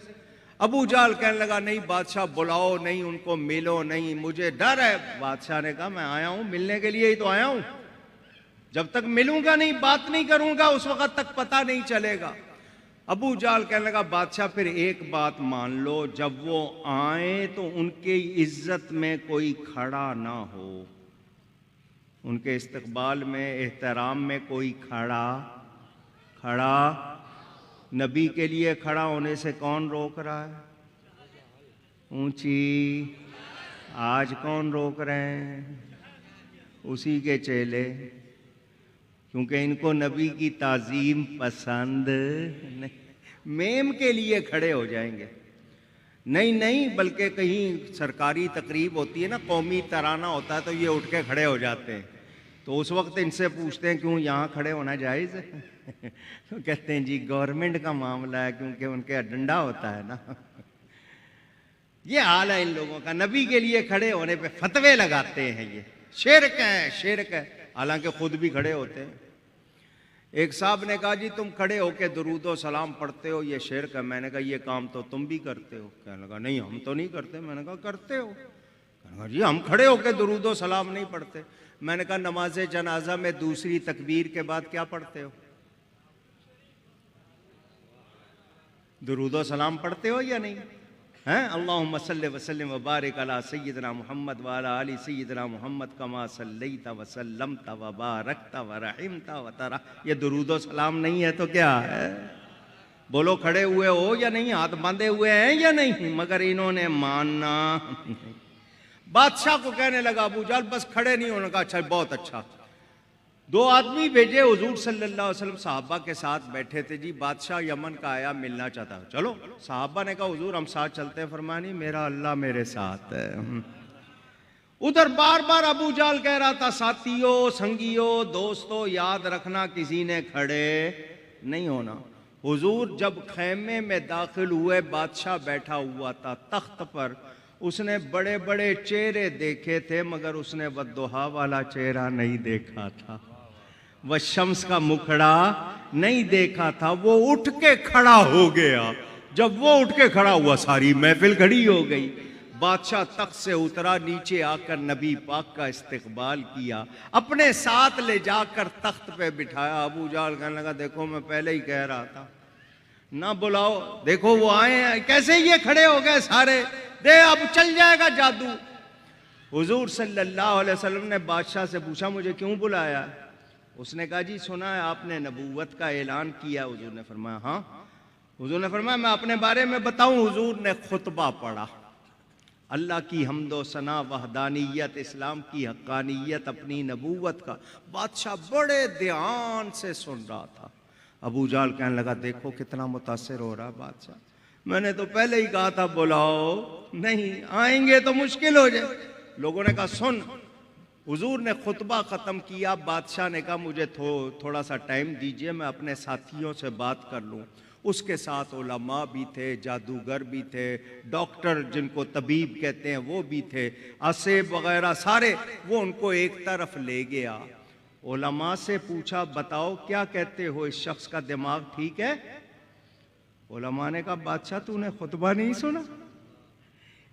ابو جہل کہنے لگا نہیں بادشاہ بلاؤ نہیں، ان کو ملو نہیں، مجھے ڈر ہے۔ بادشاہ نے کہا میں آیا ہوں ملنے کے لیے ہی تو آیا ہوں، جب تک ملوں گا نہیں، بات نہیں کروں گا، اس وقت تک پتہ نہیں چلے گا۔ ابو جہل کہنے لگا بادشاہ پھر ایک بات مان لو، جب وہ آئیں تو ان کی عزت میں کوئی کھڑا نہ ہو، ان کے استقبال میں، احترام میں کوئی کھڑا نبی کے لیے کھڑا ہونے سے کون روک رہا ہے؟ اونچی آج کون روک رہے ہیں؟ اسی کے چیلے، کیونکہ ان کو نبی کی تعظیم پسند نہیں، میم کے لیے کھڑے ہو جائیں گے، نہیں بلکہ کہیں سرکاری تقریب ہوتی ہے نا، قومی ترانہ ہوتا ہے تو یہ اٹھ کے کھڑے ہو جاتے ہیں، تو اس وقت ان سے پوچھتے ہیں کیوں یہاں کھڑے ہونا جائز ہے؟ تو کہتے ہیں جی گورنمنٹ کا معاملہ ہے، کیونکہ ان کے ڈنڈا ہوتا ہے نا۔ یہ حال ہے ان لوگوں کا، نبی کے لیے کھڑے ہونے پہ فتوے لگاتے ہیں، یہ شرک ہے، حالانکہ خود بھی کھڑے ہوتے ہیں۔ ایک صاحب نے کہا جی تم کھڑے ہو کے درود و سلام پڑھتے ہو، یہ شرک ہے۔ میں نے کہا یہ کام تو تم بھی کرتے ہو۔ کہنے لگا نہیں ہم تو نہیں کرتے۔ میں نے کہا کرتے ہو؟ کہنے لگا جی ہم کھڑے ہو کے درود و سلام نہیں پڑھتے۔ میں نے کہا نماز جنازہ میں دوسری تکبیر کے بعد کیا پڑھتے ہو؟ درود و سلام پڑھتے ہو یا نہیں؟ اللہم صلی وسلم وبارک علی سیدنا محمد وعلی آل سیدنا محمد کما صلیت وسلمت وبارکت ورحمت وترا، یہ درود و سلام نہیں ہے تو کیا ہے؟ بولو کھڑے ہوئے ہو یا نہیں، ہاتھ باندھے ہوئے ہیں یا نہیں؟ مگر انہوں نے ماننا۔ بادشاہ کو کہنے لگا ابو جہل بس کھڑے نہیں ہونے کا، اچھا بہت اچھا۔ 2 آدمی بھیجے، حضور صلی اللہ علیہ وسلم صحابہ کے ساتھ بیٹھے تھے، جی بادشاہ یمن کا آیا ملنا چاہتا ہے، چلو۔ صحابہ نے کہا حضور ہم ساتھ چلتے ہیں، فرمایا نہیں میرا اللہ میرے ساتھ ہے۔ ادھر بار بار ابو جہل کہہ رہا تھا ساتھیو، سنگیو، دوستو، یاد رکھنا کسی نے کھڑے نہیں ہونا۔ حضور جب خیمے میں داخل ہوئے، بادشاہ بیٹھا ہوا تھا تخت پر، اس نے بڑے بڑے چہرے دیکھے تھے مگر اس نے والضحیٰ والا چہرہ نہیں دیکھا تھا، والشمس کا مکھڑا نہیں دیکھا تھا۔ وہ اٹھ کے کھڑا ہو گیا، جب وہ اٹھ کے کھڑا ہوا ساری محفل کھڑی ہو گئی۔ بادشاہ تخت سے اترا، نیچے آ کر نبی پاک کا استقبال کیا، اپنے ساتھ لے جا کر تخت پہ بٹھایا۔ ابو جہل کہنے لگا دیکھو میں پہلے ہی کہہ رہا تھا نہ بلاؤ، دیکھو وہ آئے ہیں، کیسے یہ کھڑے ہو گئے سارے، دے اب چل جائے گا جادو۔ حضور صلی اللہ علیہ وسلم نے بادشاہ سے پوچھا مجھے کیوں بلایا؟ اس نے کہا جی سنا ہے آپ نے نبوت کا اعلان کیا۔ حضور نے فرمایا ہاں۔ حضور نے فرمایا میں اپنے بارے میں بتاؤں؟ حضور نے خطبہ پڑھا، اللہ کی حمد و ثنا، وحدانیت، اسلام کی حقانیت، اپنی نبوت کا۔ بادشاہ بڑے دھیان سے سن رہا تھا۔ ابو جہل کہنے لگا دیکھو کتنا متاثر ہو رہا بادشاہ، میں نے تو پہلے ہی کہا تھا بلاؤ، نہیں آئیں گے تو مشکل ہو جائے۔ لوگوں نے کہا سن حضور نے خطبہ ختم کیا، بادشاہ نے کہا مجھے تھوڑا سا ٹائم دیجئے، میں اپنے ساتھیوں سے بات کر لوں۔ اس کے ساتھ علماء بھی تھے، جادوگر بھی تھے، ڈاکٹر جن کو طبیب کہتے ہیں وہ بھی تھے، اسیب وغیرہ سارے، وہ ان کو ایک طرف لے گیا۔ علماء سے پوچھا بتاؤ کیا کہتے ہو، اس شخص کا دماغ ٹھیک ہے؟ علماء نے کہا بادشاہ تو نے خطبہ نہیں سنا؟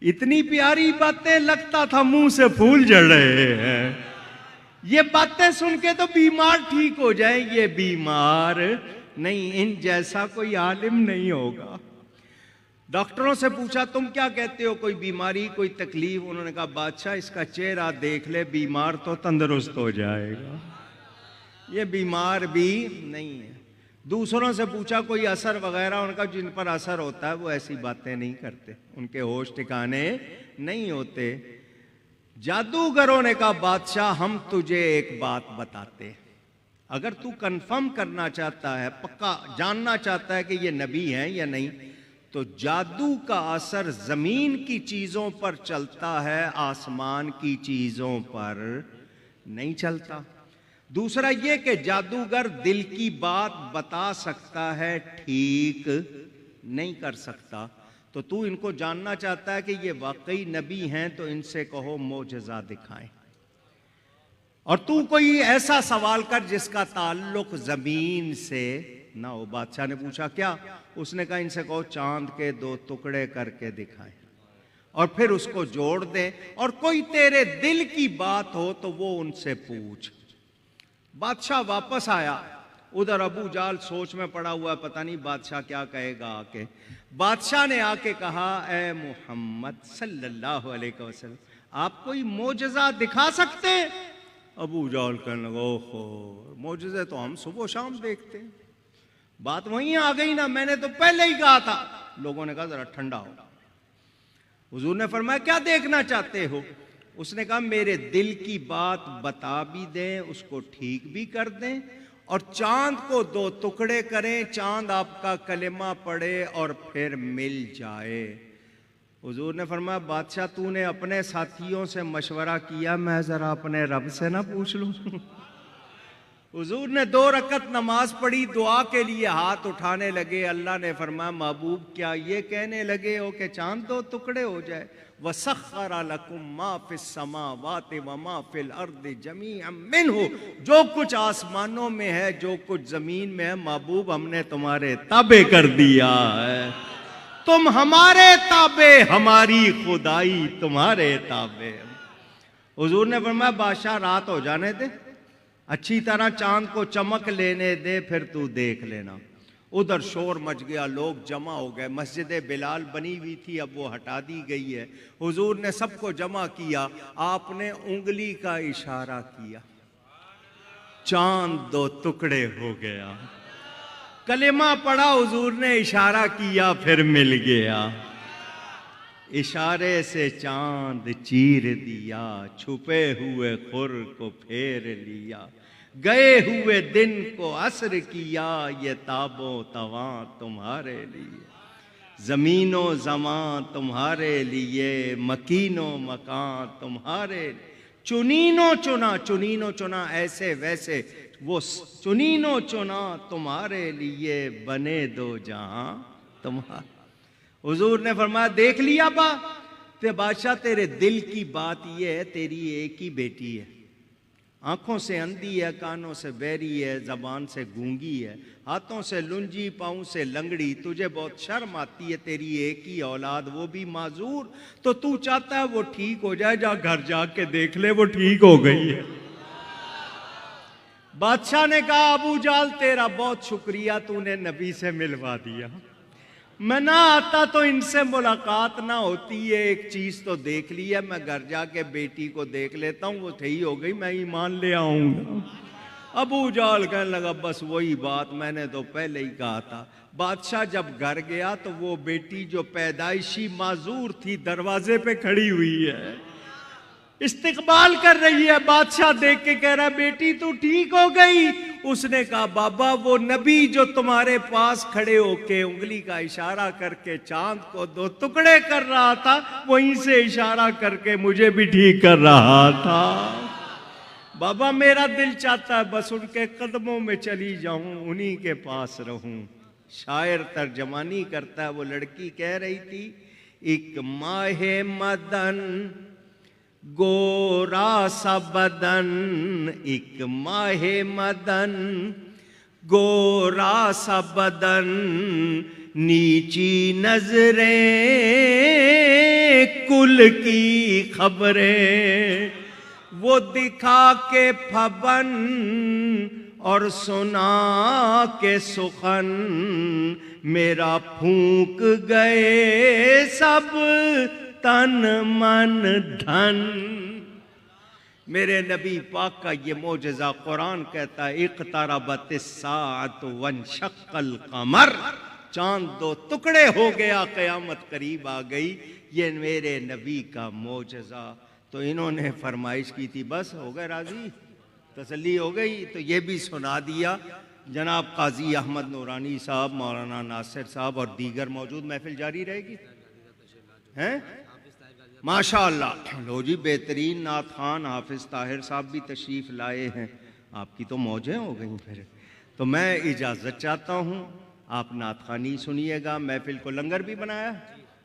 اتنی پیاری باتیں، لگتا تھا منہ سے پھول جھڑ رہے ہیں۔ یہ باتیں سن کے تو بیمار ٹھیک ہو جائیں، یہ بیمار نہیں، ان جیسا کوئی عالم نہیں ہوگا۔ ڈاکٹروں سے پوچھا تم کیا کہتے ہو، کوئی بیماری کوئی تکلیف؟ انہوں نے کہا بادشاہ اس کا چہرہ دیکھ لے، بیمار تو تندرست ہو جائے گا، یہ بیمار بھی نہیں ہے۔ دوسروں سے پوچھا کوئی اثر وغیرہ؟ ان کا جن پر اثر ہوتا ہے وہ ایسی باتیں نہیں کرتے، ان کے ہوش ٹھکانے نہیں ہوتے۔ جادوگروں نے کہا بادشاہ ہم تجھے ایک بات بتاتے ہیں، اگر تو کنفرم کرنا چاہتا ہے، پکا جاننا چاہتا ہے کہ یہ نبی ہیں یا نہیں، تو جادو کا اثر زمین کی چیزوں پر چلتا ہے، آسمان کی چیزوں پر نہیں چلتا۔ دوسرا یہ کہ جادوگر دل کی بات بتا سکتا ہے، ٹھیک نہیں کر سکتا۔ تو تو ان کو جاننا چاہتا ہے کہ یہ واقعی نبی ہیں، تو ان سے کہو معجزہ دکھائیں، اور تو کوئی ایسا سوال کر جس کا تعلق زمین سے نہ ہو۔ بادشاہ نے پوچھا کیا؟ اس نے کہا ان سے کہو چاند کے 2 ٹکڑے کر کے دکھائیں، اور پھر اس کو جوڑ دیں، اور کوئی تیرے دل کی بات ہو تو وہ ان سے پوچھ۔ بادشاہ واپس آیا، ادھر ابو جال سوچ میں پڑا ہوا ہے، پتہ نہیں بادشاہ کیا کہے گا آ کے۔ بادشاہ نے آ کے کہا اے محمد صلی اللہ علیہ وسلم آپ کوئی معجزہ دکھا سکتے ہیں؟ ابو جال کہنے لگا اوہو، معجزے تو ہم صبح و شام دیکھتے ہیں۔ بات وہیں آ گئی نا، میں نے تو پہلے ہی کہا تھا۔ لوگوں نے کہا ذرا ٹھنڈا ہو۔ حضور نے فرمایا کیا دیکھنا چاہتے ہو؟ اس نے کہا میرے دل کی بات بتا بھی دیں، اس کو ٹھیک بھی کر دیں، اور چاند کو 2 ٹکڑے کریں، چاند آپ کا کلمہ پڑھے اور پھر مل جائے۔ حضور نے فرمایا بادشاہ تو نے اپنے ساتھیوں سے مشورہ کیا، میں ذرا اپنے رب سے نہ پوچھ لوں؟ حضور نے 2 رکعت نماز پڑھی، دعا کے لیے ہاتھ اٹھانے لگے۔ اللہ نے فرمایا محبوب کیا یہ کہنے لگے ہو کہ چاند 2 ٹکڑے ہو جائے؟ وَسَخَّرَ لَكُم مَا فِي السَّمَاوَاتِ وَمَا فِي الْأَرْضِ جَمِيعًا مِّنْهُ، جو کچھ آسمانوں میں ہے جو کچھ زمین میں ہے محبوب ہم نے تمہارے تابع کر دیا ہے، تم ہمارے تابع، ہماری خدائی تمہارے تابع۔ حضور نے فرمایا بادشاہ رات ہو جانے دے، اچھی طرح چاند کو چمک لینے دے، پھر تو دیکھ لینا۔ ادھر شور مچ گیا، لوگ جمع ہو گئے، مسجد بلال بنی ہوئی تھی اب وہ ہٹا دی گئی ہے۔ حضور نے سب کو جمع کیا، آپ نے انگلی کا اشارہ کیا، چاند 2 ٹکڑے ہو گیا۔ کلمہ پڑھا حضور نے، اشارہ کیا، پھر مل گیا۔ اشارے سے چاند چیر دیا، چھپے ہوئے خور کو پھیر لیا، گئے ہوئے دن کو عصر کیا، یہ تاب و تواں تمہارے لیے، زمین و زمان تمہارے لیے، مکین و مکان تمہارے لیے، چنین و چنا، چنین و چنا ایسے ویسے، وہ چنین و چنا تمہارے لیے، بنے 2 جہاں تمہارے۔ حضور نے فرمایا دیکھ لیا تے بادشاہ تیرے دل کی بات یہ ہے، تیری ایک ہی بیٹی ہے، آنکھوں سے اندھی ہے، کانوں سے بہری ہے، زبان سے گونگی ہے، ہاتھوں سے لنجی، پاؤں سے لنگڑی، تجھے بہت شرم آتی ہے، تیری ایک ہی اولاد وہ بھی معذور، تو چاہتا ہے وہ ٹھیک ہو جائے، جا گھر جا کے دیکھ لے وہ ٹھیک ہو گئی ہے۔ بادشاہ نے کہا ابو جال تیرا بہت شکریہ، تو نے نبی سے ملوا دیا، میں نہ آتا تو ان سے ملاقات نہ ہوتی ہے، ایک چیز تو دیکھ لی ہے، میں گھر جا کے بیٹی کو دیکھ لیتا ہوں، وہ صحیح ہو گئی، میں ایمان لے آؤں گا۔ ابو جال کہنے لگا بس وہی بات میں نے تو پہلے ہی کہا تھا۔ بادشاہ جب گھر گیا تو وہ بیٹی جو پیدائشی معذور تھی دروازے پہ کھڑی ہوئی ہے، استقبال کر رہی ہے۔ بادشاہ دیکھ کے کہہ رہا بیٹی تو ٹھیک ہو گئی؟ اس نے کہا بابا وہ نبی جو تمہارے پاس کھڑے ہو کے انگلی کا اشارہ کر کے چاند کو 2 ٹکڑے کر رہا تھا، وہیں سے اشارہ کر کے مجھے بھی ٹھیک کر رہا تھا۔ بابا میرا دل چاہتا ہے بس ان کے قدموں میں چلی جاؤں، انہی کے پاس رہوں۔ شاعر ترجمانی کرتا ہے، وہ لڑکی کہہ رہی تھی ایک ماہ مدن گورا سا بدن، ایک ماہ مدن گورا سا بدن، نیچی نظریں کل کی خبریں، وہ دکھا کے پھبن اور سنا کے سخن، میرا پھونک گئے سب تن من دھن۔ میرے نبی پاک کا یہ معجزہ قرآن کہتا ہے اقتربت الساعۃ وانشق القمر، چاند دو ٹکڑے ہو گیا، قیامت قریب آ گئی۔ یہ میرے نبی کا معجزہ۔ تو انہوں نے فرمائش کی تھی، بس ہو گئے راضی، تسلی ہو گئی، تو یہ بھی سنا دیا۔ جناب قاضی احمد نورانی صاحب، مولانا ناصر صاحب اور دیگر موجود، محفل جاری رہے گی ہیں ماشاءاللہ۔ لو جی، بہترین نعت خوان حافظ طاہر صاحب بھی تشریف لائے ہیں، آپ کی تو موجیں ہو گئیں پھر۔ تو میں اجازت چاہتا ہوں، آپ نعت خوانی سنیے گا۔ محفل کو لنگر بھی بنایا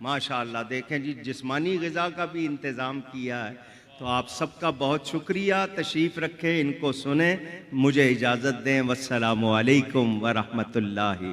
ماشاءاللہ، دیکھیں جی، جسمانی غذا کا بھی انتظام کیا ہے۔ تو آپ سب کا بہت شکریہ، تشریف رکھیں، ان کو سنیں، مجھے اجازت دیں۔ والسلام علیکم ورحمۃ اللہ۔